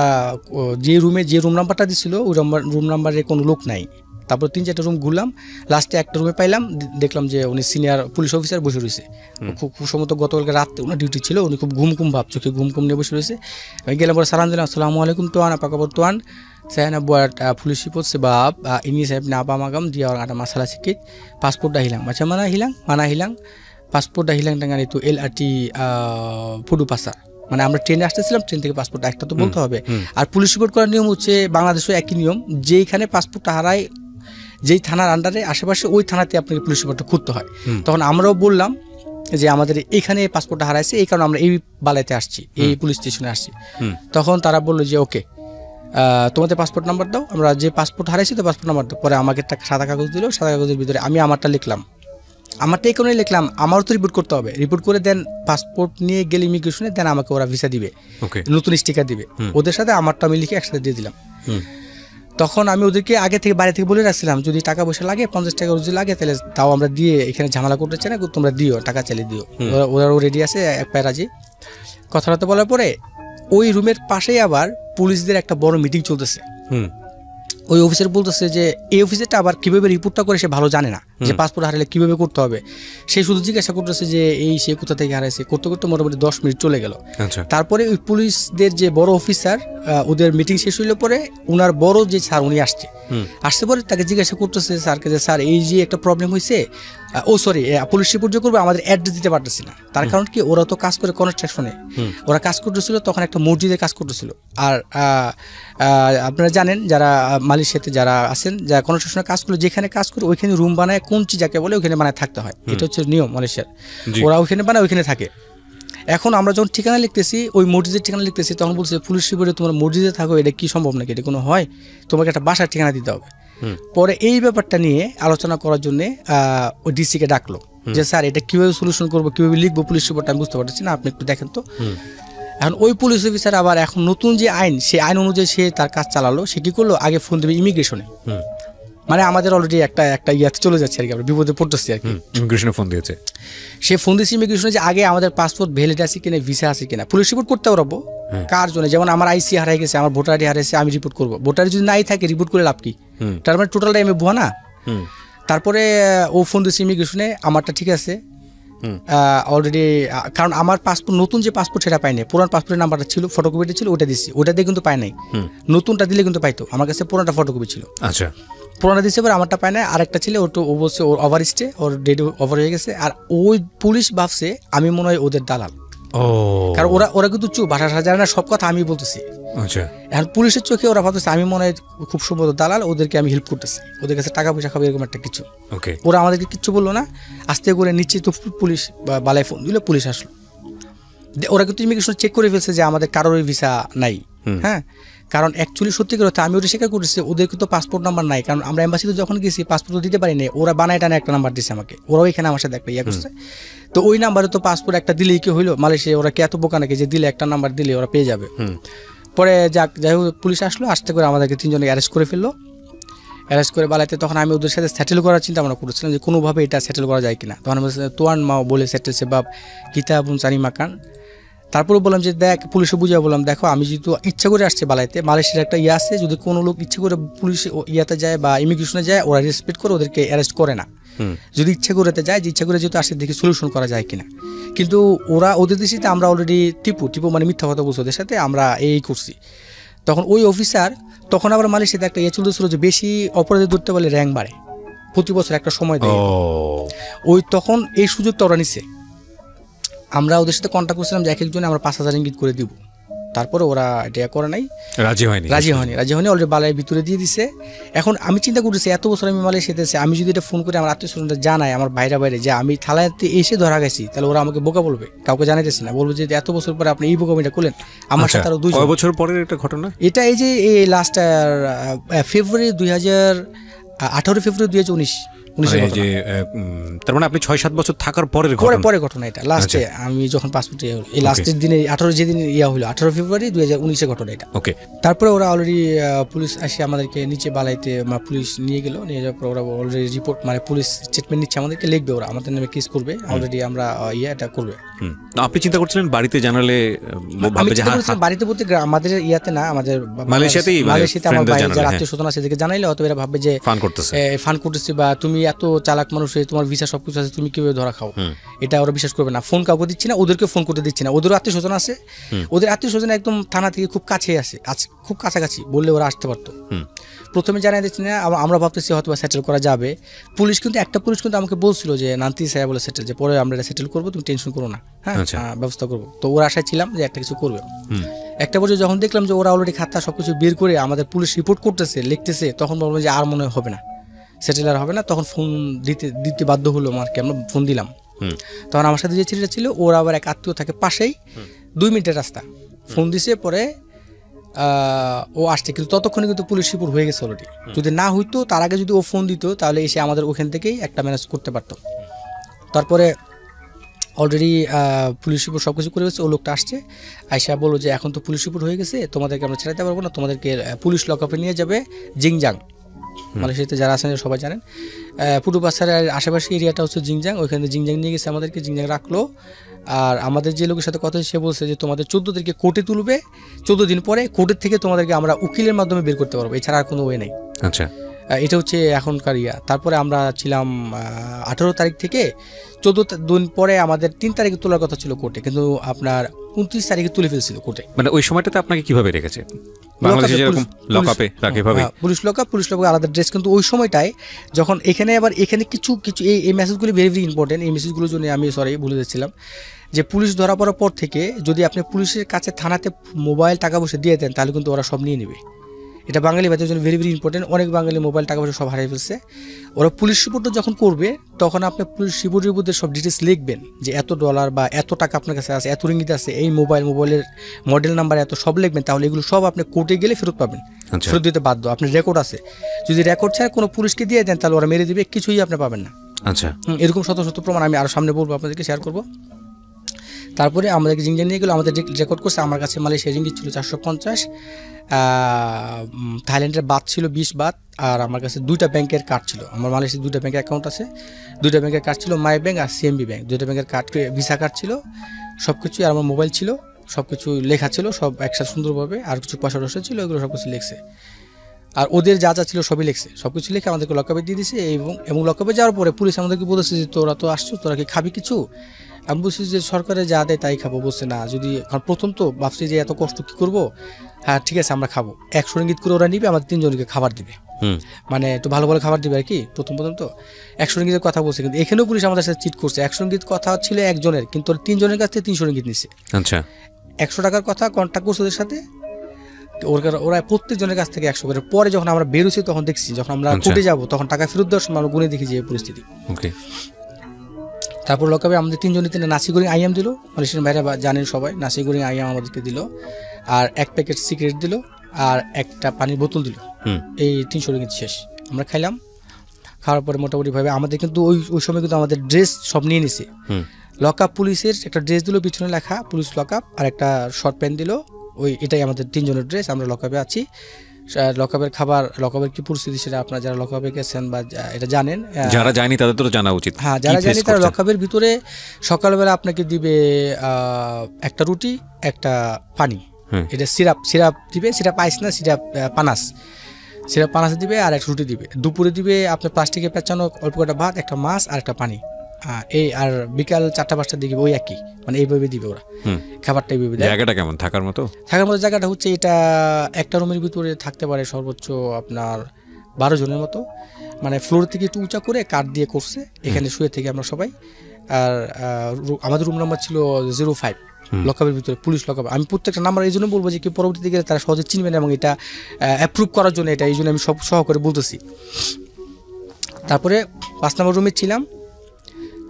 যে রুম নাম্বারটা দিছিল ওই রুম নাম্বারে কোনো লোক নাই। তারপর 3-4টা রুম ঘুরলাম, লাস্টে একটা রুমে পাইলাম, দেখলাম যে উনি সিনিয়র পুলিশ অফিসার বসে রয়েছে, খুব সম্ভবত গতকালকে রাতে ওনার ডিউটি ছিল, উনি খুব ঘুম ভাব, চোখে ঘুম নিয়ে বসে রয়েছে। আমি গেলাম, পরে সালাম দিলাম, আসসালামু আলাইকুম তোয়ান, আপা কাপড় তোয়ান, saya nak buat polisi pun sebab ini saya nak apa magam dia orang ada masalah sikit, pasport dah hilang. Macam mana hilang? Pasport dah hilang dengan itu LRT Putu পাসার, মানে আমরা ট্রেনে আসতেছিলাম, ট্রেন থেকে পাসপোর্ট একটা তো বলতে হবে। আর পুলিশ রিপোর্ট করার নিয়ম হচ্ছে বাংলাদেশেও একই নিয়ম, যেইখানে পাসপোর্টটা হারায়, যেই থানার আন্ডারে আশেপাশে ওই থানাতে আপনাকে পুলিশ রিপোর্টটা করতে হয়। তখন আমরাও বললাম যে আমাদের এখানে পাসপোর্টটা হারাইছে, এই কারণে আমরা এই বালাইতে আসছি, এই পুলিশ স্টেশনে আসছি। তখন তারা বললো যে ওকে তোমাদের পাসপোর্ট নাম্বার দাও, আমরা যে পাসপোর্ট হারাইছি তো পাসপোর্ট নাম্বার দাও। পরে আমাকে একটা সাদা কাগজ দিল, সাদা কাগজের ভিতরে আমি আমারটা লিখলাম, আমারটা এই কারণে লিখলাম, আমারও তো রিপোর্ট করতে হবে, রিপোর্ট করে দেন পাসপোর্ট নিয়ে গেলে ইমিগ্রেশনে, দেন আমাকে ওরা ভিসা দিবে, নতুন স্টিকার দিবে, ওদের সাথে আমারটা আমি লিখে একসাথে দিয়ে দিলাম। তখন আমি ওদেরকে আগে থেকে বাইরে থেকে বলে রাখছিলাম যদি টাকা পয়সা লাগে, 50 টাকা যদি লাগে তাহলে তাও আমরা দিয়ে, এখানে ঝামেলা করতে চাই না, তোমরা দিও, টাকা চালিয়ে দিও, ওরাও রেডি আছে, এক পায়ে রাজি। কথাবার্তা বলার পরে ওই রুমের পাশেই আবার পুলিশদের একটা বড় মিটিং চলতেছে। ওই অফিসার বলতেছে যে এই অফিসারটা আবার কিভাবে রিপোর্টটা করে সে ভালো জানে না, যে পাসপোর্ট হারালে কিভাবে করতে হবে, সে শুধু জিজ্ঞাসা করতেছে যে এই সে কোথা থেকে হারাইছে, করতে করতে মোটামুটি 10 মিনিট চলে গেল। তারপরে ওই পুলিশদের যে বড় অফিসার, ওদের মিটিং শেষ হইলে পরে ওনার বড় যে স্যার উনি আসছে পরে তাকে জিজ্ঞাসা করতেছে স্যারকে যে স্যার এই যে একটা প্রবলেম হয়েছে, পুলিশ রিপোর্ট যে করবে আমাদের অ্যাড্রেস দিতে পারতেছি না। তার কারণ কি, ওরা তো কাজ করে কনস্ট্রাকশনে, ওরা কাজ করতেছিল, তখন একটা মসজিদে কাজ করতেছিল। আর আপনারা জানেন যারা মালয়েশিয়াতে যারা আছেন, যারা কনস্ট্রাকশনে কাজ করলে, যেখানে কাজ করে ওইখানে রুম বানায়, কোন চিজ যাকে বলে ওইখানে বানায় থাকতে হয়, এটা হচ্ছে নিয়ম মালয়েশিয়ার, ওরা ওইখানে বানায় ওইখানে থাকে। এখন আমরা যখন ঠিকানা লিখতেছি, ওই মসজিদের ঠিকানা লিখতেছি, তখন বলছে পুলিশ রিপোর্টে তোমরা মসজিদে থাকো, এটা কি সম্ভব নাকি, এটা কোনো হয়, তোমাকে একটা বাসার ঠিকানা দিতে হবে। পরে এই ব্যাপারটা নিয়ে আলোচনা করার জন্য ওই ডিসিকে ডাকলো যে স্যার এটা কীভাবে সলিউশন করবো, কীভাবে লিখবো পুলিশ রিপোর্টটা আমি বুঝতে পারছি না, আপনি একটু দেখেন তো। এখন ওই পুলিশ অফিসার আবার এখন নতুন যে আইন, সেই আইন অনুযায়ী সে তার কাজ চালালো। সে কী করলো, আগে ফোন দেবে ইমিগ্রেশনে, মানে আমাদের অলরেডি একটা ইয়াতে চলে যাচ্ছে আর কি, আমরা বিপদে পড়তেছি আর কি। ইমিগ্রেশনে ফোন দিয়েছে, সে ফোন দিয়েছে ইমিগ্রেশনে যে আগে আমাদের পাসপোর্ট ভ্যালিড আছে কিনা, ভিসা আছে কিনা, পুলিশ রিপোর্ট করতে পারবো কার জন্য, যেমন আমার আইসি হারাই গেছে, আমার ভোটার আইডি হারাইছে, আমি রিপোর্ট করবো, ভোটার যদি নাই থাকে রিপোর্ট করে লাভ কি, তার মানে টোটাল টাইমে ভুয়া না। তারপরে ও ফোন দিয়েছে ইমিগ্রেশনে, আমারটা ঠিক আছে অলরেডি, কারণ আমার পাসপোর্ট নতুন যে পাসপোর্ট সেটা পাই নাই, পুরান পাসপোর্টের নাম্বারটা ছিল, ফটোকপিটা ছিল, ওটা দিচ্ছি, ওটা দিয়ে কিন্তু পাই নাই, নতুনটা দিলে কিন্তু পাইতো, আমার কাছে পুরানটা ফটোকপি ছিল। আচ্ছা, পুরানা দিচ্ছে পরে আমারটা পায় না, আরেকটা ছিল ওটা অবশ্যই ওর ওভার স্টে, ওর ডেট ওভার হয়ে গেছে। আর ওই পুলিশ ভাবছে আমি মনে হয় ওদের দালাল, কারণ ওরা কিন্তু চুপ, ভাষা জানে না, সব কথা আমি বলতেছি। আচ্ছা, এখন পুলিশের চোখে ওরা ভাবতেছে আমি মনে হয় খুব সম্ভবত দালাল, ওদেরকে আমি হেল্প করতেছি, ওদের কাছে টাকা পয়সা খাবো, এরকম একটা কিছু। ওরা আমাদেরকে কিচ্ছু বললো না, আস্তে করে নিচে তো পুলিশ বালায় ফোন দিল, পুলিশ আসলো, ওরা কিন্তু ইমিগ্রেশন চেক করে ফেলছে যে আমাদের কারোর ভিসা নাই। হ্যাঁ, কারণ অ্যাকচুয়ালি সত্যি কথা আমি ওটা স্বীকার করেছি, ওদেরকে তো পাসপোর্ট নাম্বার নাই, কারণ আমরা এম্বাসিতে যখন গেছি পাসপোর্ট দিতে পারিনি, ওরা বানায় টানা একটা নাম্বার দিছে আমাকে, ওরাও এখানে আমার সাথে একটা ইয়ে করছে। তো ওই নাম্বারে তো পাসপোর্ট একটা দিলেই কি হইলো, মালয়েশিয়া ওরা কি এত বোকা নাকি যে দিলে একটা নাম্বার দিলে ওরা পেয়ে যাবে। পরে যাই হোক পুলিশ আসলো, আসতে করে আমাদেরকে 3 জনকে অ্যারেস্ট করে ফেললো। অ্যারেস্ট করে বালাইতে তখন আমি ওদের সাথে সেটেল করার চিন্তা ভাবনা করেছিলাম যে কোনোভাবে এটা সেটেল করা যায় কিনা। তখন আমি তোয়ান মাও বলে সেটেল সেবাব কিতাবুন সানি মাকান। তারপরে বললাম যে দেখ, পুলিশে বুঝিয়ে বললাম দেখো আমি যেহেতু ইচ্ছা করে আসছে বালাইতে, মালয়েশিয়ার একটা ইয়ে আছে, যদি কোনো লোক ইচ্ছা করে পুলিশ ইয়াতে যায় বা ইমিগ্রেশনে যায় ওরা রেসপেক্ট করে ওদেরকে অ্যারেস্ট করে না। যদি ইচ্ছা করতে যায় যে ইচ্ছা করে যেহেতু আসে দেখি সলিউশন করা যায় কিনা। কিন্তু ওরা ওদের দেশে আমরা অলরেডি টিপু মানে মিথ্যা কথা বলছে ওদের সাথে আমরা এই করছি। তখন ওই অফিসার তখন আবার মালয়েশিয়াতে একটা ইয়ে চলতেছিল যে বেশি অপরাধী ধরতে পারলে র্যাঙ্ক বাড়ে, প্রতি বছর একটা সময় দেয়। ওই তখন এই সুযোগটা ওরা নিচ্ছে। আমরা ওদের সাথে কন্ট্যাক্ট করছিলাম যে এক একজনে আমরা 5,000 রিঙ্গিত করে দিব। তারপরে ওরা এটা করে নাই, রাজি হয়নি অলরেডি বালাইয়ের ভিতরে দিয়ে দিছে। এখন আমি চিন্তা করতেছি এত বছর আমি মালয়েশিয়াতে আছি, আমি যদি এটা ফোন করে আমার আত্মীয়স্বজনরা জানাই আমার বাইরে যে আমি থালাতে এসে ধরা গেছি, তাহলে ওরা আমাকে বোকা বলবে, কাউকে জানাইতেছি না, বলবে যে এত বছর পরে আপনি এই বোকামিটা করলেন আমার সাথে। আরো 2 বছর পরের একটা ঘটনা এটা, এই যে এই লাস্ট ফেব্রুয়ারি 2019 তার মানে আপনি 6-7 বছর থাকার পরের ঘটনা এটা। লাস্টে আমি যখন পাসপোর্টে এই লাস্টের দিনে 18 যেদিন ইয়া হলো 18 ফেব্রুয়ারি 2019 ঘটনা এটা। ওকে। তারপরে ওরা অলরেডি পুলিশ এসে আমাদেরকে নিচে বালাইতে পুলিশ নিয়ে গেল, নিয়ে যাওয়ার পর ওরা অলরেডি রিপোর্ট মানে পুলিশ স্টেটমেন্ট নিচ্ছে, আমাদেরকে লিখবে, ওরা আমাদের নামে কেস করবে, অলরেডি আমরা এটা করবে। আপনি চিন্তা করছিলেন বাড়িতে জানালে বাড়িতে বলতে আমাদের ইয়াতে না, আমাদের মালয়েশিয়াতে আমার ভাই যারা আত্মীয়স্বজন আছে সেদিকে জানাইলে হয়তো এরা ভাববে যে ফান করতেছে বা তুমি এত চালাক মানুষ, তোমার ভিসা সবকিছু আছে, তুমি কিভাবে ধরা খাও, এটা ওরা বিশ্বাস করবে না। ফোন কাউকে দিচ্ছি না, ওদেরকে ফোন করতে দিচ্ছি না, ওদেরও আত্মীয়স্বজন আছে, ওদের আত্মীয়স্বজন একদম থানা থেকে খুব কাছে আছে, খুব কাছাকাছি, বললে ওরা আসতে পারতো। প্রথমে জানাই দিচ্ছি না, আমরা ভাবতেছি হয়তো সেটেল করা যাবে। পুলিশ কিন্তু আমাকে বলছিল যে নান্তি সাহেব বলে সেটেল, যে পরে আমরা এটা সেটেল করবো, তুমি টেনশন করো না, হ্যাঁ ব্যবস্থা করবো। তো ওর আশায় ছিলাম যে একটা কিছু করবে। একটা বছর যখন দেখলাম যে ওরা অলরেডি খাতা সবকিছু বের করে আমাদের পুলিশ রিপোর্ট করতেছে, লিখতেছে, তখন বলবো যে আর মনে হবে না, সেটেল আর হবে না। তখন ফোন দিতে বাধ্য হলো আমাকে, আমরা ফোন দিলাম। তখন আমার সাথে যে ছেলেটা ছিল ওর আবার এক আত্মীয় থাকে পাশেই, 2 মিনিটের রাস্তা, ফোন দিছে, পরে ও আসছে, কিন্তু ততক্ষণে কিন্তু পুলিশ রিপোর্ট হয়ে গেছে অলরেডি। যদি না হইতো তার আগে যদি ও ফোন দিত তাহলে এসে আমাদের ওখান থেকেই একটা ম্যানেজ করতে পারতো। তারপরে অলরেডি পুলিশ রিপোর্ট সব কিছু করে গেছে, ও লোকটা আসছে, আয়সা বললো যে এখন তো পুলিশ রিপোর্ট হয়ে গেছে, তোমাদেরকে আমরা ছেড়াতে পারবো না, তোমাদেরকে পুলিশ লকআপে নিয়ে যাবে জিংজাং। মালয়েশিয়াতে যারা আছেন সবাই জানেন, পুটুপাসারের আশেপাশে এরিয়াটা হচ্ছে জিংজাং, ওইখানে জিংজাং নিয়ে গেছে আমাদেরকে, জিংজাং রাখলো। আর আমাদের যে লোকের সাথে কথা সে বলছে যে তোমাদের 14 তারিখে কোর্টে তুলবে, 14 দিন পরে কোর্টের থেকে তোমাদেরকে আমরা উকিলের মাধ্যমে বের করতে পারবো, এছাড়া আর কোনো ওয়ে নেই। আচ্ছা, এটা হচ্ছে এখনকার ইয়া। তারপরে আমরা ছিলাম 18 তারিখ থেকে 14 দিন পরে আমাদের 3 তারিখে তোলার কথা ছিল কোর্টে, কিন্তু আপনার 29 তারিখে তুলে ফেলছিল কোর্টে। মানে ওই সময়টাতে আপনাকে কিভাবে রেখেছে? বাংলাদেশে যেরকম লকআপে রাখে ভাবে পুলিশ লকআপ আলাদা ড্রেস, কিন্তু ওই সময়টায় যখন এখানে কিছু এই মেসেজগুলো ভেরি ভেরি ইম্পর্টেন্ট, এই মেসেজগুলোর জন্য আমি ভুলে যাচ্ছিলাম যে পুলিশ ধরা পড়ার পর থেকে যদি আপনি পুলিশের কাছে থানাতে মোবাইল টাকা পয়সা দিয়ে দেন তাহলে কিন্তু ওরা সব নিয়ে নেবে। এটা বাঙালি ভাইদের জন্য ভেরি ভেরি ইম্পর্টেন্ট। অনেক বাঙালি মোবাইল টাকা পয়সা সব হারিয়ে ফেলছে। ওরা পুলিশ রিপোর্টটা যখন করবে তখন আপনি পুলিশ রিপোর্টের মধ্যে সব ডিটেলস লিখবেন যে এত ডলার বা এত টাকা আপনার কাছে আছে, এত রিঙ্গিত আছে, এই মোবাইলের মডেল নাম্বার এত, সব লিখবেন। তাহলে এগুলো সব আপনি কোর্টে গেলে ফেরত পাবেন, ফেরত দিতে বাধ্য। আপনার রেকর্ড আছে, যদি রেকর্ড ছাড়া কোনো পুলিশকে দিয়ে দেন তাহলে ওরা মেরে দিবে, কিছুই আপনি পাবেন না। আচ্ছা, এরকম শত শত প্রমাণ আমি আরও সামনে বলবো, আপনাদেরকে শেয়ার করবো। তারপরে আমাদেরকে জিংজাং নিয়ে গেলো, আমাদের রেকর্ড করছে। আমার কাছে মালয়েশিয়া রিঙ্গিত ছিল 450, থাইল্যান্ডের বাত ছিল 20 বাত, আর আমার কাছে 2টা ব্যাংকের কার্ড ছিল। আমার মালয়েশিয়ার 2টা ব্যাংকের অ্যাকাউন্ট আছে, 2টা ব্যাংকের কার্ড ছিল, মাই ব্যাংক আর সিএমবি ব্যাংক, 2টা ব্যাংকের কার্ড, ভিসা কার্ড ছিল, সব কিছু। আর আমার মোবাইল ছিল, সব কিছু লেখা ছিল, সব একসাথে সুন্দরভাবে। আর কিছু পয়সা টসা ছিল, এগুলো সব কিছু লিখছে। আর ওদের যা যা ছিল সবই লিখছে, সব কিছু লিখে আমাদেরকে লকআপে দিয়ে দিয়েছে। এবং লকআপে যাওয়ার পরে পুলিশ আমাদেরকে বলেছে যে তোরা তো আসছো, তোরা কি খাবি কিছু? আমি বলছি যে সরকারে যা দেয় তাই খাবো। বলছে না, যদি প্রথম তো ভাবছি যে এত কষ্ট কি করবো, হ্যাঁ ঠিক আছে আমরা খাবো। 100 রিঙ্গিত করে ওরা নিবে, আমাদের 3 জনকে খাবার দিবে, মানে একটু ভালো ভালো খাবার দিবে আর কি। প্রথম তো 100 রিঙ্গিতের কথা বলছে, কিন্তু এখানেও পুলিশ আমাদের সাথে চিট করছে। 100 রিঙ্গিত কথা ছিল একজনের, কিন্তু 3 জনের কাছ থেকে 300 রিঙ্গিত নিচ্ছে। আচ্ছা, 100 টাকার কথা কন্ট্যাক্ট করছে ওদের সাথে, ওরা প্রত্যেকজনের কাছ থেকে 100 করে। পরে যখন আমরা বেরোছি তখন দেখছি, যখন আমরা কোর্টে যাবো তখন টাকা ফেরত দেওয়ার সময় আমরা গুনে দেখি যে পরিস্থিতি। তারপর লকআপে আমাদের 3 জনের নাসি গোরিং আইয়াম দিল, মালয়েশিয়ান ভাইরা জানেন সবাই, নাসি গোরিং আইয়াম আমাদেরকে দিল, আর 1 প্যাকেট সিগারেট দিল, আর একটা পানির বোতল দিল, এই 300 রিঙ্গিত শেষ। আমরা খাইলাম, খাওয়ার পরে মোটামুটিভাবে আমাদের কিন্তু ওই সময় কিন্তু আমাদের ড্রেস সব নিয়ে নিছে। লক আপ পুলিশের একটা ড্রেস দিল, পিছনে লেখা পুলিশ লক আপ, আর একটা শর্ট প্যান্ট দিল, এটাই আমাদের 3 জনের ড্রেস। আমরা লক আপে আছি। লক আপের খাবার, লক আপের কি পরিস্থিতি সেটা আপনারা যারা লক আপে গেছেন বা এটা জানেন, যারা জানি তাদের তো জানা উচিত। হ্যাঁ, যারা জানি তারা লক আপের ভিতরে সকালবেলা আপনাকে দিবে একটা রুটি, একটা পানি, এটা সিরাপ দিবে, সিরাপ আইস না, সিরাপ পানাস দিবে, আর একটা রুটি দিবে। দুপুরে দিবে আপনার প্লাস্টিকে পেঁচানো অল্প কটা ভাত, একটা মাছ আর একটা পানি। এই আর বিকাল 4টা-5টার দিকে ওই একই, মানে এইভাবে দিবে ওরা খাবারটা, এইভাবে দেয়। জায়গাটা কেমন থাকার মতো? জায়গাটা হচ্ছে এটা একটা রুমের ভিতরে থাকতে পারে সর্বোচ্চ আপনার 12 জনের মতো, মানে ফ্লোর থেকে একটু উঁচা করে কাঠ দিয়ে করছে, এখানে শুয়ে থেকে আমরা সবাই। আর আমাদের রুম নাম্বার ছিল 05 লকআপের ভিতরে, পুলিশ লকআপ। আমি প্রত্যেকটা নাম্বার এই জন্য বলবো যে কি পরবর্তীতে গেলে তারা সহজে চিনবে না, এবং এটা অ্যাপ্রুভ করার জন্য এটা, এই জন্য আমি সব সহকারে বলতেছি। তারপরে 5 নম্বর রুমে ছিলাম,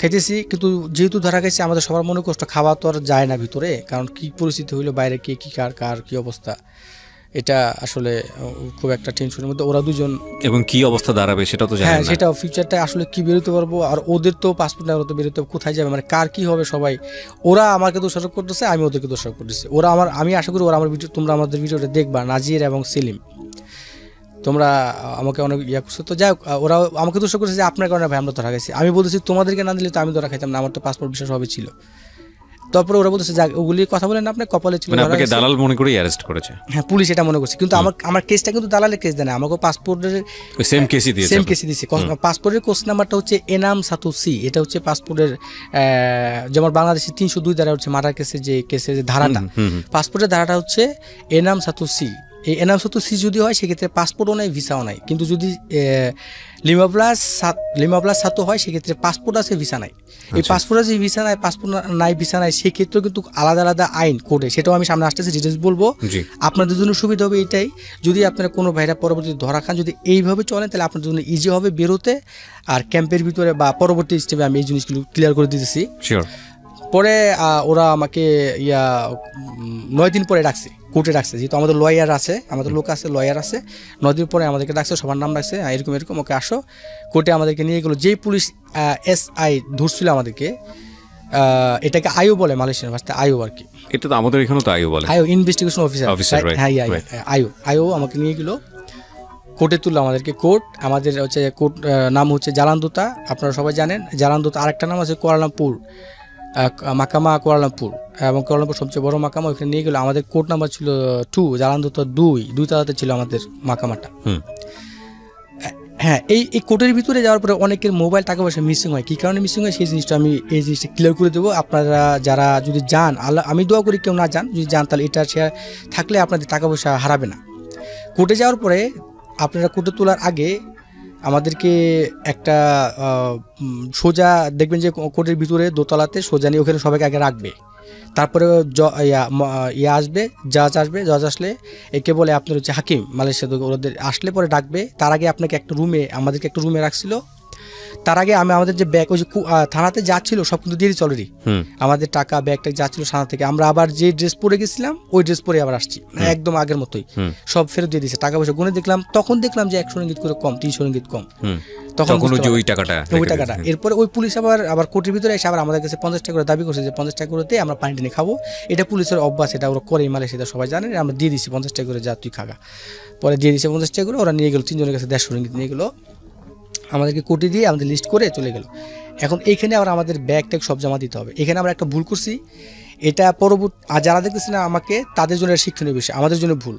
খাইতেছি, কিন্তু যেহেতু ধরা গেছে আমাদের সবার মনে কষ্ট, খাওয়া তো আর যায় না ভিতরে, কারণ কি পরিস্থিতি হইলো, বাইরে কে কি কার কি অবস্থা, এটা আসলে খুব একটা টেনশনের মধ্যে ওরা দুজন। এবং কি অবস্থা দাঁড়াবে সেটা তো জানেন না। হ্যাঁ, সেটা ফিউচারটা আসলে কি বেরোতে পারবো, আর ওদের তো পাসপোর্ট না, ওরা তো বেরোতে কোথায় যাবে, মানে কার কি হবে সবাই। ওরা আমাকে দোষারোপ করতেছে, আমি ওদেরকে দোষারোপ করতেছি। আমি আশা করি ওরা আমার ভিডিও, তোমরা আমাদের ভিডিওটা দেখবা, নাজির এবং সেলিম, তোমরা আমাকে অনেক করছো। তো যাই হোক, ওরা আমাকে দোষ করেছে যে আপনার কারণে ভাই আমরা ধরা গেছি। আমি বলতেছি তোমাদেরকে না দিলে তো আমি ধরা খাইতাম না, আমার তো পাসপোর্ট বিশেষ হবে ছিল। তারপরে ওরা বলতেছে যাক, ওগুলি কথা বলেন আপনার কপালে ছিল, মানে আপনাকে দালাল মনে করেই অ্যারেস্ট করেছে। হ্যাঁ, পুলিশ এটা মনে করছে, কিন্তু আমার কেসটা কিন্তু দালালের কেস দেয় না, আমাকে পাসপোর্টের সেম কেসই দিয়েছে। পাসপোর্টের কোর্স নাম্বারটা হচ্ছে এনাম সাতু সি, এটা হচ্ছে পাসপোর্টের, যেমন বাংলাদেশে 302 ধারা হচ্ছে মার্ডার কেসের যে ধারাটা, পাসপোর্টের ধারাটা হচ্ছে এনাম সাতু সি। এই এনাম সাতু সি যদি হয় সেক্ষেত্রে পাসপোর্টও নাই, ভিসাও নাই। কিন্তু যদি লিমা প্লাস সাতু হয় সেক্ষেত্রে পাসপোর্ট আছে, ভিসা নাই। এই পাসপোর্ট আছে, ভিসা নাই, পাসপোর্ট নাই, ভিসা নাই, সেক্ষেত্রেও কিন্তু আলাদা আলাদা আইন কোডে, সেটাও আমি সামনে আসতেছি, ডিটেলস বলবো। আপনাদের জন্য সুবিধা হবে এটাই, যদি আপনারা কোনো ভাইরা পরবর্তী ধরা খান, যদি এইভাবে চলেন তাহলে আপনাদের জন্য ইজি হবে বেরোতে, আর ক্যাম্পের ভিতরে বা পরবর্তী স্টেপে আমি এই জিনিসগুলো ক্লিয়ার করে দিতেছি। পরে ওরা আমাকে 9 দিন পরে ডাকছে, কোর্টে ডাকছে, যেহেতু আমাদের লয়ার আছে, আমাদের লোক আছে, লয়ার আছে। 9 দিন পরে আমাদেরকে ডাকছে, সবার নাম ডাকছে, এরকম ওকে আসো। কোর্টে আমাদেরকে নিয়ে গেলো। যেই পুলিশ SI ধরছিল আমাদেরকে, এটাকে আইও বলে মালয়েশিয়ার ভাষাতে, আইও আর কি। এটা তো আমাদের এখানে তো আইও বলে, আইও ইনভেস্টিগেশন অফিসার। হ্যাঁ, আইও আমাকে নিয়ে গেলো, কোর্টে তুললো আমাদেরকে। কোর্ট আমাদের হচ্ছে কোর্ট নাম হচ্ছে জালানদুতা, আপনারা সবাই জানেন। জালানদুতা আরেকটা নাম আছে কুয়ালালামপুর, মাকামা কুয়ালালামপুর, এবং কুয়ালালামপুর সবচেয়ে বড় মাকামা। ওইখানে নিয়ে গেলো। আমাদের কোর্ট নাম্বার ছিল 2, জালানদুতা 2 তলাতে ছিল আমাদের মাকামাটা। হ্যাঁ, এই কোর্টের ভিতরে যাওয়ার পরে অনেকের মোবাইল, টাকা পয়সা মিসিং হয়। কী কারণে মিসিং হয় সেই জিনিসটা আমি এই জিনিসটা ক্লিয়ার করে দেবো। আপনারা যারা যদি যান, আল্লাহ আমি দোয়া করি কেউ না যান, যদি যান তাহলে এটা শেয়ার থাকলে আপনাদের টাকা পয়সা হারাবে না। কোর্টে যাওয়ার পরে আপনারা কোর্টে তোলার আগে আমাদেরকে একটা সোজা দেখবেন যে কোর্টের ভিতরে দোতলাতে সোজা নিয়ে ওখানে সবাইকে আগে রাখবে। তারপরে আসবে, জাজ আসলে একে বলে আপনার হচ্ছে হাকিম, মালয়েশিয়া ওদের আসলে পরে ডাকবে। তার আগে আপনাকে আমাদেরকে একটা রুমে রাখছিল। তার আগে আমাদের যে ব্যাগ, ওই যে থানাতে যা ছিল সব কিন্তু দিয়ে দিচ্ছি অলরেডি, আমাদের টাকা ব্যাগটা যা ছিল থানা থেকে। আমরা আবার যে ড্রেস পরে গেছিলাম ওই ড্রেস পরে আবার আসছি, একদম আগের মতোই সব ফেরত দিয়ে দিচ্ছে। টাকা পয়সা গুনে দেখলাম, তখন দেখলাম যে 100 রিঙ্গিত করে কম, 300 রিঙ্গিত কম। তখন ওই টাকাটা এরপরে ওই পুলিশ আবার কোর্টের ভিতরে এসে আবার আমাদের কাছে 50 টাকা করে দাবি করছে যে 50 টাকা করে দিয়ে আমরা পানি টেনে খাবো। এটা পুলিশের অভ্যাস, এটা ওরা করে মালয়েশিয়া, সবাই জানেন। আমরা দিয়ে দিচ্ছি 50 টাকা করে, যা তুই খাগা। পরে দিয়ে দিচ্ছে 50 টাকা করে। ওরা নিয়ে গেলো 3 জনের কাছে 150 রিঙ্গিত নিয়ে গেলো, আমাদেরকে কোর্টে দিয়ে আমাদের লিস্ট করে চলে গেল। এখন এইখানে আবার আমাদের ব্যাগ ট্যাগ সব জমা দিতে হবে। এখানে আমরা একটা ভুল করছি, এটা পরবর্তী যারা দেখতেছি না আমাকে, তাদের জন্য শিক্ষণীয় বিষয়, আমাদের জন্য ভুল।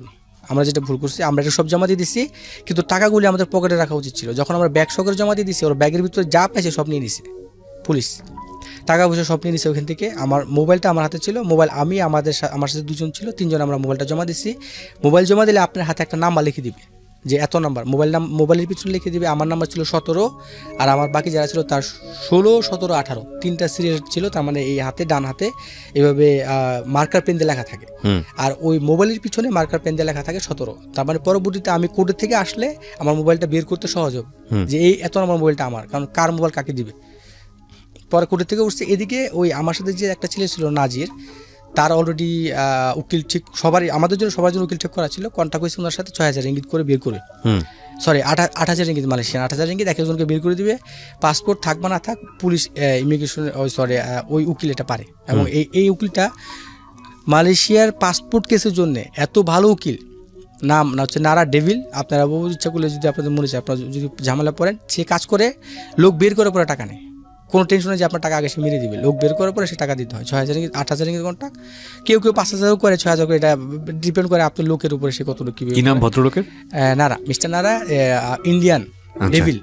আমরা যেটা ভুল করছি, আমরা এটা সব জমা দিয়ে দিচ্ছি, কিন্তু টাকাগুলি আমাদের পকেটে রাখা উচিত ছিল। যখন আমরা ব্যাগ সহকারে জমা দিয়ে দিচ্ছি, ওর ব্যাগের ভিতরে যা পাইছে সব নিয়ে নিছে পুলিশ, টাকা পয়সা সব নিয়ে নিছে ওখান থেকে। আমার মোবাইলটা আমার হাতে ছিল, মোবাইল আমার সাথে 2 জন ছিল, 3 জন আমরা মোবাইলটা জমা দিচ্ছি। মোবাইল জমা দিলে আপনার হাতে একটা নাম্বার লিখে দিবে যে এত নাম্বার, মোবাইলের পিছনে লিখে দিবে। আমার নাম্বার ছিল 17, আর আমার বাকি যারা ছিল তার 16, 17, 18 3টা সিরিয়াল ছিল। তার মানে এই হাতে, ডান হাতে এভাবে মার্কার পেন দিয়ে লেখা থাকে, আর ওই মোবাইলের পিছনে মার্কার পেন দিয়ে লেখা থাকে 17। তার মানে পরবর্তীতে আমি কোর্টের থেকে আসলে আমার মোবাইলটা বের করতে সহজ হবে যে এই এত নাম্বার মোবাইলটা আমার, কারণ কার মোবাইল কাকে দিবে। পরে কোর্টের থেকে উঠছে, এদিকে ওই আমার সাথে যে একটা ছেলে ছিল নাজির, তার অলরেডি উকিল ঠিক সবারই আমাদের জন্য সবার জন্য উকিল ঠিক করা ছিল। কন্ট্যাক্ট হয়েছে ওনার সাথে 6,000 রিঙ্গিত করে বের করে, সরি 8,000 রিঙ্গিত, মালয়েশিয়ান 8,000 রিঙ্গিত এক একজনকে বের করে দিবে। পাসপোর্ট থাক বা না থাক পুলিশ ইমিগ্রেশন সরি ওই উকিল এটা পারে। এবং এই উকিলটা মালয়েশিয়ার পাসপোর্ট কেসের জন্য এত ভালো উকিল, নাম না হচ্ছে নারা ডেভিল। আপনারা বহু ইচ্ছা করলে যদি আপনাদের মনে চায় আপনারা যদি ঝামেলা পড়েন, সে কাজ করে লোক বের করে পরে টাকা নেয়, কোনো টেনশন নেই যে আপনার টাকা আগে সে মেরে দিবে। লোক বের করার পরে সে টাকা দিতে হয় 6,000 রিঙ্গিত 8,000 রিঙ্গিত কন্ট্রাক্ট, কেউ 5,000 করে 6,000 করে, এটা ডিপেন্ড করে আপনার লোকের উপরে সে কত লোক কি নাম ভদ্রলোকের? নারা, মিস্টার নারা, ইন্ডিয়ান ডেভিল।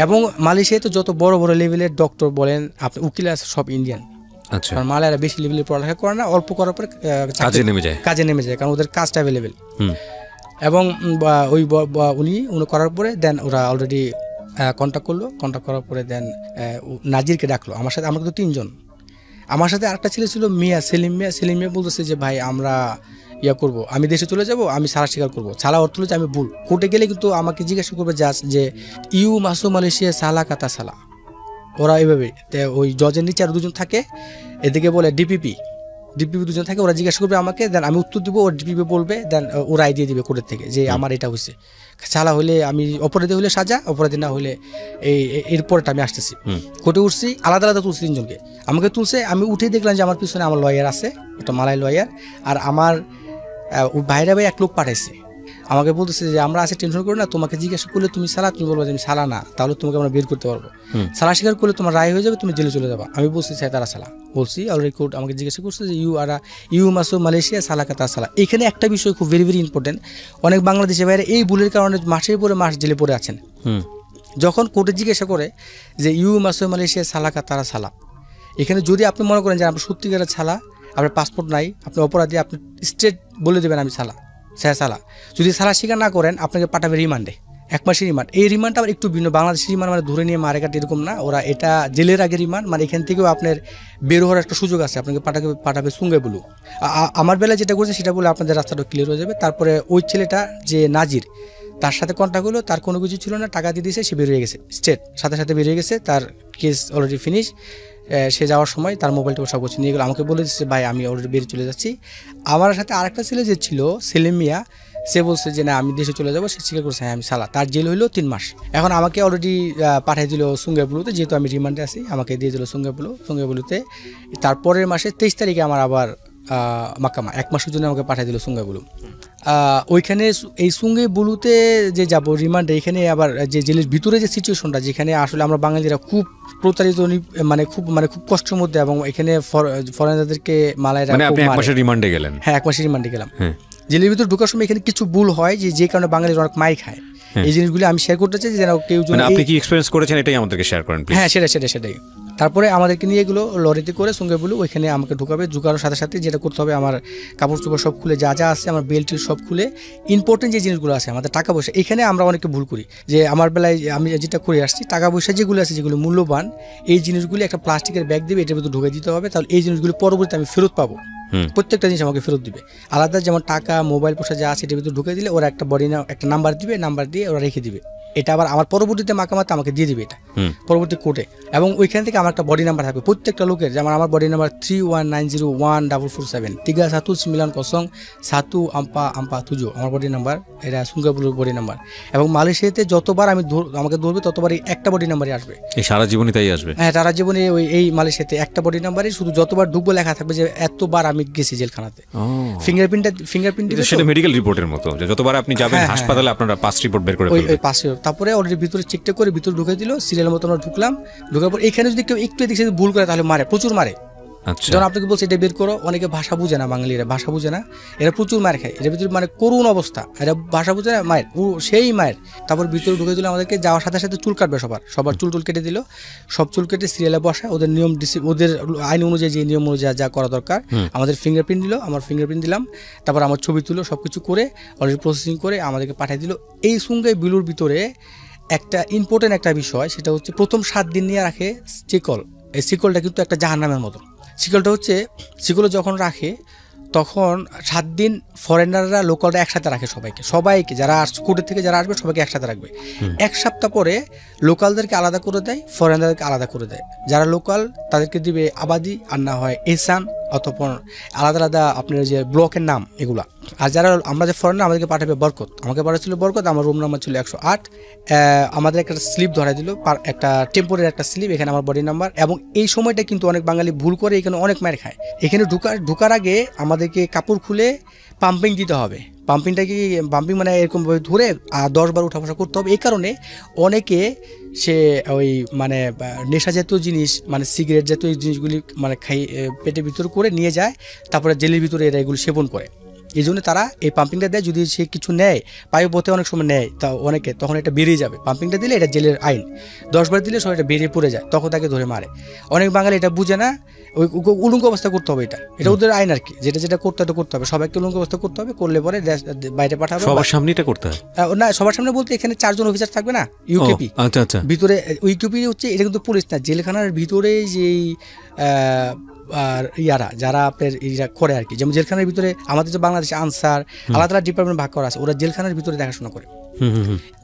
এবং মালয়েশিয়ায় তো যত বড় বড় লেভেলের ডক্টর বলেন আপনি উকিল আছে সব ইন্ডিয়ান। কারণ মালয়েরা বেশি লেভেলের পড়ালেখা করে না, অল্প করার পরে কাজে নেমে যায় কারণ ওদের কাজটা অ্যাভেলেবেল। এবং ওই উনি করার পরে দেন ওরা অলরেডি কন্ট্যাক্ট করলো, কন্ট্যাক্ট করার পরে দেন নাজিরকে ডাকলো আমার সাথে। আমরা কিন্তু 3 জন, আমার সাথে আরেকটা ছেলে ছিল মিয়া, সেলিম মিয়া বলতেছে যে ভাই আমরা ইয়া করবো, আমি দেশে চলে যাব, আমি সারা স্বীকার করবো। সালা অর্থ হচ্ছে আমি ভুল। কোর্টে গেলে কিন্তু আমাকে জিজ্ঞাসা করবে জাজ যে ইউ মাসো মালয়েশিয়া সালা কাতা সালা, ওরা এইভাবে ওই জজের নিচে আর 2 জন থাকে, এদিকে বলে ডিপিপি 2 জন থাকে, ওরা জিজ্ঞাসা করবে আমাকে, দেন আমি উত্তর দিব, ওর ডিপিপি বলবে, দেন ও রায় দিয়ে দিবে কোর্টের থেকে যে আমার এটা হয়েছে। সালা হলে আমি অপরাধী হলে সাজা, অপরাধী না হলে এরপরটা আমি আসতেছি। কোর্টে উঠছি, আলাদা আলাদা তুলছি 3 জনকে, আমাকে তুলছে। আমি উঠেই দেখলাম যে আমার পিছনে আমার লয়ার আছে, একটা মালাই লয়ার, আর আমার বাইরে এক লোক পাঠাইছে। আমাকে বলতেছে যে আমরা আছে, টেনশন করো না, তোমাকে জিজ্ঞাসা করলে তুমি সালা, তুমি বলবো যে আমি সালা না, তাহলে তোমাকে আমরা বের করতে পারবো। সালা স্বীকার করলে তোমার রায় হয়ে যাবে, তুমি জেলে চলে যাবা। আমি বলছি স্যার তারা সালা বলছি অলরেডি। কোর্ট আমাকে জিজ্ঞাসা করছে যে ইউ মাসো মালয়েশিয়া সালা কাতা সালা। এখানে একটা বিষয় খুব ভেরি ভেরি ইম্পর্টেন্ট, অনেক বাংলাদেশের বাইরে এই ভুলের কারণে মাসের পরে মাস জেলে পড়ে আছেন। যখন কোর্টে জিজ্ঞাসা করে যে ইউ মাসো মালয়েশিয়া সালা কাতা সালা, এখানে যদি আপনি মনে করেন যে আপনার সত্যিকারের সালা, আপনার পাসপোর্ট নাই, আপনি অপরাধী, আপনি স্ট্রেট বলে দেবেন আমি সালা, সালা। যদি সালা স্বীকার না করেন আপনাকে পাঠাবে রিমান্ডে, 1 মাসের রিমান্ড। এই রিমান্ডটা আবার একটু ভিন্ন, বাংলাদেশের রিমান্ড মানে ধরে নিয়ে মারে কাটে এরকম না, ওরা এটা জেলের আগে রিমান্ড, মানে এখান থেকেও আপনার বের হওয়ার একটা সুযোগ আছে, আপনাকে পাঠাবে সুঙ্গে বলু। আমার বেলায় যেটা করছে সেটা বলে আপনাদের রাস্তাটা ক্লিয়ার হয়ে যাবে। তারপরে ওই ছেলেটা যে নাজির, তার সাথে কন্ট্যাক্ট হলো, তার কোনো কিছু ছিল না, টাকা দিয়ে দিয়েছে, সে বেরিয়ে গেছে, স্টেট সাথে বেরিয়ে গেছে, তার কেস অলরেডি ফিনিশ। সে যাওয়ার সময় তার মোবাইলটা সব কিছু নিয়ে গেলো, আমাকে বলে দিচ্ছে ভাই আমি অলরেডি বেরিয়ে চলে যাচ্ছি। আমার সাথে আরেকটা ছেলে যে ছিল সেলিম মিয়া, সে বলছে যে না আমি দেশে চলে যাবো, সে স্বীকার করছে হ্যাঁ আমি সালা। তার জেল হইলো 3 মাস। এখন আমাকে অলরেডি পাঠিয়ে দিল সুঙ্গাবুলুতে, যেহেতু আমি রিমান্ডে আছি, আমাকে দিয়ে দিল সুঙ্গাবুলুতে। তারপরের মাসে 23 তারিখে আমার আবার মাকামা, 1 মাসের জন্য আমাকে পাঠিয়ে দিল সুঙ্গাবুলু। ওইখানে এই সুঙ্গাবুলুতে যে যাব রিমান্ডে, এখানে আবার যে জেলের ভিতরে যে সিচুয়েশনটা, যেখানে আসলে আমরা বাঙালিরা খুব প্রতারিত, মানে খুব কষ্টের মধ্যে, এবং এখানে ফরেনারদেরকে মালাইরা। আপনি 1 মাসের রিমান্ডে গেলেন? হ্যাঁ 1 মাসের রিমান্ডে গেলাম। জেলের ভিতরে ঢোকার সময় এখানে কিছু ভুল হয় যে কারণে বাঙালিরা অনেক মাইর খায়। এই জিনিসগুলি আমি শেয়ার করতে চাই যেন কেউ, আপনি কি এক্সপেরিয়েন্স করেছেন এটাই আমাদেরকে শেয়ার করেন প্লিজ। হ্যাঁ সেটাই। তারপরে আমাদেরকে নিয়ে এগুলো লরিতে করে সঙ্গে বলু, ওইখানে আমাকে ঢুকানোর সাথে সাথে যেটা করতে হবে, আমার কাপড় চোপড় সব খুলে, যা আছে আমার বেল্টের সব খুলে, ইম্পর্টেন্ট যে জিনিসগুলো আছে, আমাদের টাকা পয়সা। এখানে আমরা অনেকে ভুল করি, যে আমার বেলায় আমি যেটা করে আসছি, টাকা পয়সা যেগুলো আছে, যেগুলো মূল্যবান, এই জিনিসগুলি একটা প্লাস্টিকের ব্যাগ দিবে, এটার ভিতরে ঢুকে দিতে হবে, তাহলে এই জিনিসগুলো পরবর্তীতে আমি ফেরত পাবো। প্রত্যেকটা জিনিস আমাকে ফেরত দিবে আলাদা, যেমন টাকা, মোবাইল পয়সা যা আছে এটার ভিতরে ঢুকে দিলে ওরা একটা একটা নাম্বার দিবে, নাম্বার দিয়ে ওরা রেখে দিবে। এটা আবার আমার পরবর্তীতে মাকামাতে আমাকে দিয়ে দিবে এটা পরবর্তী কোর্টে। এবং ওইখান থেকে আমার একটা বডি নাম্বার থাকবে প্রত্যেকটা লোকের, যেমন আমার বডি নাম্বার 31901447 31 1 আমার বডি নাম্বার, এটা সুঙ্গাবুলুর বডি নাম্বার। এবং মালয়েশিয়াতে যতবার আমাকে ধরবে ততবারই একটা বডি নাম্বারই আসবে, এই সারা জীবনই তাই আসবে। হ্যাঁ সারা জীবনে এই মালয়েশিয়াতে একটা বডি নাম্বারই, শুধু যতবার ঢুকবো লেখা থাকবে যে এতবার আমি গেছি জেলখানাতে। ফিঙ্গারপ্রিন্ট দিবে, সেটা মেডিকেল রিপোর্টের মতো, যে যতবার আপনি যাবেন হাসপাতালে আপনারা পাস রিপোর্ট বের করে ফেলবেন। তারপরে অলরেডি ভিতরে চেকটা করে ভিতরে ঢুকে দিল, সিরিয়াল মতো আমরা ঢুকলাম। ঢুকার পর এখানে যদি কেউ একটু এদিকে ভুল করে তাহলে মারে, প্রচুর মারে। যখন আপনাকে বলছে এটা বের করো, অনেকে ভাষা বুঝে না, বাঙালিরা ভাষা বুঝে না, এরা প্রচুর মার খায়, এর ভিতরে মানে করুণ অবস্থা, এরা ভাষা বুঝে না, মায়ের সেই মায়ের। তারপর ভিতরে ঢুকে দিল, আমাদেরকে যাওয়ার সাথে সাথে চুল কাটবে, সবার চুল কেটে দিল, সব চুল কেটে সিরিয়ালে বসায়, ওদের নিয়ম ওদের আইন অনুযায়ী যে নিয়ম অনুযায়ী যা করা দরকার। আমাদের ফিঙ্গারপ্রিন্ট দিল, আমার ফিঙ্গারপ্রিন্ট দিলাম, তারপর আমার ছবি তুলো, সব কিছু করে অলরেডি প্রসেসিং করে আমাদেরকে পাঠিয়ে দিল। এই সুঙ্গাবুলুর ভিতরে একটা ইম্পর্টেন্ট একটা বিষয়, সেটা হচ্ছে প্রথম 7 দিন নিয়ে রাখে শিকল। এই শিকলটা কিন্তু একটা জাহান্নামের মতো। শিকলটা হচ্ছে, শিকল যখন রাখে তখন 7 দিন ফরেনাররা লোকালরা একসাথে রাখে, সবাইকে যারা কোর্টের থেকে যারা আসবে সবাইকে একসাথে রাখবে। 1 সপ্তাহ পরে লোকালদেরকে আলাদা করে দেয়, ফরেনারদেরকে আলাদা করে দেয়। যারা লোকাল তাদেরকে দিবে আবাদি, আর না হয় এহসান, অতঃপর আলাদা আলাদা আপনার যে ব্লকের নাম এগুলা। আর যারা আমরা যে ফরেনার আমাদেরকে পাঠাবে বরকত, আমাকে পাঠাচ্ছিল বরকত, আমার রুম নাম্বার ছিল 108। আমাদের একটা স্লিপ ধরাই দিল, একটা টেম্পোরারি একটা স্লিপ, এখানে আমার বডি নাম্বার। এবং এই সময়টা কিন্তু অনেক বাঙালি ভুল করে এখানে অনেক মার খায়। এখানে ঢুকার আগে আমাদেরকে কাপড় খুলে পাম্পিং দিতে হবে। পাম্পিং মানে এরকমভাবে ধরে 10 বার উঠা বসা করতে হবে। এই কারণে অনেকে সে ওই মানে নেশা জাতীয় জিনিস মানে সিগারেট জাতীয় জিনিসগুলি মানে পেটের ভিতর করে নিয়ে যায়, তারপরে জেলের ভিতরে এরা এগুলো সেবন করে। এই জন্য তারা এই পাম্পিংটা দেয়। যদি সে কিছু নেয়, পায়ে পথে অনেক সময় নেয়, তা অনেকে তখন এটা বেরিয়ে যাবে। পাম্পিংটা দিলে এটা জেলের আইন, 10 বার দিলে সব এটা বেরিয়ে পড়ে যায়, তখন তাকে ধরে মারে। অনেক বাঙালি এটা বুঝে না, ওই উলঙ্গ অবস্থা করতে হবে। এটা ওদের আইন আর কি, যেটা করতে হবে সবাইকে উলঙ্গ অবস্থা করতে হবে। করলে পরে বাইরে পাঠাবে, সবার সামনে এটা করতে হয় না, সবার সামনে বলতে এখানে 4 জন অফিসার থাকবে না, ইউকেপি। আচ্ছা ভিতরে ইউকেপি হচ্ছে, এটা কিন্তু পুলিশ না, জেলখানার ভিতরে যেই আর যারা আপনার ইরা করে আর কি। যেমন জেলখানার ভিতরে আমাদের যে বাংলাদেশে আনসার আলাদা আলাদা ডিপার্টমেন্ট ভাগ করা আছে, ওরা জেলখানার ভিতরে দেখাশোনা করে।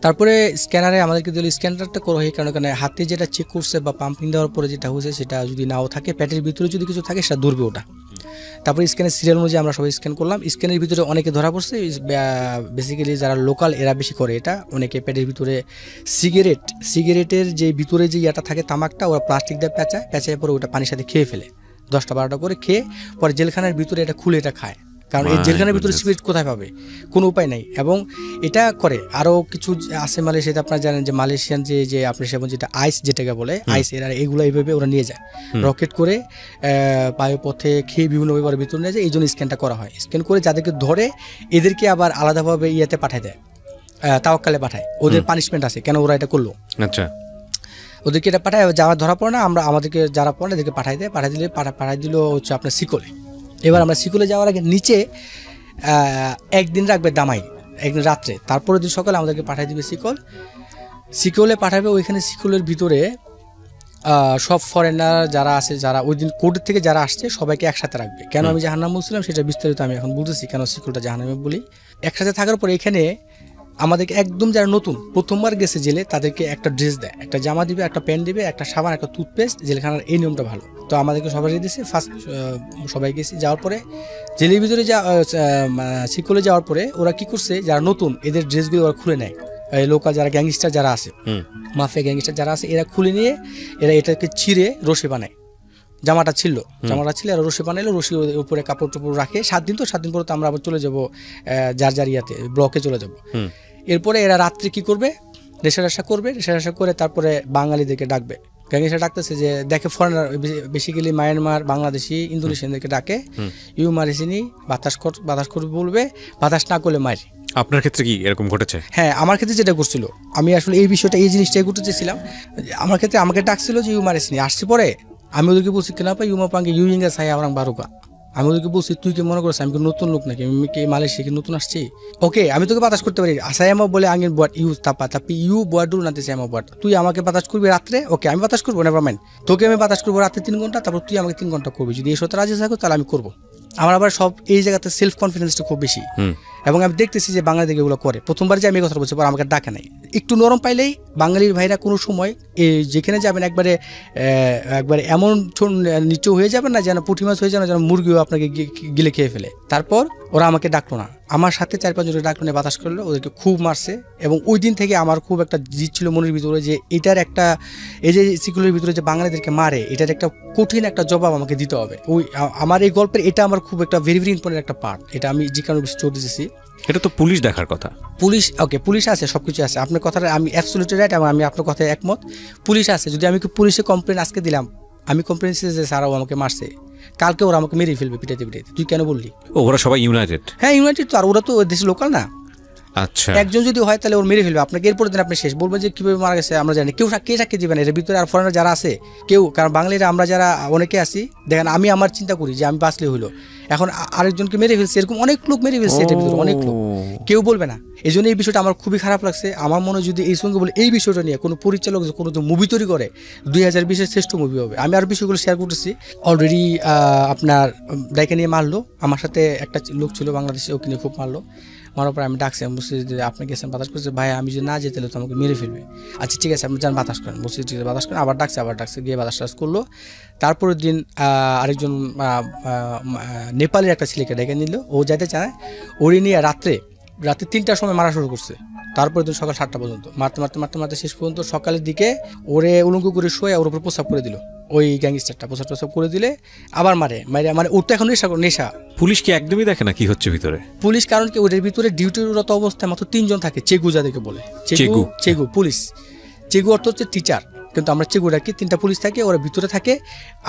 তারপরে স্ক্যানারে আমাদেরকে দিল, স্ক্যানারটা করা হয় কারণ হাতে যেটা চেক করছে বা পাম্পিং দেওয়ার পরে যেটা হয়েছে সেটা যদি নাও থাকে, পেটের ভিতরে যদি কিছু থাকে সেটা ধরবে ওটা। তারপরে স্ক্যানের সিরিয়াল অনুযায়ী আমরা সবাই স্ক্যান করলাম। স্ক্যানের ভিতরে অনেকে ধরা পড়ছে, বেসিক্যালি যারা লোকাল এরা বেশি করে এটা। অনেকে পেটের ভিতরে সিগারেটের যে ভিতরে যে ইয়াটা থাকে তামাকটা, ওরা প্লাস্টিক দিয়ে পেঁচায় পরে ওটা পানির সাথে খেয়ে ফেলে, 10টা-12টা করে খেয়ে পরে জেলখানার ভিতরে এটা খুলে এটা খায়। কারণ এই জেলখানার ভিতরে সিগারেট কোথায় পাবে, কোনো উপায় নাই। এবং এটা করে আরও কিছু আছে মালয়েশিয়াতে, আপনারা জানেন যে মালয়েশিয়ান যে আপনার সেমন যেটা আইস যেটাকে বলে আইস, এরা এগুলো এইভাবে ওরা নিয়ে যায় রকেট করে বায়ুপথে খেয়ে বিভিন্ন ব্যাপারের ভিতরে নিয়ে যায়। এই জন্য স্ক্যানটা করা হয়। স্ক্যান করে যাদেরকে ধরে এদেরকে আবার আলাদাভাবে ইয়াতে পাঠায় দেয়, তাওয়াক্কালে পাঠায়। ওদের পানিশমেন্ট আছে কেন ওরা এটা করলো। আচ্ছা, ওদেরকে এটা পাঠায়, যারা ধরা পড়ে না আমাদেরকে যারা পড়ে এদেরকে পাঠাই দিল হচ্ছে আপনার শিকলে। এবার আমরা শিকলে যাওয়ার আগে নিচে একদিন রাখবে দামাই, একদিন রাত্রে, তারপরে দিন সকালে আমাদেরকে পাঠিয়ে দিবে শিকলে পাঠাবে। ওইখানে শিকলের ভিতরে সব ফরেনার যারা আছে, যারা ওই দিন কোর্টের থেকে যারা আসছে সবাইকে একসাথে রাখবে। কেন আমি জাহান্নাম বলছিলাম সেটা বিস্তারিত আমি এখন বলতেছি, কেন শিকলটা জাহান্নামে বলি। একসাথে থাকার পরে এখানে আমাদেরকে একদম যারা নতুন প্রথমবার গেছে জেলে তাদেরকে একটা ড্রেস দেয়, একটা জামা দিবে, একটা প্যান্ট দিবে, একটা সাবান, একটা টুথপেস্ট। জেলখানার এই নিয়মটা ভালো। তো আমাদেরকে সবাই দিয়েছে। ফার্স্ট সবাই গেছি, যাওয়ার পরে জেলের ভিতরে শিকলে যাওয়ার পরে ওরা কি করছে, যারা নতুন এদের ড্রেসগুলো ওরা খুলে নেয়। লোকাল যারা গ্যাংস্টার যারা আছে, মাফিয়া গ্যাংস্টার যারা আছে, এরা খুলে নিয়ে এরা এটাকে চিরে রশি বানায়। জামাটা ছিল আর রশি বানাইলো, রশির উপরে কাপড় টুপড় রাখে। 7 দিন পরে তো আমরা আবার চলে যাবো যার ইয়াতে ব্লকে চলে যাবো। এরপরে এরা রাত্রে কি করবে, রেশা করে তারপরে বাঙালিদেরকে ডাকবে। গ্যাংস্টার ডাকতেছে যে দেখে ফরেনার, বেসিক্যালি মায়ানমার, বাংলাদেশি, ইন্দোনেশিয়ানদেরকে ডাকে, ইউ মারিসিনি, বাতাস করবে বলবে, বাতাস না করলে মারি। আপনার ক্ষেত্রে কি এরকম ঘটেছে? হ্যাঁ, আমার ক্ষেত্রে যেটা করছিল, আমি আসলে এই জিনিসটাই করতে চেয়েছিলাম। আমার ক্ষেত্রে আমাকে ডাকছিল যে ইউ মারিসিনি। আসছে পরে আমি ওদেরকে বলছি কেনা পাই ইউমা পাঙ্গে ইউইঙ্গা সাই আওরাং বারুকা। আমি ওদেরকে বলছি তুই কি মনে করছিস আমি কি নতুন লোক নাকি, আমি কি মালয়েশিয়া কি নতুন আসছি? ওকে, আমি তোকে বাতাস করতে পারি। আসায়ামা বলে আঙের বাট ইউ তাপি ইউ বাডুর নাতে সায়ামা বাট। তুই আমাকে বাতাস করবি রাত্রে, ওকে আমি বাতাস করবো, নেভার মাইন্ড। তোকে আমি বাতাস করবো রাত্রে 3 ঘন্টা, তারপর তুই আমাকে 3 ঘন্টা করবি। যদি এই সত্যি রাজি থাকো তাহলে আমি করবো। আমার আবার সব এই জায়গাতে সেলফ কনফিডেন্সটা খুব বেশি। এবং আমি দেখতেছি যে বাঙালি এগুলো করে। প্রথমবার যে আমি কথা বলছি, পর আমাকে ডাকে নাই। একটু নরম পাইলেই বাঙালির ভাইরা কোনো সময় যেখানে যাবেন একবারে এমন নিচু হয়ে যাবেন না যেন পুঁটি মাছ হয়ে যাবে, যেন মুরগিও আপনাকে গিলে খেয়ে ফেলে। তারপর ওরা আমাকে ডাকলো না, আমার সাথে 4-5 জনের ডাকলো না, বাতাস করলো, ওদেরকে খুব মারছে। এবং ওই দিন থেকে আমার খুব একটা জিদ ছিল মনের ভিতরে যে এটার একটা, এই যে সিকুলের ভিতরে যে বাঙালিদেরকে মারে, এটার একটা কঠিন একটা জবাব আমাকে দিতে হবে। ওই আমার এই গল্পের এটা আমার খুব একটা ভেরি ইম্পর্টেন্ট একটা পার্ট। এটা আমি যে কারণে বেশি জোর দিতেছি। এটা তো পুলিশ দেখার কথা। পুলিশ আছে, সবকিছু আছে। আপনার কথাটা আমি অ্যাবসলিউটলি রাইট এবং আমি আপনার কথায় একমত। পুলিশ আছে। যদি আমি পুলিশে কমপ্লেন আজকে দিলাম, আমি কমপ্লেন যে স্যারও আমাকে মারছে, কালকে ওরা আমাকে মেরে ফেলবে পিটাইতে। তুই কেন বললি? ওরা সবাই ইউনাইটেড? হ্যাঁ, ইউনাইটেড তো। আর ওরা তো দেশের লোকাল না। আচ্ছা, একজন যদি হয় তাহলে ওর মেরে ফেলবে আপনাকে। এরপর দিন আপনি শেষ বলবেন যে কিভাবে মারা গেছে আমরা জানি। কে সাক্ষী দিবেন এর ভিতরে? আর ফরেনার যারা আছে কেউ, কারণ বাঙালিরা আমরা যারা অনেকে আছি, দেখেন আমি আমার চিন্তা করি যে আমি বাঁচলে হইলো, এখন আরেকজনকে মেরে ফেলছে, এরকম অনেক লোক মেরে ফেলছে এটার ভিতরে, অনেক লোক, কেউ বলবে না। এই জন্য এই বিষয়টা আমার খুবই খারাপ লাগছে। আমার মনে যদি এই সঙ্গে বলে এই বিষয়টা নিয়ে কোনো পরিচালক কোনো মুভি তৈরি করে 2020-এর শ্রেষ্ঠ মুভি হবে। আমি আর বিষয়গুলো শেয়ার করতেছি। অলরেডি আপনার ডাইকে নিয়ে মারলো, আমার সাথে একটা লোক ছিল বাংলাদেশে, ওকে নিয়ে খুব মারলো। মারার পর আমি ডাকছি, আমি বলছি যে আপনি গেছেন বাতাস করছে, ভাই আমি যদি না যেতে তো আমাকে মেরে ফেলবে। আচ্ছা ঠিক আছে আপনি যান বাতাস করেন, বলছি ঠিক আছে বাতাস করেন। আবার ডাকছে গিয়ে বাতাস টাস করলো। তারপরের দিন আরেকজন নেপালের একটা ছেলেকে ডেকে নিল, ও যাইতে চায়, ওরে নিয়ে রাত্রে 3টার সময় মারা শুরু করছে। তারপরে দিন সকাল 7টা পর্যন্ত মারতে শেষ পর্যন্ত সকালের দিকে ওরে উলঙ্গ করে শোয়ে ওর উপর প্রস্রাব করে দিল। ওই গ্যাংস্টারটা প্রস্রাব করে দিলে আবার মারে মানে ওর তো এখন নেশা। পুলিশ কি একদমই দেখে না কি হচ্ছে ভিতরে? পুলিশ কারণ কি ওদের ভিতরে ডিউটিরত অবস্থায় মাত্র 3 জন থাকে, চেগু যাদেরকে বলে চেগু পুলিশ। চেগু অর্থ হচ্ছে টিচার, কিন্তু আমরা চেগু ডাকি। 3টা পুলিশ থাকে, ওরা ভিতরে থাকে।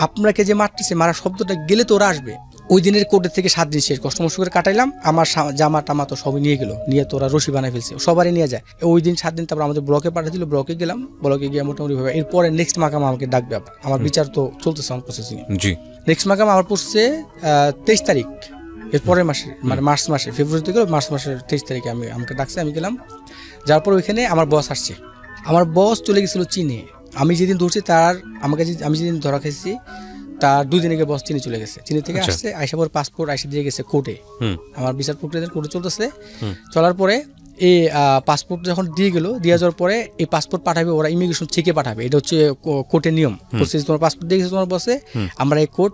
আপনাকে যে মারতেছে, মারা শব্দটা গেলে তো ওরা আসবে। ওই দিনের কোর্টের থেকে 7 দিন শেষ কষ্ট মষ্ট করে কাটাইলাম। আমার জামা টামা তো সবই নিয়ে গেলো, নিয়ে তো ওরা রশি বানায় ফেলছে, সবারই নিয়ে যায়। ওই দিন 7 দিন তারপর আমাদের ব্লকে পাঠিয়ে দিল, ব্লকে গেলাম, ব্লকে গিয়ে মোটামুটি ভাবে এরপরে নেক্সট মাকাম আমাকে ডাকবে। আমার বিচার তো চলতেছে অন প্রসেসিং। নেক্সট মাকাম আমার পড়ছে 23 তারিখ এর পরের মাসে, মানে মার্চ মাসে, ফেব্রুয়ারি থেকে মার্চ মাসের 23 তারিখে আমাকে ডাকছে। আমি গেলাম, যার পর ওইখানে আমার বস আসছে। আমার বস চলে গেছিলো চীনে। আমি যেদিন ধরছি আমি যেদিন ধরা খেয়েছি তার 2 দিন আগে বস চীনে চলে গেছে। চীনে থেকে আসছে, আইসা পর পাসপোর্ট আইসা দিয়ে গেছে কোর্টে। আমার বিচার প্রক্রিয়া কোর্টে চলতেছে। চলার পরে এই পাসপোর্ট যখন দিয়ে যাওয়ার পরে এই পাসপোর্ট পাঠাবে ওরা, ইমিগ্রেশন চেকে পাঠাবে। এটা হচ্ছে কোর্টের নিয়ম। তোমার পাসপোর্ট দিয়ে গেছে তোমার বসে, আমরা এই কোর্ট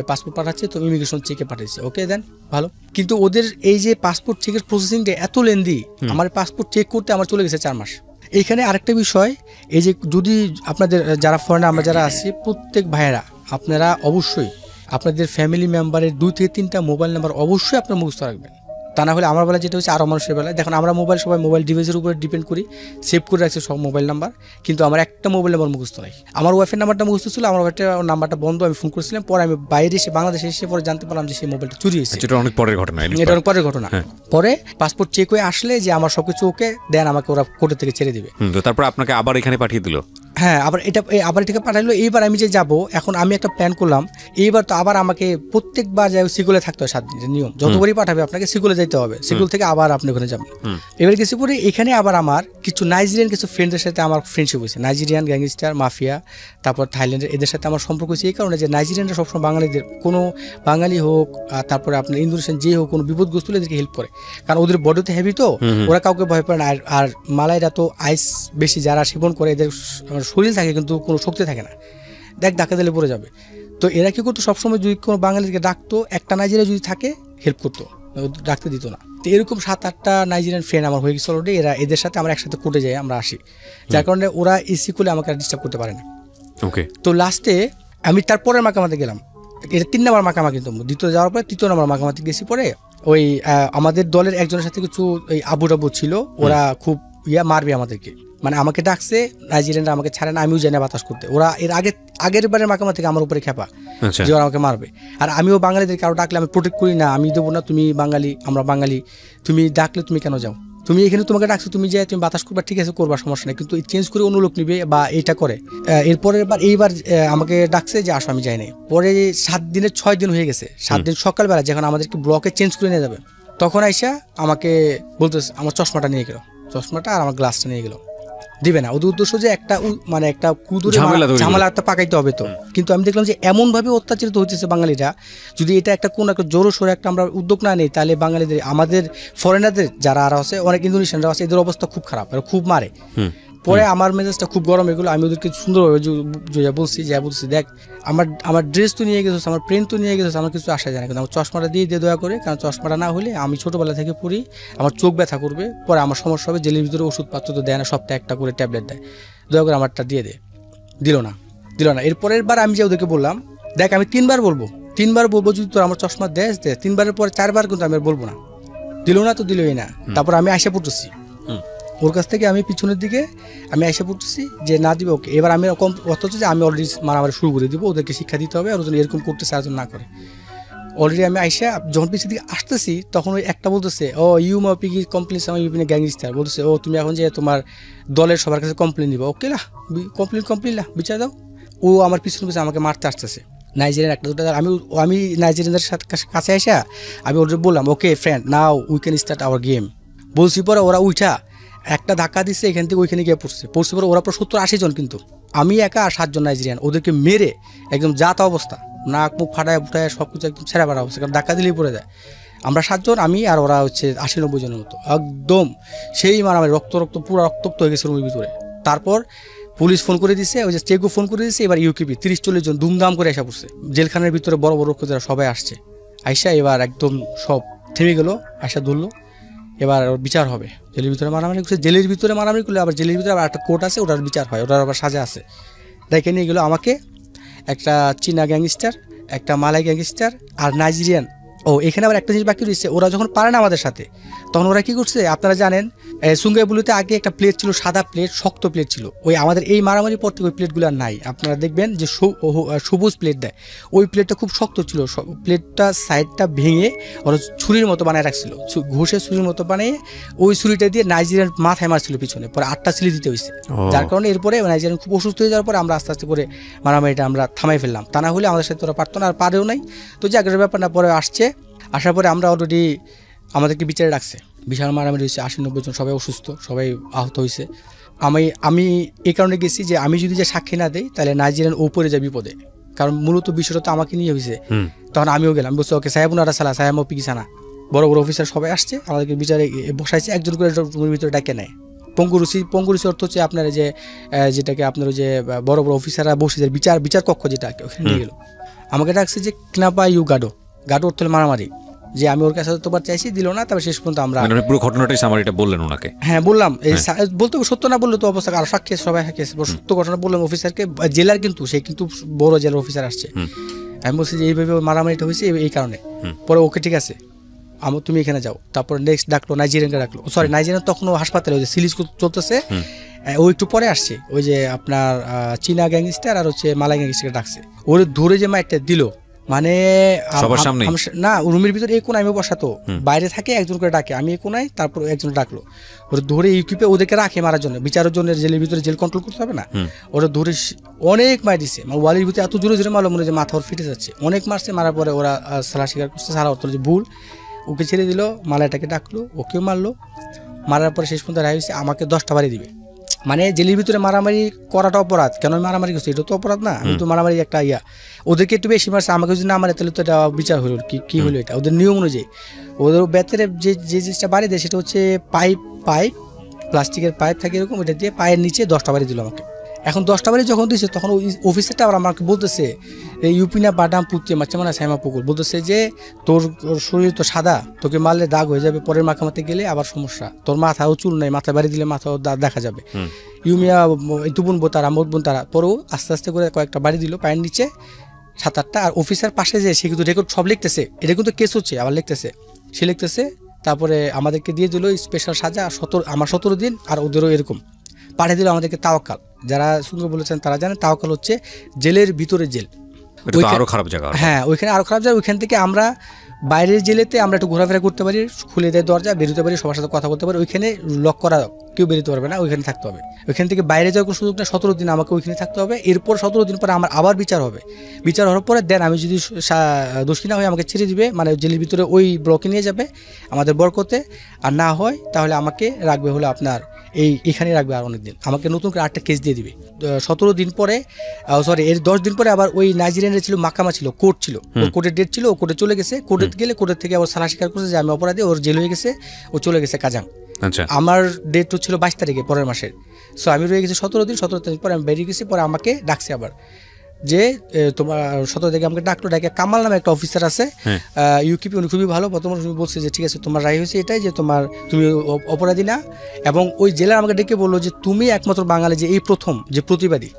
পাসপোর্ট পাঠাচ্ছি, তো ইমিগ্রেশন চেকে পাঠাচ্ছি। ওকে দেন ভালো। কিন্তু ওদের এই যে পাসপোর্ট চেকের প্রসেসিংটা এত লেন্দি, আমার পাসপোর্ট চেক করতে আমার চলে গেছে 4 মাস। এইখানে আরেকটা বিষয়, এই যে যদি আপনাদের যারা ফরেনে আমরা যারা আছি, প্রত্যেক ভাইয়েরা আপনারা অবশ্যই আপনাদের ফ্যামিলি মেম্বারের 2 থেকে 3টা মোবাইল নাম্বার অবশ্যই আপনারা মুখস্থ রাখবেন। তা না হলে আমার বেলা যেটা হচ্ছে আরও মানুষের বেলায়, দেখুন আমরা সবাই মোবাইল ডিভাইসের উপরে ডিপেন্ড করি, সেভ করে রাখছি সব মোবাইল নাম্বার, কিন্তু আমার একটা মোবাইল নাম্বার মুখস্থ নাই। আমার ওয়াইফের নাম্বারটা মুখস্থ ছিল, আমার ওয়াইফের নাম্বারটা বন্ধ। আমি ফোন করেছিলাম, পরে আমি বাইরে এসে বাংলাদেশে এসে পরে জানতে পারলাম যে সেই মোবাইলটা চুরি হয়েছে। এটা অনেক পরের ঘটনা। পরে পাসপোর্ট চেক হয়ে আসলে যে আমার সবকিছু ওকে দেন, আমাকে ওরা কোর্টের থেকে ছেড়ে দিবে। তারপর আপনাকে আবার এখানে পাঠিয়ে দিল। হ্যাঁ, আবার এটাকে পাঠাইলো। এইবার আমি যে যাবো, এখন আমি একটা প্ল্যান করলাম, এইবার তো আবার আমাকে প্রত্যেকবার যাই সিগুলে থাকতে হয় 7 দিনের নিয়ম। যতবারই পাঠাবে আপনাকে সিগুলে যেতে হবে, সিগুল থেকে আবার আপনি ওখানে যাবেন। এবার গেছি পরে এখানে আবার আমার কিছু নাইজেরিয়ান কিছু ফ্রেন্ডদের সাথে আমার ফ্রেন্ডশিপ হয়েছে। নাইজেরিয়ান গ্যাংস্টার মাফিয়া, তারপর থাইল্যান্ডের, এদের সাথে আমার সম্পর্ক হয়েছে এই কারণে যে নাইজেরিয়ানরা সবসময় বাঙালিদের, কোনো বাঙালি হোক তারপরে আপনার ইন্দোনেশিয়ান যে হোক, কোনো বিপদগ্রস্ত হলে এদেরকে হেল্প করে, কারণ ওদের বডিতে হেভি, তো ওরা কাউকে ভয় পায় না। আর মালাইরা তো আইস বেশি যারা সেবন করে, এদের শরীর থাকে কিন্তু কোনো শক্তি থাকে না, ধাক্কা দিলে পড়ে যাবে। তো এরা কি করতো, সবসময় যদি কোনো বাঙালিকে ডাকতো, একটা নাইজেরিয়া যদি থাকে হেল্প করতো, ডাকতে দিত না। তো এরকম 7-8টা নাইজেরিয়ান ফ্রেন্ড আমার হয়ে গেছে অলরেডি। এদের সাথে আমরা একসাথে কোর্টে যাই, আমরা আসি, যার কারণে ওরা এসি করলে আমাকে ডিস্টার্ব করতে পারে না। ওকে, তো লাস্টে আমি তারপরের মাকামাতে গেলাম। এটা 3 নম্বর মাকামা, কিন্তু দ্বিতীয় যাওয়ার পরে 3য় নম্বর মাকামাতে গেছি। পরে ওই আমাদের দলের একজনের সাথে কিছু ওই আবু ছিল, ওরা খুব মারবে আমাদেরকে, মানে আমাকে ডাকছে। নাইজেরিয়ানরা আমাকে ছাড়ে না, আমিও জানি বাতাস করতে। ওরা এর আগের বারের মাকামা থেকে আমার উপরে খেপা যে ওরা আমাকে মারবে। আর আমিও বাঙালিদের কারো ডাকলে আমি প্রোটেক্ট করি না, আমি দেবো না, তুমি বাঙালি, আমরা বাঙালি, তুমি ডাকলে তুমি কেন যাও, তুমি এখানে তোমাকে ডাকছো, তুমি যাই তুমি বাতাস করবা, ঠিক আছে করবা, সমস্যা নেই, কিন্তু চেঞ্জ করে অন্য লোক নিবে বা এটা করে। এইবার আমাকে ডাকছে যে আসো, আমি যাই নাই। পরে 7 দিনের 6 দিন হয়ে গেছে। 7 দিন সকালবেলা যখন আমাদেরকে ব্লকে চেঞ্জ করে নিয়ে যাবে, তখন আইসা আমাকে বলতেছে আমার চশমাটা নিয়ে গেল, চশমাটা আর আমার গ্লাসটা নিয়ে গেল, দিবে না। ওদের উদ্দেশ্য যে একটা কুদুরে ঝামেলা একটা পাকাইতে হবে। তো কিন্তু আমি দেখলাম যে এমন ভাবে অত্যাচারিত হচ্ছে বাঙালিরা, যদি এটা একটা কোন একটা জোরো সোরে একটা আমরা উদ্যোগ না নিই, তাহলে বাঙালিদের, আমাদের ফরেনারদের যারা আর আছে, অনেক ইন্দোনেশিয়ানরা আছে, এদের অবস্থা খুব খারাপ, এরা খুব মারে। পরে আমার মেজাজটা খুব গরম, এগুলো আমি ওদেরকে সুন্দরভাবে বলছি, দেখ আমার ড্রেস তো নিয়ে গেছিস, আমার পেন তো নিয়ে গেছিস, আমার কিছু আসা যায় না, কিন্তু আমার চশমাটা দিয়ে দয়া করে, কারণ চশমাটা না হলে আমি ছোটোবেলা থেকে পড়ি, আমার চোখ ব্যথা করবে, পরে আমার সমস্যা হবে। জেলের ভিতরে ওষুধপত্র তো দেয় না, সপ্তাহে একটা করে ট্যাবলেট দেয়, দয়া করে আমারটা দিয়ে দে। দিল না। এরপরের বার আমি যে ওদেরকে বললাম, দেখ আমি 3বার বলবো যদি তোর আমার চশমা দেশ 3বারের পরে 4বার কিন্তু আমি আর বলবো না। দিল না তো দিলই না। তারপর আমি আশা পড়তেছি ওর কাছ থেকে, আমি পিছনের দিকে আমি আশা পড়তেছি যে না দিবে, ওকে। এবার আমি এরকম অথচ যে আমি অলরেডি মারামারি শুরু করে দিব, ওদেরকে শিক্ষা দিতে হবে, আর ওজন এরকম করতেছে আর না করে। অলরেডি আমি আইসা যখন পিছিয়ে দিকে আসতেছি, তখন ওই একটা বলতেছে, ও ইউ মাপিকি কমপ্লেন, আমার ইউপিনে গ্যাংস্টার, বলতেছে ও তুমি এখন যে তোমার দলের সবার কাছে কমপ্লেন দিবা। ওকে না, কমপ্লেন না, বিচার দাও। ও আমার পিছনে আমাকে মারতে আসতেছে, নাইজেরিয়ান 1-2টা। আমি নাইজেরিয়ানদের কাছে আসা আমি ওদের বললাম, okay friend, now we can start our game. বলছি পরে ওরা উঠা একটা ধাক্কা দিচ্ছে, এখান থেকে ওইখানে গিয়ে পড়ছে পরে ওরা প্রায় 70-80 জন, কিন্তু আমি একা আর 7 জন নাইজেরিয়ান, ওদেরকে মেরে একদম জাত অবস্থা, নাক মুখ ফাটায় ফুটায় সব কিছু একদম ছেঁড়া ফাটা অবস্থা, কারণ ধাক্কা দিলেই পড়ে যায়। আমরা 7 জন, আমি আর ওরা হচ্ছে 80-90 জনের মতো, একদম সেই মারামারি, রক্ত পুরো রক্তাক্ত হয়ে গেছে রুমের ভিতরে। তারপর পুলিশ ফোন করে দিছে, ওই যে চেকও ফোন করে দিছে, এবার ইউকিপি 30-40 জন ধুমধাম করে আসা পড়ছে জেলখানার ভিতরে, বড় বড় রক্ষীরা সবাই আসছে। আইসা এবার একদম সব থেমে গেল, আইসা ধরলো, এবার ওর বিচার হবে। জেলের ভিতরে মারামারি করছে, জেলের ভিতরে মারামারি করলে আবার জেলের ভিতরে আবার একটা কোর্ট আছে, ওটার বিচার হয়, ওটার আবার সাজা আছে। দেখে নিয়ে গেলো আমাকে, একটা চীনা গ্যাংস্টার, একটা মালাই গ্যাংস্টার আর নাইজেরিয়ান। এখানে আবার একটা জিনিস বাকি রয়েছে, ওরা যখন পারে না আমাদের সাথে, তখন ওরা কি করছে আপনারা জানেন, সুঙ্গাইবুলুতে আগে একটা প্লেট ছিল, সাদা প্লেট, শক্ত প্লেট ছিল। ওই আমাদের এই মারামারি পর থেকে ওই প্লেটগুলো আর নাই। আপনারা দেখবেন যে সবুজ প্লেট দেয়, ওই প্লেটটা খুব শক্ত ছিল, প্লেটটা সাইডটা ভেঙে ওরা ছুরির মতো বানায় রাখছিল, ঘষে ছুরির মতো বানিয়ে ওই ছুরিটা দিয়ে নাইজেরিয়ান মাথায় মারছিল পিছনে, পরে 8টা সিলি দিতে হয়েছে। যার কারণে এরপরে নাইজেরিয়ান খুব অসুস্থ হয়ে যাওয়ার পরে আমরা আস্তে আস্তে করে মারামারিটা আমরা থামাই ফেললাম। তা না হলে আমাদের সাথে ওরা পারতো না, আর পারেও নাই। তো যে আগের ব্যাপার না, পরে আসার পরে আমরা অলরেডি আমাদেরকে বিচারে রাখছে। বিশাল মারামারি হয়েছে, 80-90 জন, সবাই অসুস্থ, সবাই আহত হয়েছে। আমি এই কারণে গেছি যে আমি যদি যে সাক্ষী না দেই তাহলে নাইজেরিয়ান উপরে যায় বিপদে, কারণ মূলত বিষয়টা তো আমাকে নিয়ে হয়েছে। তখন আমিও গেলাম, বলছি ওকে সাহেবুনারা সালা সাহেব পিকিসানা, বড় বড় অফিসার সবাই আসছে, আমাদেরকে বিচারে বসাইছে, একজন করে রুমের ভিতরে ডাকে নেয়। পঙ্গুরুসি অর্থ হচ্ছে আপনার যে যেটাকে আপনার যে বড় বড় অফিসাররা বসে যায় বিচার কক্ষ, যেটা ওখানে নিয়ে গেল। আমাকে ডাকছে যে কিনাপা ইউ গাডো অর্থ হলো মারামারি, যে আমি ওর কাছে তোবার চাইছি, দিল না। তবে শেষ পর্যন্ত আমরা পুরো ঘটনাটাই সামারিটা বললেন ওনাকে? হ্যাঁ বললাম। এই বলতে সত্য না বললে তো অবস্থা, আর সাক্ষী সবাই সাক্ষী আছে, সত্য ঘটনা বললাম অফিসারকে, জেলার কিন্তু সে কিন্তু বড় জেলার অফিসার আসছে। আমি বলছি যে এইভাবে মারামারিটা হয়েছে এই কারণে। পরে ওকে ঠিক আছে, তুমি এখানে যাও। তারপর নেক্সট ডাকলো নাইজেরিয়ানকে, নাইজেরিয়ান তখনও হাসপাতালে ওই যে সিরিজ চলতেছে, ও একটু পরে আসছে। ওই যে আপনার চীনা গ্যাংস্টার আর হচ্ছে মালাই গ্যাংস্টারকে ডাকছে, ওরে ধরে যে মাইরটা দিল, মানে না রুমের ভিতরে এই কোনায় আমি বসাতো, বাইরে থাকে একজন করে ডাকে, আমি এই কোনায়, তারপর একজন ডাকলো, ওরা ধরে ইউকিপে ওদেরকে রাখে মারার জন্য, বিচারের জন্য, জেলের ভিতরে জেল কন্ট্রোল করতে হবে না। ওরা ধরে অনেক মার দিছে, ওয়ালের ভিতরে এত জোরে জোরে মারলো মনে যে মাথা ওর ফিটে যাচ্ছে, অনেক মারছে। মারার পরে ওরা সালা স্বীকার করছে, সারা অর্থ যে ভুল, ওকে ছেড়ে দিল, মালাটাকে ডাকলো, ওকেও মারলো। মারার পরে শেষ পর্যন্ত রায় হয়েছে আমাকে 10টা বাড়ি দিবে। মানে জেলের ভিতরে মারামারি করাটা অপরাধ, কেন আমি মারামারি করছি, এটা তো অপরাধ না। আমি তো মারামারি একটা ওদেরকে একটু বেশি মারছে, আমাকে যদি না মারে তাহলে তো এটা বিচার হলো কি হলো, এটা ওদের নিয়ম অনুযায়ী। ওদের বেতের যে জিনিসটা বাড়ি দেয় সেটা হচ্ছে পাইপ প্লাস্টিকের পাইপ থাকে এরকম, ওটা দিয়ে পায়ের নিচে 10টা বাড়ি দিল আমাকে। এখন 10টা বাড়ি যখন দিয়েছে তখন ওই অফিসারটা আবার আমাকে বলতেছে, এই ইউপিনা বাদাম পুঁতে মারছে মানে সাইমা পুকুর, বলতেছে যে তোর শরীর তো সাদা, তোকে মারলে দাগ হয়ে যাবে, পরের মাখামাতে গেলে আবার সমস্যা, তোর মাথাও চুল নাই, মাথায় বাড়ি দিলে মাথাও দেখা যাবে। ইউমিয়া তুবুন বোতারা মোটবুন তারা, পরেও আস্তে আস্তে করে কয়েকটা বাড়ি দিল পায়ের নিচে 7-8টা। আর অফিসার পাশে যে সে কিন্তু রেকর্ড সব লিখতেছে, এটা কিন্তু কেস হচ্ছে, আবার সে লিখতেছে। তারপরে আমাদেরকে দিয়ে দিল স্পেশাল সাজা, আমার 17 দিন, আর ওদেরও এরকম পাঠিয়ে দিল আমাদেরকে তাওয়াক্কাল। যারা শুনতে বলেছেন তারা জানেন তাওয়াক্কাল হচ্ছে জেলের ভিতরে জেল, আরো খারাপ জায়গা। হ্যাঁ, ওইখানে আরো খারাপ জায়গা। ওইখান থেকে আমরা বাইরের জেলেতে আমরা একটু ঘোরাফেরা করতে পারি, খুলে দেয় দরজা, বেরোতে পারি, সবার সাথে কথা বলতে পারি। ওইখানে লক করা, কেউ বেরোতে পারবে না, ওইখানে থাকতে হবে। ওইখান থেকে বাইরে যাওয়ার কোনো সুযোগ না, 17 দিন আমাকে ওইখানে থাকতে হবে। এরপর 17 দিন পরে আমার আবার বিচার হবে। বিচার হওয়ার পরে দেন আমি যদি দোষী না হয়ে আমাকে ছেড়ে দিবে, মানে জেলের ভিতরে ওই ব্লকে নিয়ে যাবে আমাদের বরকতে, আর না হয় তাহলে আমাকে রাখবে হলো আপনার এখানে রাখবে আর অনেক দিন, আমাকে নতুন করে 8টা কেস দিয়ে দিবে। 17 দিন পরে এর 10 দিন পরে আবার ওই নাইজেরিয়ানের ছিল মাকামা ছিল, কোর্ট ছিল, ওর কোর্টের ডেট ছিল, ও কোর্টে চলে গেছে। কোর্টে গেলে কোর্টের থেকে আবার সালা স্বীকার করছে যে আমি অপরাধী, ওর জেল হয়ে গেছে, ও চলে গেছে কাজাং। আমার ডেট ছিল 22 তারিখে পরের মাসের। সো আমি রয়ে গেছি 17 দিন। 17 দিন পরে আমি বেরিয়ে গেছি। পরে আমাকে ডাকছে আবার যে তোমার 17 তারিখে আমাকে ডাকলো, ডাকে কামাল নামে একটা অফিসার আছে ইউকিপি, উনি খুবই ভালো। প্রথম বলছে যে ঠিক আছে তোমার রায় হয়েছে এটাই, যে তুমি অপরাধী না। এবং ওই জেলার আমাকে ডেকে বললো যে তুমি একমাত্র বাঙালি যে এই প্রথম যে প্রতিবাদী।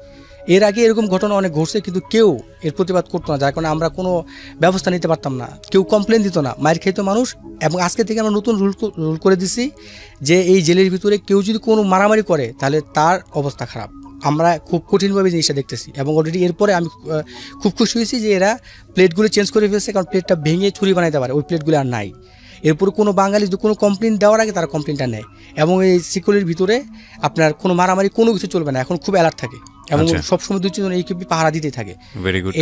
এর আগে এরকম ঘটনা অনেক ঘটছে, কিন্তু কেউ এর প্রতিবাদ করতো না, যার কারণে আমরা কোনো ব্যবস্থা নিতে পারতাম না, কেউ কমপ্লেন দিত না, মায়ের খেত মানুষ। এবং আজকে থেকে আমরা নতুন রুল করে দিছি যে এই জেলের ভিতরে কেউ যদি কোনো মারামারি করে তাহলে তার অবস্থা খারাপ। আমরা খুব কঠিনভাবে জিনিসটা দেখতেছি। এবং অলরেডি এরপরে আমি খুব খুশি হয়েছি যে এরা প্লেটগুলো চেঞ্জ করে ফেলছে, কারণ প্লেটটা ভেঙে ছুরি বানাইতে পারে, ওই প্লেটগুলো আর নাই। এরপরে কোনো বাঙালি যদি কোনো কমপ্লেন দেওয়ার আগে তারা কমপ্লেনটা নেয়। এবং এই সিকিউরিটির ভিতরে আপনার কোনো মারামারি কোনো কিছু চলবে না, এখন খুব অ্যালার্ট থাকে এবং সবসময় 2-3 জন ইউকিপি পাহারা দিতে থাকে।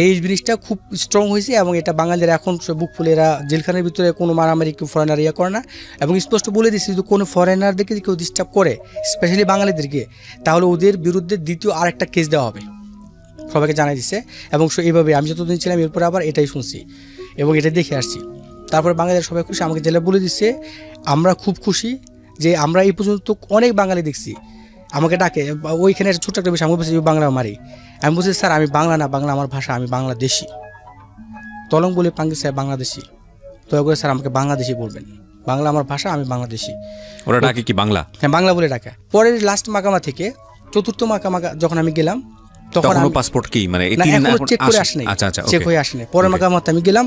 এই জিনিসটা খুব স্ট্রং হয়েছে এবং এটা বাঙালিরা এখন বুক ফুলে, এরা জেলখানার ভিতরে কোনো মারামারি কেউ ফরেনার করে না। এবং স্পষ্ট বলে দিচ্ছে যদি কোনো ফরেনারদেরকে কেউ ডিস্টার্ব করে, স্পেশালি বাঙালিদেরকে, তাহলে ওদের বিরুদ্ধে দ্বিতীয় আরেকটা কেস দেওয়া হবে, সবাইকে জানাই দিচ্ছে। এবং এইভাবে আমি যতদিন ছিলাম এরপরে আবার এটাই শুনছি এবং এটা দেখে আসছি। তারপরে বাঙালিরা সবাই খুশি, আমাকে জেলে বলে দিচ্ছে আমরা খুব খুশি যে আমরা এই পর্যন্ত অনেক বাঙালি দেখছি। আমাকে ডাকে ওইখানে ছোট্ট একটা বিষয়, আমি বলছি বাংলা মারি, আমি বলছি স্যার আমি বাংলা না, বাংলা আমার ভাষা, আমি বাংলাদেশি। তলং বলে পাঙ্গি স্যার বাংলাদেশি, দয়া করে স্যার আমাকে বাংলাদেশি বলবেন, বাংলা আমার ভাষা, আমি বাংলাদেশি। ওরা ডাকে কি বাংলা? হ্যাঁ বাংলা বলে ডাকা। পরের লাস্ট মাকামা থেকে চতুর্থ মাকামা যখন আমি গেলাম তখন পাসপোর্ট কি মানে চেক করে আসে নাই, চেক হয়ে আসে নাই। পরের মাকামাতে আমি গেলাম,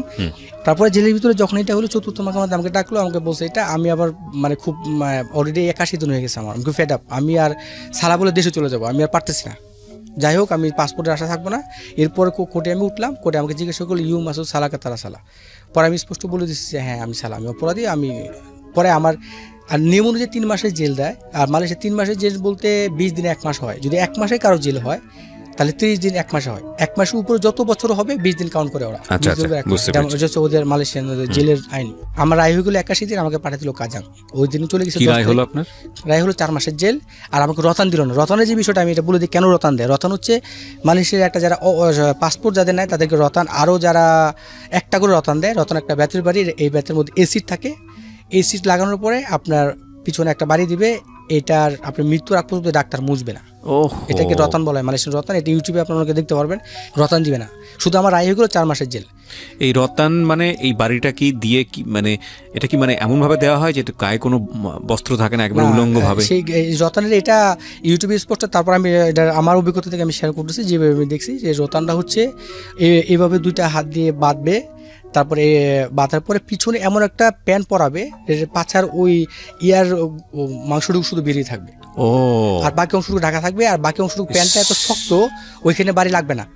তারপরে জেলের ভিতরে যখন এটা হলো চতুর্থ মাকামাতে আমাকে ডাকলো, আমাকে বলছে এটা আমি আবার মানে খুব অলরেডি 81 দিন হয়ে গেছে আমার, আমি খুব ফেড আপ, আমি আর সালা বলে দেশে চলে যাবো, আমি আর পারতেছি না। যাই হোক আমি পাসপোর্টের আশা থাকবো না। এরপরে কোর্টে আমি উঠলাম, কোর্টে আমাকে জিজ্ঞাসা করলো ইউ মাসুদ সালা কা তারা সালা। পরে আমি স্পষ্ট বলে দিচ্ছি যে হ্যাঁ আমি সালা, আমি অপরাধী। আমি পরে আমার আর নিয়ম অনুযায়ী 3 মাসের জেল দেয়, আর মালয়েশিয়া 3 মাসের জেল বলতে 20 দিনে 1 মাস হয়। যদি 1 মাসে কারো জেল হয় তাহলে 30 দিন 1 মাসে হয়, 1 মাসের উপরে যত বছর হবে 20 দিন কাউন্ট করে ওরা। ওদের মালয়েশিয়ান জেলের আইন। আমার রায় হয়ে গেলো 81 দিন, আমাকে পাঠিয়ে দিল কাজাং। ওই দিন চলে গেছে। রায় হলো আপনার? রায় হলো 4 মাসের জেল। আর আমাকে রতান দিল না। রতানের যে বিষয়টা আমি এটা বলে দিই কেন রতান দেয়। রতান হচ্ছে মালয়েশিয়ার একটা যারা পাসপোর্ট যাদের নেয় তাদেরকে রতান, আরও যারা একটা করে রতান দেয়। রতান একটা ব্যাতের বাড়ি, এই ব্যাতের মধ্যে এসিড থাকে, এই সিট লাগানোর পরে আপনার পিছনে একটা বাড়ি দিবে, এটার আপনার মৃত্যুর আগ পর্যন্ত ডাক্তার মুছবে না। এটাকে রতান বলা হয়, মালয়েশিয়ান রতান। এটা ইউটিউবে আপনারা দেখতে পারবেন। রতান দিবে না, শুধু আমার রায় হয়ে গেলো 4 মাসের জেল। এই রতান মানে এই বাড়িটা কি দিয়ে কি মানে এটা কি মানে এমন ভাবে দেওয়া হয় যে গায়ে কোনো বস্ত্র থাকে না, একবার উলঙ্গ ভাবে? সেই রতানের এটা ইউটিউবে স্পষ্ট। তারপর আমি এটা আমার অভিজ্ঞতা থেকে আমি শেয়ার করতেছি, যেভাবে আমি দেখছি যে রতানটা হচ্ছে এইভাবে 2টা হাত দিয়ে বাঁধবে, তারপরে বাঁধার পরে পিছনে এমন একটা প্যান্ট পরাবে পাছার ওই ইয়ার মাংসটুকু শুধু বেরিয়ে থাকবে, আর বাকি অংশটুকু ঢাকা থাকবে। আর বাকি অংশটুকু প্যান্টটা এত শক্ত ওইখানে বাড়ি লাগবে না।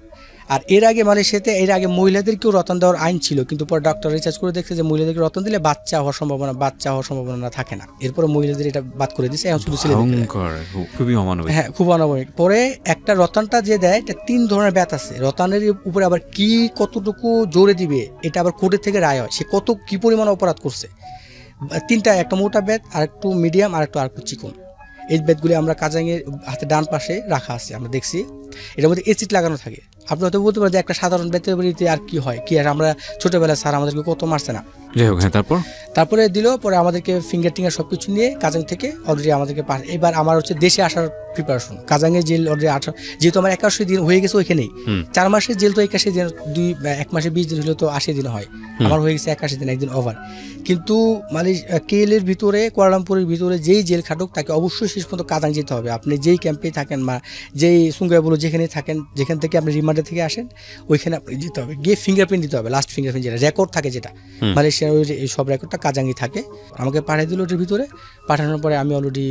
আর এর আগে মালয়েশিয়াতে এর আগে মহিলাদেরকেও রতন দেওয়ার আইন ছিল, কিন্তু পরে ডক্টর রিসার্চ করে দেখছে যে মহিলাদেরকে রতন দিলে বাচ্চা হওয়ার সম্ভাবনা থাকে না। এরপরে মহিলাদের এটা বাদ করে দিচ্ছে, এখন শুধু ছেলেদের। খুবই অমানবিক। হ্যাঁ খুব অমানবিক। পরে একটা রতনটা যে দেয় এটা 3 ধরনের ব্যাত আছে। রতনের উপরে আবার কি কতটুকু জোরে দিবে এটা আবার কোর্টের থেকে রায় হয়, সে কত কি পরিমাণ অপরাধ করছে। 3টা, একটা মোটা ব্যাত, আর একটু মিডিয়াম, আর একটু চিকন। এই ব্যাতগুলি আমরা কাজাংয়ের হাতে ডান পাশে রাখা আছে, আমরা দেখছি। এটার মধ্যে এসিড লাগানো থাকে। আপনি হয়তো বলতে পারেন যে একটা সাধারণ ব্যাতের বাড়িতে আর কি হয়, কি আর আমরা ছোটবেলায় স্যার আমাদেরকে কত মারছে না। যাই হোক, তারপরে দিল। পরে আমাদেরকে ফিঙ্গার টিঙ্গার সব কিছু নিয়ে কাজাং থেকে অলরেডি আমাদেরকে এবার আমার হচ্ছে দেশে আসার প্রিপারেশন। কাজাংয়ের জেল অলরেডি 18, যেহেতু আমার 81 দিন হয়ে গেছে ওইখানেই। 4 মাসের জেল তো 81 দিন, 1 মাসে 20 দিন হলে তো 80 দিন হয়। আমার হয়ে গেছে 81 দিন, একদিন ওভার। কিন্তু কেএলের ভিতরে, কুয়ালালামপুরের ভিতরে যেই জেল খাটুক তাকে অবশ্যই শেষ পর্যন্ত কাজাং যেতে হবে। আপনি যেই ক্যাম্পে থাকেন বা যেই সুঙ্গায় বলো যেখানে থাকেন, যেখান থেকে আপনি রিমান্ডে থেকে আসেন ওইখানে আপনি যেতে হবে, গিয়ে ফিঙ্গারপ্রিন্ট দিতে হবে। লাস্ট ফিঙ্গারপ্রিন্ট যেটা রেকর্ড থাকে, যেটা মালয়েশিয়ার ওই সব রেকর্ডটা কাজাংই থাকে। আমাকে পাঠিয়ে দিল ওটার ভিতরে। পাঠানোর পরে আমি অলরেডি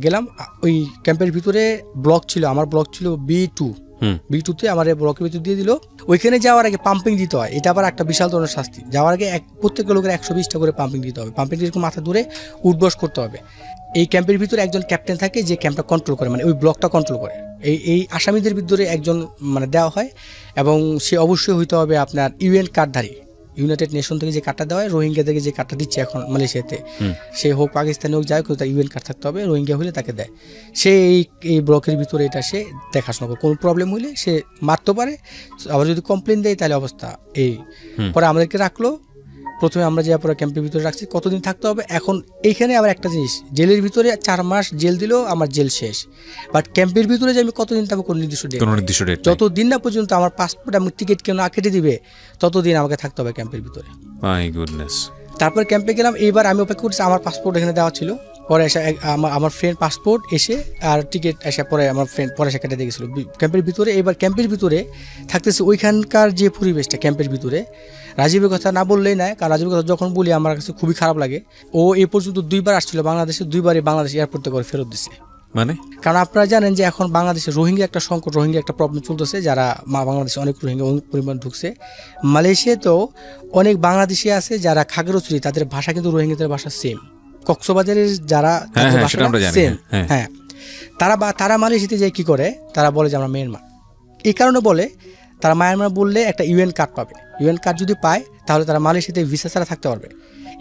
গেলাম। ওই ক্যাম্পের ভিতরে ব্লক ছিল, আমার ব্লক ছিল B2 আমার ব্লকের ভিতর দিয়ে দিল। ওইখানে যাওয়ার আগে পাম্পিং দিতে হয়, এটা আবার একটা বিশাল ধরনের শাস্তি। যাওয়ার আগে প্রত্যেক লোকের 120টা করে পাম্পিং দিতে হবে। পাম্পিং এরকম মাথা ধরে উঠবস করতে হবে। এই ক্যাম্পের ভিতরে একজন ক্যাপ্টেন থাকে যে ক্যাম্পটা কন্ট্রোল করে, মানে ওই ব্লকটা কন্ট্রোল করে। এই আসামিদের ভিতরে একজন মানে দেওয়া হয়, এবং সে অবশ্যই হইতে হবে আপনার UN কার্ডধারী। ইউনাইটেড নেশন থেকে যে কার্ডটা দেওয়া হয়, রোহিঙ্গাদেরকে যে কার্ডটা দিচ্ছে এখন মালয়েশিয়াতে, সে হোক পাকিস্তানি হোক যাই হোক, তার UN কার্ড থাকতে হবে। রোহিঙ্গা হলে তাকে দেয়। সে এই ব্লকের ভিতরে এটা সে দেখাশোনা করে, কোনো প্রবলেম হলে সে মারতে পারে। আবার যদি কমপ্লেন দেয় তাহলে অবস্থা এই। পরে আমাদেরকে রাখলো। প্রথমে আমরা যে পরে ক্যাম্পের ভিতরে রাখছি, কতদিন থাকতে হবে। এখন এইখানে আবার একটা জিনিস, জেলের ভিতরে 4 মাস জেল দিলেও আমার জেল শেষ। বাট ক্যাম্পের ভিতরে যে আমি কতদিন থাকবো কোনো নির্দিষ্ট ডেট, যতদিন না পর্যন্ত আমার পাসপোর্ট এবং টিকিট কেউ না কেটে দিবে ততদিন আমাকে থাকতে হবে ক্যাম্পের ভিতরে। My goodness. তারপর ক্যাম্পে গেলাম। এইবার আমি অপেক্ষা করছি, আমার পাসপোর্ট এখানে দেওয়া ছিল। পরে এসে আমার ফ্রেন্ড পাসপোর্ট এসে আর টিকিট এসে পরে আমার ফ্রেন্ড পরে এসে কেটে দিয়ে গেছিলো ক্যাম্পের ভিতরে। এবার ক্যাম্পের ভিতরে থাকতেছে ওইখানকার যে পরিবেশটা ক্যাম্পের ভিতরে, রাজীবের কথা না বললেই নয়। কারণ রাজীবের কথা যখন বলি আমার কাছে খুবই খারাপ লাগে। ও এই পর্যন্ত 2বার আসছিল বাংলাদেশে, 2বারই বাংলাদেশ এয়ারপোর্ট থেকে ফেরত দিছে। মানে কারণ আপনারা জানেন যে এখন বাংলাদেশে রোহিঙ্গা একটা সংকট, রোহিঙ্গা একটা প্রবলেম চলতেছে। যারা বাংলাদেশে অনেক রোহিঙ্গা পরিমাণ ঢুকছে। মালয়েশিয়াতেও অনেক বাংলাদেশি আছে যারা খাগড়াছড়ি, তাদের ভাষা কিন্তু রোহিঙ্গাদের ভাষা সেম। কক্সবাজারের যারা সেম, হ্যাঁ, তারা মালয়েশিয়াতে যে কি করে, তারা বলে যে আমরা মিয়ানমার। এই কারণে বলে, তারা মায়ানমার বললে একটা UN কার্ড পাবে। UN কার্ড যদি পায় তাহলে তারা মালয়েশিয়াতে ভিসা ছাড়া থাকতে পারবে।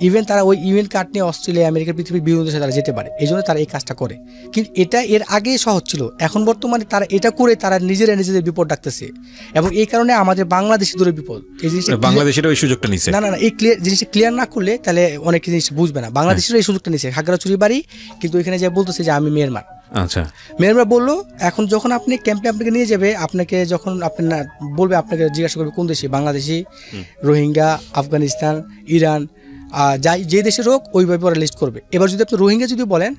ইভেন তারা ওই ইভেন্ট কার্ড নিয়ে অস্ট্রেলিয়া আমেরিকা পৃথিবীর বিভিন্ন দেশে তারা যেতে পারে, এই জন্য তারা এই কাজটা করে। কিন্তু এটা এর আগে সহজ ছিল, এখন বর্তমানে তারা এটা করে তারা নিজেদের বিপদ ডাকতেছে, এবং এই কারণে আমাদের বাংলাদেশি দূরে বিপদ। এই জিনিসটা বাংলাদেশের ওই সুযোগটা নিচ্ছে না, এই জিনিসটা ক্লিয়ার না করলে তাহলে অনেক জিনিস বুঝবে না। বাংলাদেশের এই সুযোগটা নিচ্ছে, খাগড়াছড়ি বাড়ি, কিন্তু এখানে যে বলতেছে যে আমি মিয়ানমার। আচ্ছা, মিয়ানমার বললো এখন যখন আপনি ক্যাম্পে আপনাকে নিয়ে যাবে, আপনাকে যখন আপনি না বলবে, আপনাকে জিজ্ঞাসা করবে কোন দেশে, বাংলাদেশি, রোহিঙ্গা, আফগানিস্তান, ইরান, যে দেশের হোক ওইভাবে ওরা লিস্ট করবে। এবার যদি আপনি রোহিঙ্গা যদি বলেন,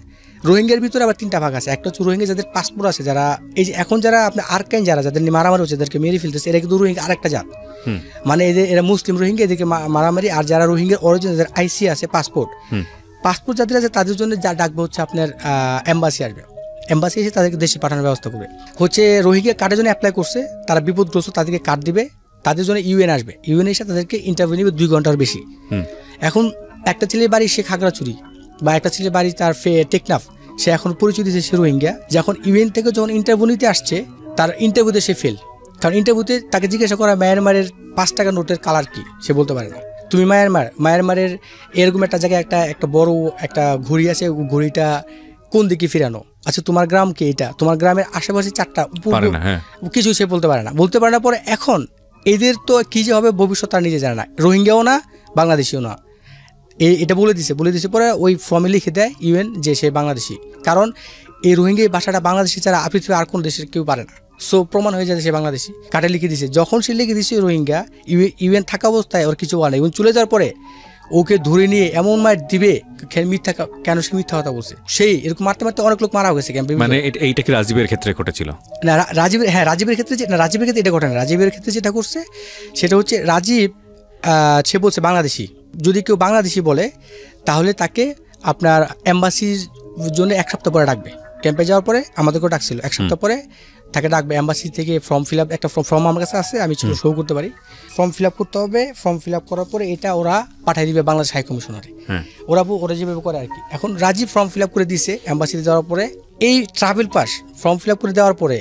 রোহিঙ্গার ভিতরে আবার 3টা ভাগ আছে। একটা হচ্ছে রোহিঙ্গা যাদের পাসপোর্ট আছে, যারা এই যে এখন যারা আপনার আরকাইন যাদের নিয়ে মারামারি হচ্ছে, যাদেরকে মেরে ফেলতেছে, এরা কিন্তু রোহিঙ্গা আরেকটা জাত, মানে এরা মুসলিম রোহিঙ্গা, এদেরকে মারামারি। আর যারা রোহিঙ্গার অরিজিন, যাদের আইসি আছে, পাসপোর্ট যাদের আছে, তাদের জন্য যা ডাকবে হচ্ছে আপনার এম্বাসি আসবে, এম্বাসি এসে তাদেরকে দেশে পাঠানোর ব্যবস্থা করবে। হচ্ছে রোহিঙ্গা কার্ডের জন্য অ্যাপ্লাই করছে, তারা বিপদগ্রস্ত, তাদেরকে কার্ড দিবে, তাদের জন্য ইউএন আসবে, ইউএন এসে তাদেরকে ইন্টারভিউ নেবে 2 ঘন্টার বেশি। এখন একটা ছেলের বাড়ি সে খাগড়াছড়ি, বা একটা ছেলের বাড়ি তার টেকনাফ, সে এখন পরিচয় দিয়েছে সে রোহিঙ্গা। যখন ইউএন থেকে যখন ইন্টারভিউ নিতে আসছে, তার ইন্টারভিউতে সে ফেল। কারণ ইন্টারভিউতে তাকে জিজ্ঞাসা করা মায়ানমারের 5 টাকা নোটের কালার কি, সে বলতে পারে না। তুমি মায়ানমারের এরকম একটা জায়গায় একটা বড় একটা ঘড়ি আছে, ঘড়িটা কোন দিকে ফিরানো, আচ্ছা তোমার গ্রাম কি, এটা তোমার গ্রামের আশেপাশে 4টা কিছু সে বলতে পারে না। পরে এখন এদের তো কি যে হবে ভবিষ্যৎ তার নিজে জানে না, রোহিঙ্গাও না, বাংলাদেশিও না। এটা বলে দিছে পরে ওই ফর্মে লিখে দেয় ইউএন যে সে বাংলাদেশি। কারণ এই রোহিঙ্গা এই ভাষাটা বাংলাদেশি ছাড়া পৃথিবীর আর কোন দেশের কেউ পারে না। সো প্রমাণ হয়ে যায় সে বাংলাদেশি, কাটে লিখে দিছে। যখন সে লিখে দিছে রোহিঙ্গা, ইউএন থাকা অবস্থায় ওর কিছু বলে না, এবং চলে যাওয়ার পরে ওকে ধরে নিয়ে এমন মার দিবে, কেন সে মিথ্যা কথা বলছে, সেই এরকম মারতে অনেক লোক মারা গেছে ক্যাম্পে। মানে এইটা কি রাজীবের ক্ষেত্রে ঘটেছিল? না, রাজীবের ক্ষেত্রে এটা ঘটে না। রাজীবের ক্ষেত্রে যেটা করছে সেটা হচ্ছে রাজীব সে বলছে বাংলাদেশি। যদি কেউ বাংলাদেশি বলে তাহলে তাকে আপনার এম্বাসির জন্য 1 সপ্তাহ পরে ডাকবে। ক্যাম্পে যাওয়ার পরে আমাদেরকেও ডাকছিল, 1 সপ্তাহ পরে তাকে ডাকবে এম্বাসি থেকে। ফর্ম ফিল আপ, একটা ফর্ম আমার কাছে আছে, আমি শো করতে পারি। ফর্ম ফিল আপ করতে হবে, ফর্ম ফিল আপ করার পরে এটা ওরা পাঠিয়ে দিবে বাংলাদেশ হাই কমিশনারে। ওরা যেভাবে করে আর কি। এখন রাজীব ফর্ম ফিল আপ করে দিয়েছে এম্বাসিতে যাওয়ার পরে, এই travel past form fill up করে দেওয়ার পরে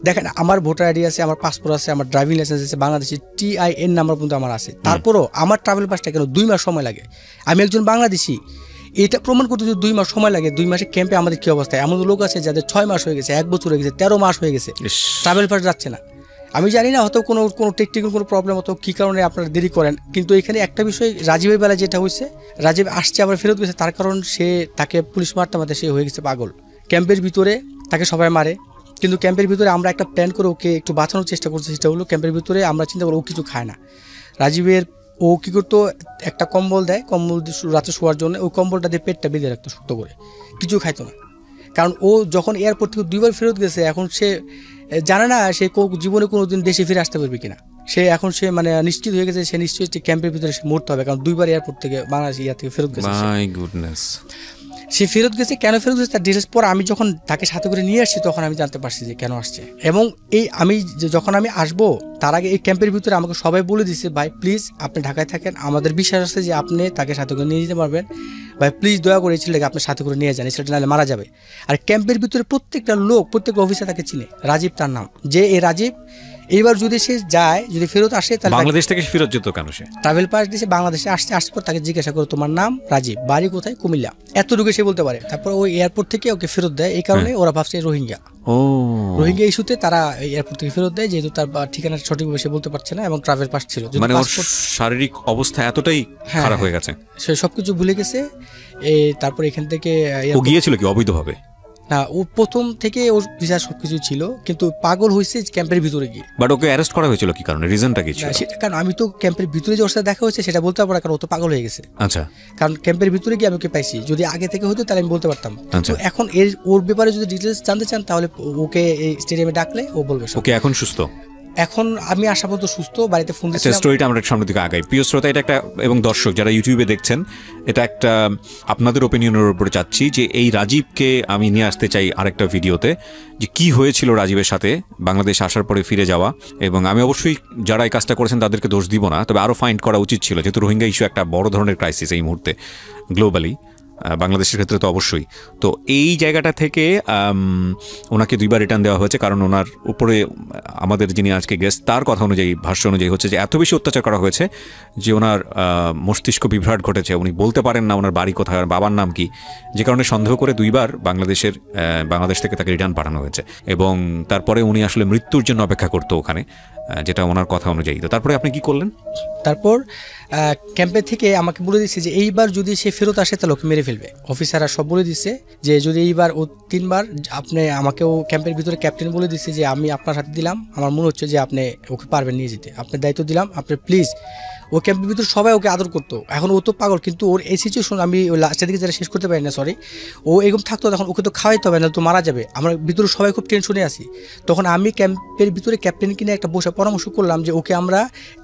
দেখেন আমার ভোটার আইডি আছে, আমার পাসপোর্ট আছে, আমার ড্রাইভিং লাইসেন্স আছে, বাংলাদেশি TIN নাম্বার পর্যন্ত আমার আছে। তারপরও আমার ট্রাভেল পাসটা কেন 2 মাস সময় লাগে? আমি একজন বাংলাদেশি, এটা প্রমাণ করতে যদি 2 মাস সময় লাগে, 2 মাসে ক্যাম্পে আমাদের কী অবস্থা? এমন লোক আছে যাদের 6 মাস হয়ে গেছে, 1 বছর হয়ে গেছে, 13 মাস হয়ে গেছে, ট্রাভেল পাস যাচ্ছে না। আমি জানি না, হয়তো কোনো টেকনিক্যাল কোনো প্রবলেম, হতো কী কারণে আপনারা দেরি করেন। কিন্তু এখানে একটা বিষয়, রাজীবের বেলায় যেটা হয়েছে, রাজীব আসছে আবার ফেরত গেছে, তার কারণ তাকে পুলিশ মারতে সে হয়ে গেছে পাগল। ক্যাম্পের ভিতরে তাকে সবাই মারে, কিন্তু ক্যাম্পের ভিতরে আমরা একটা প্ল্যান করে ওকে একটু বাঁচানোর চেষ্টা করছি। সেটা হলো ক্যাম্পের ভিতরে আমরা চিন্তা করি ও কিছু খায় না। রাজীবের ও কী করতো, একটা কম্বল দেয়, কম্বল রাতে শোয়ার জন্য, ওই কম্বলটা দিয়ে পেটটা বেঁধে রাখতো শক্ত করে, কিছু খাইতো না। কারণ ও যখন এয়ারপোর্ট থেকে 2 বার ফেরত গেছে, এখন সে জানে না সে জীবনে কোনো দিন দেশে ফিরে আসতে পারবে কিনা। সে মানে নিশ্চিত হয়ে গেছে, সে নিশ্চয়ই ক্যাম্পের ভিতরে সে মরতে হবে, কারণ 2 বার এয়ারপোর্ট থেকে বাংলাদেশ থেকে ফেরত গেছে। সে ফেরত গেছে, কেন ফেরত গেছে তার ডিটেলস পর আমি যখন তাকে সাথে করে নিয়ে আসছি, তখন আমি জানতে পারছি যে কেন আসছে। এবং যখন আমি আসবো তার আগে এই ক্যাম্পের ভিতরে আমাকে সবাই বলে দিচ্ছে, ভাই প্লিজ আপনি ঢাকায় থাকেন, আমাদের বিশ্বাস আছে যে আপনি তাকে সাথে করে নিয়ে যেতে পারবেন, ভাই প্লিজ দয়া করে এই ছেলেটাকে আপনার সাথে করে নিয়ে যান, এই ছেলেটা নাহলে মারা যাবে। আর ক্যাম্পের ভিতরে প্রত্যেকটা অফিসার তাকে চিনে, রাজীব তার নাম, যে এই রাজীব এইবার যদি সে যায়, যদি ফেরত আসে, তাহলে বাংলাদেশ থেকে ফেরত যেত কেন? সে ট্রাভেল পাস দিয়েছে, বাংলাদেশে আসছে পর তাকে জিজ্ঞাসা করো তোমার নাম রাজীব, বাড়ি কোথায়, কুমিল্লা, এতটুকু সে বলতে পারে। তারপর ওই এয়ারপোর্ট থেকে ওকে ফেরত দেয়। এই কারণে ওরা ভাবছে রোহিঙ্গা ইস্যুতে তারা এয়ারপোর্ট থেকে ফেরত দেয়, যেহেতু তার ঠিকানা সঠিকভাবে সে বলতে পারছে না এবং ট্রাভেল পাস ছিল, মানে ওর শারীরিক অবস্থা এতটাই খারাপ হয়ে গেছে, সে সবকিছু ভুলে গেছে। তারপর এখান থেকে ও গিয়েছিল কি অবৈধভাবে? না, ও প্রথম থেকে ওর ভিসা সবকিছু ছিল, কিন্তু পাগল হয়েছে ক্যাম্পের ভিতরে গিয়ে। বাট ওকে অ্যারেস্ট করা হয়েছিল কি কারণে? রিজনটা কি ছিল? সেটা কারণ আমি তো ক্যাম্পের ভিতরে যে ওর সাথে দেখা হয়েছে সেটা বলতে পারবো না, কারণ ও তো পাগল হয়ে গেছে। আচ্ছা, কারণ ক্যাম্পের ভিতরে গিয়ে আমি ওকে পাইছি, যদি আগে থেকে হতো তাহলে আমি বলতে পারতাম। কিন্তু এখন ওর ব্যাপারে যদি ডিটেলস জানতে চান তাহলে ওকে এই স্টেডিয়ামে ডাকলে ও বলবে। ওকে এখন সুস্থ? এখন আমি আশা পর্যন্ত সুস্থ, বাড়িতে ফোন দিচ্ছি। স্টোরিটা আমরা সামনের দিকে আগাই। প্রিয় শ্রোতা, এটা একটা, এবং দর্শক যারা ইউটিউবে দেখছেন, এটা একটা আপনাদের ওপিনিয়নের উপরে চাচ্ছি যে এই রাজীবকে আমি নিয়ে আসতে চাই আরেকটা ভিডিওতে, যে কি হয়েছিল রাজীবের সাথে বাংলাদেশ আসার পরে ফিরে যাওয়া। এবং আমি অবশ্যই যারা এই কাজটা করেছেন তাদেরকে দোষ দিব না, তবে আরও ফাইন্ড করা উচিত ছিল, যেহেতু রোহিঙ্গা ইস্যু একটা বড় ধরনের ক্রাইসিস এই মুহূর্তে গ্লোবালি। বাংলাদেশের ক্ষেত্রে তো অবশ্যই। তো এই জায়গাটা থেকে ওনাকে 2বার রিটার্ন দেওয়া হয়েছে, কারণ ওনার উপরে আমাদের যিনি আজকে গেস্ট তার কথা অনুযায়ী, ভাষ্য অনুযায়ী হচ্ছে যে এত বেশি অত্যাচার করা হয়েছে যে ওনার মস্তিষ্ক বিভ্রাট ঘটেছে, উনি বলতে পারেন না ওনার বাড়ি কোথায়, বাবার নাম কি, যে কারণে সন্দেহ করে 2বার বাংলাদেশ থেকে তাকে রিটার্ন পাঠানো হয়েছে। এবং তারপরে উনি আসলে মৃত্যুর জন্য অপেক্ষা করতো ওখানে, যেটা ওনার কথা অনুযায়ী। তো তারপরে আপনি কি করলেন? তারপর ক্যাম্পে থেকে আমাকে বলে দিচ্ছে যে এইবার যদি সে ফেরত আসে তাহলে ওকে মেরে ফেলবে। অফিসাররা সব বলে দিচ্ছে যে যদি এইবার ও 3বার, আপনি আমাকেও ক্যাম্পের ভিতরে ক্যাপ্টেন বলে দিচ্ছে যে আমি আপনার হাতে দিলাম, আমার মনে হচ্ছে যে আপনি ওকে পারবেন নিয়ে যেতে, আপনার দায়িত্ব দিলাম, আপনি প্লিজ। ও ক্যাম্পের ভিতরে সবাই ওকে আদর করতো। এখন ও তো পাগল, কিন্তু ওর এই সিচুয়েশন আমি ওই লাস্টের দিকে যারা শেষ করতে পারি না, সরি, ও এরকম থাকতো, তখন ওকে তো খাওয়াইতে হবে না, তো মারা যাবে। আমরা ভিতরে সবাই খুব টেনশনে আছি। তখন আমি ক্যাম্পের ভিতরে ক্যাপ্টেন কিনে একটা বসে পরামর্শ করলাম যে ওকে আমরা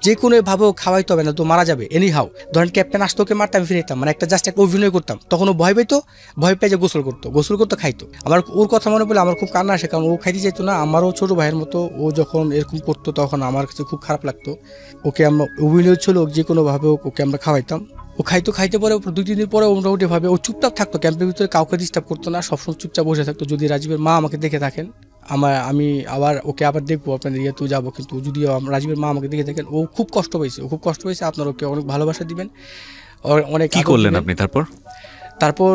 যে কোনোভাবে খাওয়াইতে হবে না, তো মারা যাবে এনি হাও। ধরেন ক্যাপ্টেন আসতো, ওকে মারতে আমি ফিরে যেতাম, মানে একটা জাস্ট একটা অভিনয় করতাম। তখন ও ভয় পেতো, ভয় পেয়ে যে গোসল করতো খাইতো। আমার ওর কথা মনে পড়লে আমার খুব কান্না আসে, কারণ ও খাইতে চাইতো না। আমারও ছোটো ভাইয়ের মতো ও যখন এরকম করতো তখন আমার কাছে খুব খারাপ লাগতো। ওকে আমরা অভিনয় ছিল, যে কোনোভাবে ওকে আমরা খাওয়াইতাম। ও খাইতে পরে 2-3 দিন পরে মোটামুটি ভাবে ও চুপচাপ থাকতো, ক্যাম্পের ভিতরে কাউকে ডিস্টার্ব করতো না, সবসময় চুপচাপ বসে থাকতো। যদি রাজীবের মা আমাকে দেখে থাকেন, আমি আবার ওকে আবার দেখবো আপনাদের ইয়েতেও যাবো, কিন্তু যদি রাজীবের মা আমাকে দেখে থাকেন, ও খুব কষ্ট পেয়েছে। আপনার ওকে অনেক ভালোবাসা দিবেন, অনেক। কি করলেন আপনি তারপর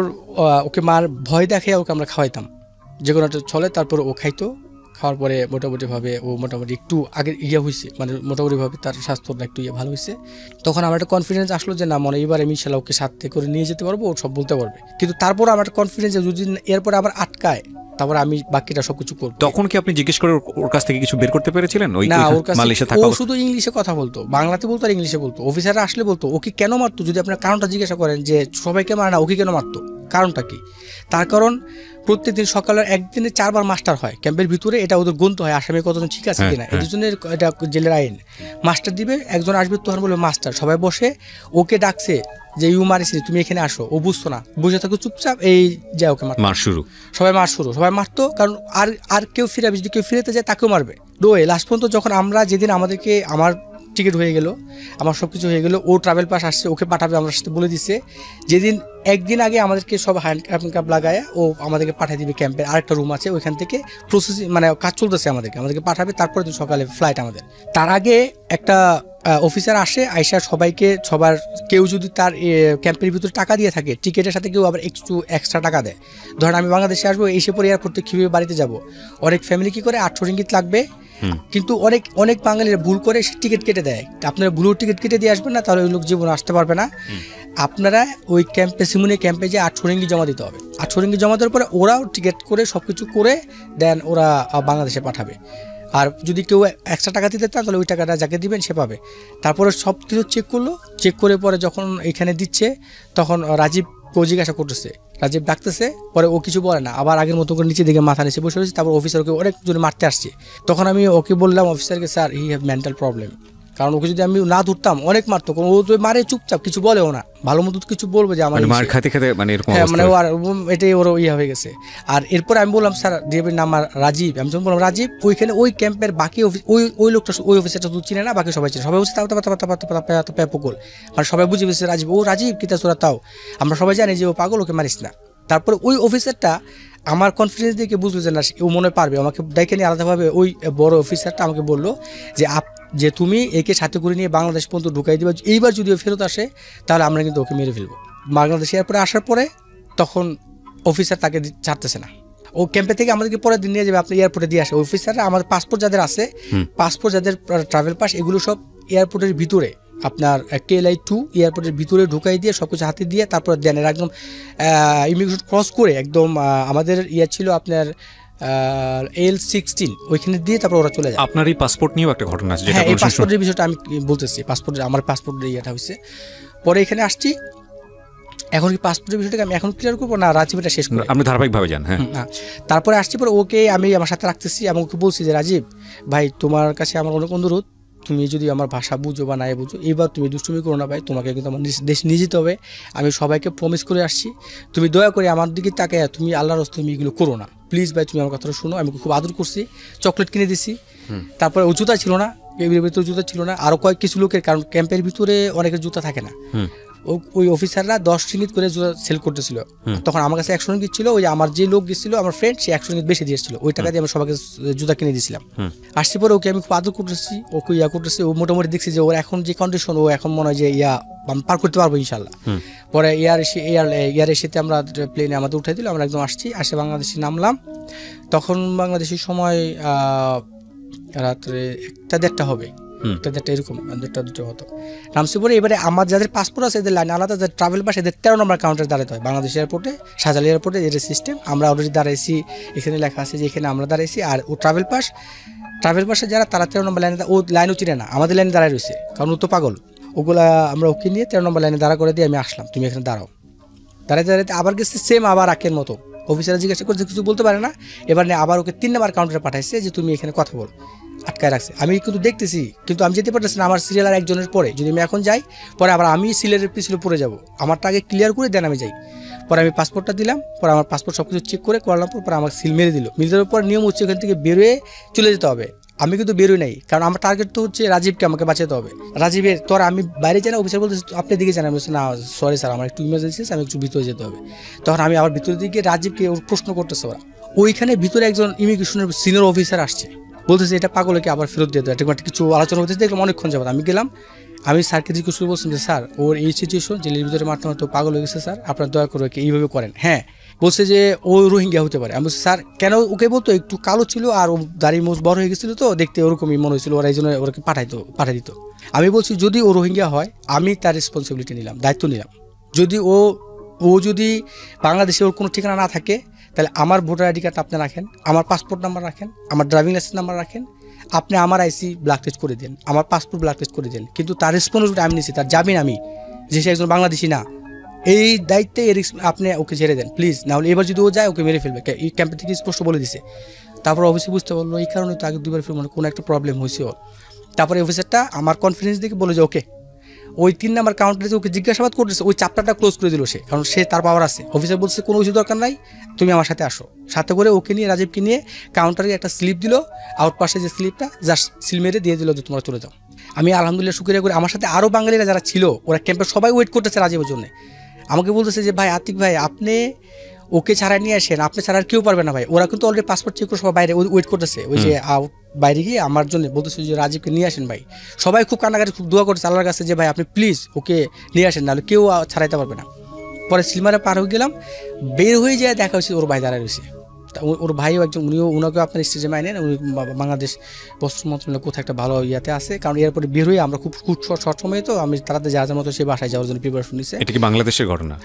ওকে মার ভয় দেখে ওকে আমরা খাওয়াইতাম, যে কোনো একটা চলে। তারপর ও খাইতো, খাওয়ার পরে মোটামুটিভাবে ও একটু আগে হয়েছে, মানে মোটামুটিভাবে তার স্বাস্থ্যটা একটু ভালো হয়েছে। তখন আমার একটা কনফিডেন্স আসলো যে না, মানে এবার আমি ইনশাল্লাহ ওকে সাথে করে নিয়ে যেতে পারবো, ও সব বলতে পারবে। কিন্তু তারপর আমার একটা কনফিডেন্স, যদি এরপরে আবার আটকায় তারপর আমি বাকিটা সবকিছু করবো। তখন কি আপনি জিজ্ঞেস করে ওর কাছ থেকে কিছু বের করতে পেরেছিলেন? না, ওর কাছে ও শুধু ইংলিশে কথা বলতো, বাংলাতে বলতো আর ইংলিশে বলতো। অফিসাররা আসলে বলতো ওকে কেন মারতো, যদি আপনার কারণটা জিজ্ঞাসা করেন যে সবাইকে মারে না, ওকে কেন মারতো, কারণটা কি? তার কারণ প্রত্যেকদিন সকালে একদিনে 4বার মাস্টার হয় ক্যাম্পের ভিতরে, এটা ওদের গন্ত হয় আসামে কতজন ঠিক আছে কিনা, এর জন্য এটা জেলের আইন। মাস্টার দিবে, একজন আসবে, তখন বলবে মাস্টার, সবাই বসে, ওকে ডাকছে যে ইউ মারিসনি, তুমি এখানে আসো। ও বুঝতো না, বসে থাকো চুপচাপ, এই যা ওকে মার শুরু, সবাই মারতো। কারণ আর কেউ ফিরাবে, যদি কেউ ফিরেতে যায় তাকেও মারবে। লাস্ট পর্যন্ত যখন আমরা যেদিন আমার টিকিট হয়ে গেল, আমার সব কিছু হয়ে গেল, ও ট্রাভেল পাস আসছে, ওকে পাঠাবে, আমার সাথে বলে দিচ্ছে। যেদিন একদিন আগে আমাদেরকে সব হ্যান্ড ক্যাপ লাগায় ও আমাদেরকে পাঠিয়ে দিবে ক্যাম্পের আরেকটা রুম আছে, ওইখান থেকে প্রসেসিং মানে কাজ চলতেছে, আমাদেরকে পাঠাবে। তারপরে দিন সকালে ফ্লাইট আমাদের। তার আগে একটা অফিসার আসে, আইসা সবার কেউ যদি তার ক্যাম্পের ভিতরে টাকা দিয়ে থাকে টিকিটের সাথে, কেউ আবার একটু এক্সট্রা টাকা দেয়। ধরেন আমি বাংলাদেশে আসবো, এসে পরে এয়ারপোর্টে কীভাবে বাড়িতে যাব, অনেক ফ্যামিলি কী করে 800 রিঙ্গিত লাগবে, কিন্তু অনেক বাঙালিরা ভুল করে টিকিট কেটে দেয়। আপনারা ভুল টিকিট কেটে দিয়ে আসবেন না, তাহলে ওই লোক জীবনে আসতে পারবে না। আপনারা ওই সিমুনি ক্যাম্পে যে 800 রিঙ্গিত জমা দিতে হবে। 800 রিঙ্গিত জমা দেওয়ার পরে ওরাও টিকিট করে সব কিছু করে দেন, ওরা বাংলাদেশে পাঠাবে। আর যদি কেউ এক্সট্রা টাকা দিতে চান, তাহলে ওই টাকাটা যাকে দিবেন সে পাবে। তারপরে সব কিছু চেক করে পরে যখন এখানে দিচ্ছে, তখন রাজীব জিজ্ঞাসা করতেছে, রাজীব ডাকতেছে, পরে ও কিছু বলে না, আবার আগের মতো করে নিচে দিকে মাথা নিচে বসে রয়েছে। তারপর অফিসার ওকে অনেক জোরে মারতে আসছে। তখন আমি ওকে বললাম, অফিসারকে, sir he have mental problem, কারণ ওকে যদি আমি না ধরতাম অনেক মারতো। ও তো মারে চুপচাপ, কিছু বলেও না, ভালো মতো কিছু বলবো যে আমার মার খাতে মানে এরকম, হ্যাঁ, মানে এটাই ওর হয়ে গেছে। আর এরপরে আমি বললাম, স্যার দেবের নাম রাজীব। আমি যখন বললাম রাজীব, ওইখানে ওই ক্যাম্পের বাকি ওই লোকটা, ওই অফিসারটা তো চিনে না, বাকি সবাই চিনে। সবাই বলছে পাগল, মানে সবাই বুঝে গেছে রাজীব, ও রাজীব কিতা চোরা, তাও আমরা সবাই জানি যে ও পাগল, ওকে মারিস না। তারপরে ওই অফিসারটা আমার কনফিডেন্স দেখে বুঝলো যে না, ও মনে পারবে। আমাকে ডেকে নিয়ে আলাদাভাবে ওই বড় অফিসারটা আমাকে বললো যে তুমি একে সাথে করে নিয়ে বাংলাদেশ পর্যন্ত ঢুকাই দিবা, এইবার যদি ও ফেরত আসে তাহলে আমরা কিন্তু ওকে মেরে ফেলবো। বাংলাদেশ এয়ারপোর্টে আসার পরে তখন অফিসার তাকে ছাড়তেছে না, ও ক্যাম্পে থেকে আমাদেরকে পরের দিন নিয়ে যাবে, আপনি এয়ারপোর্টে দিয়ে আসে। অফিসাররা আমাদের পাসপোর্ট যাদের আছে, পাসপোর্ট যাদের ট্রাভেল পাস, এগুলো সব এয়ারপোর্টের ভিতরে, আপনার KLI-2 এয়ারপোর্টের ভিতরে ঢুকাই দিয়ে সব কিছু হাতে দিয়ে তারপর দেন। এর একদম ইমিগ্রেশন ক্রস করে একদম আমাদের ছিল আপনার L16, ওইখানে দিয়ে তারপর ওরা চলে যায়। আপনার এই পাসপোর্ট নিয়েও একটা ঘটনা আছে, হ্যাঁ, এই পাসপোর্টের বিষয়টা আমি বলতেছি। আমার পাসপোর্টের ইয়েটা হয়েছে, পরে এখানে আসছি। এখন কি পাসপোর্টের বিষয়টাকে আমি এখন ক্লিয়ার করবো না রাজীবটা শেষ করবো? আপনি ধারাবাহিকভাবে যান। হ্যাঁ, তারপরে আসছি, পরে ওকে আমি আমার সাথে রাখতেছি এবং ওকে বলছি যে রাজীব ভাই, তোমার কাছে আমার অনেক অনুরোধ, তুমি যদি আমার ভাষা বুঝো বা নাই বুঝো, এবার তুমি দুষ্টুমি করো না ভাই, তোমাকে কিন্তু আমার দেশ নিয়ে যেতে হবে। আমি সবাইকে প্রমিস করে আসছি, তুমি দয়া করে আমার দিকে তাকে, তুমি আল্লাহর রাস্তায় তুমি এগুলো করো না প্লিজ ভাই, তুমি আমার কথাটা শোনো। আমি খুব আদর করছি, চকলেট কিনে দিছি। তারপরে ও জুতা ছিল না, এর ভিতরে জুতা ছিল না, আরও কিছু লোকের, কারণ ক্যাম্পের ভিতরে অনেকের জুতা থাকে না, ওই অফিসাররা 10 রিঙ্গিত করে জুতা সেল করতেছিল। তখন আমার কাছে 100 রিঙ্গিত ছিল, ওই যে আমার যে লোক গেছিল আমার ফ্রেন্ড, সে 100 রিঙ্গিত বেশি দিয়েছিল, ওই টাকা দিয়ে আমি সবাইকে জুতা কিনে দিয়েছিলাম। আসছি পরে ওকে আমি খুব আদর করতেছি, ওকে ইয়া করতেছি, ও মোটামুটি দেখছি যে ওর এখন যে কন্ডিশন, ও এখন মনে হয় যে আমি পার করতে পারবো ইনশাল্লাহ। পরে এয়ার এসেতে আমরা প্লেনে আমাদের উঠাই দিল, আমরা একদম আসছি, আসে বাংলাদেশে নামলাম। তখন বাংলাদেশের সময় রাত্রে 1টা-1:30 হবে, 1টা-1:30 এরকম, 1:30 হতো। নামছি পরে এবারে আমার যাদের পাসপোর্ট আছে এদের লাইন আলাদা, যাদের ট্রাভেল পাস এদের 13 নম্বর কাউন্টারে দাঁড়াতে হয় বাংলাদেশ এয়ারপোর্টে, শাহজালাল এয়ারপোর্টে। এর সিস্টেম আমরা অলরেডি দাঁড়াইছি, এখানে লেখা আছে যে এখানে আমরা দাঁড়াইছি। আর ও ট্রাভেল পাসে যারা তারা 13 নম্বর লাইনে, ও লাইনও চিনে না, আমাদের লাইনে দাঁড়ায় রয়েছে, কারণ ও তো পাগল। ওগুলা আমরা ওকে নিয়ে 13 নম্বর লাইনে দাঁড়া করে দিয়ে আমি আসলাম, তুমি এখানে দাঁড়াও। দাঁড়াইতে আবার গেছে সেম আবার আকের মতো, অফিসার জিজ্ঞাসা করছে, কিছু বলতে পারে না। এবার নিয়ে আবার ওকে 3 নম্বর কাউন্টারে পাঠাইছে যে তুমি এখানে কথা বল, আটকায় রাখছে। আমি কিন্তু দেখতেছি, কিন্তু আমি যেতে পারতেছি না, আমার সিরিয়াল আর একজনের পরে, যদি আমি এখন যাই পরে আবার আমি সিলের পিছনে পড়ে যাব, আমারটা আগে ক্লিয়ার করে দেন আমি যাই। পরে আমি পাসপোর্টটা দিলাম, পরে আমার পাসপোর্ট সব কিছু চেক করে করলাম, পরে আমার সিল মেরে দিল। মিল দেওয়ার পর নিয়ম হচ্ছে ওখান থেকে বেরোয় চলে যেতে হবে। আমি কিন্তু বেরোই নাই, কারণ আমার টার্গেট তো হচ্ছে রাজীবকে আমাকে বাঁচাতে হবে। রাজীবের তোর আমি বাইরে যাই না, অফিসার বলতে আপনি দিকে জানাই, বলছে না সরি স্যার আমার একটু ইমার্জেন্সি, আমি একটু ভিতরে যেতে হবে। তখন আমি আবার ভিতরের দিকে রাজীবকে ওর প্রশ্ন করতেছে ওরা, ওইখানে ভিতরে একজন ইমিগ্রেশনের সিনিয়র অফিসার আসছে, বলতেছে এটা পাগলকে আবার ফেরত দিয়ে দেয়, একটা কিছু আলোচনা হতেছে, দেখলাম অনেকক্ষণ যাবো। আমি গেলাম, আমি স্যারকে জিজ্ঞেস করে বলছিলাম যে স্যার ওর এই সিচুয়েশন, জেলের ভিতরে মারতে মারতে পাগল হয়ে গেছে স্যার, আপনার দয়া করে ওকে এইভাবে করেন। হ্যাঁ, বলছে যে ও রোহিঙ্গা হতে পারে। আমি বলছি স্যার কেন? ওকে বলতো একটু কালো ছিল আর ও দাড়ি মোজ বড় হয়ে গেছিলো, তো দেখতে ওরকমই মনে হয়েছিল, ওরা এই জন্য ওকে পাঠাই দিত। আমি বলছি যদি ও রোহিঙ্গা হয় আমি তার রেসপন্সিবিলিটি নিলাম, দায়িত্ব নিলাম। যদি ও যদি বাংলাদেশে ওর কোনো ঠিকানা না থাকে, তাহলে আমার ভোটার আইডি কার্ড আপনি রাখেন, আমার পাসপোর্ট নাম্বার রাখেন, আমার ড্রাইভিং লাইসেন্স নাম্বার রাখেন, আপনি আমার আইসি ব্লাড টেস্ট করে দেন, আমার পাসপোর্ট ব্লাড টেস্ট করে দেন, কিন্তু তার রেসপন্সিবিলিটি আমি নিচ্ছি, তার জামিন আমি, যে সে একজন বাংলাদেশি না, এই দায়িত্বে আপনি ওকে ছেড়ে দেন প্লিজ, নাহলে এবার যদি ও যায় ওকে মেরে ফেলবে। এই ক্যাম্পে থেকে স্পষ্ট বলে দিছে। তারপর অফিসে বুঝতে পারলো এই কারণে তো আগে 2বার ফিরে মানে কোনো একটা প্রবলেম হয়েছে ওর। তারপরে অফিসারটা আমার কনফিডেন্স দেখে বলে যে ওকে, ওই 3 নম্বর কাউন্টারে ওকে জিজ্ঞাসাবাদ করতেছে, ওই চ্যাপ্টারটা ক্লোজ করে দিল সে, কারণ সে তার পাওয়ার আছে। অফিসার বলছে কোনো কিছু দরকার নাই, তুমি আমার সাথে আসো। সাথে করে ওকে নিয়ে রাজীবকে নিয়ে কাউন্টারে একটা স্লিপ দিল, আউট পাশে যে স্লিপটা জাস্ট সিল মেরে দিয়ে দিল যে তোমরা চলে যাও। আমি আলহামদুলিল্লাহ শুকরিয়া করি, আমার সাথে আরও বাঙালিরা যারা ছিল ওরা ক্যাম্পে সবাই ওয়েট করতেছে রাজীবের জন্য। আমাকে বলতেছে যে ভাই আতিক ভাই আপনি ওকে ছাড়া নিয়ে আসেন, আপনি ছাড়া আর কেউ পারবে না ভাই। ওরা কিন্তু অলরেডি পাসপোর্ট চেক করে সবাই বাইরে ওয়েট করতেছে, ওই যে বাইরে গিয়ে আমার জন্য বলতেছে যে রাজীবকে নিয়ে আসেন ভাই। সবাই খুব কান্নাকাটি, খুব দোয়া করছে আল্লাহর কাছে যে ভাই আপনি প্লিজ ওকে নিয়ে আসেন, নাহলে কেউ ছাড়াইতে পারবে না। পরে সিলমারে পার হয়ে গেলাম, বের হয়ে যায় দেখা হচ্ছে ওর ভাই দাঁড়ায় রয়েছে। ওর ভাইও একজন, উনাকেও আপনার স্টেজে মাইনে নেন, উনি বাংলাদেশ বস্ত্র মন্ত্রণালয় কোথায় একটা ভালো ইয়াতে আছে, কারণ এরপরে বের হয়ে আমরা খুব শর্ট সময়ে তো আমি তাড়াতাড়ি যাওয়ার মতো সে বাসায় যাওয়ার জন্য প্রিপারেশন নিচ্ছে। এটা কি বাংলাদেশের ঘটনা?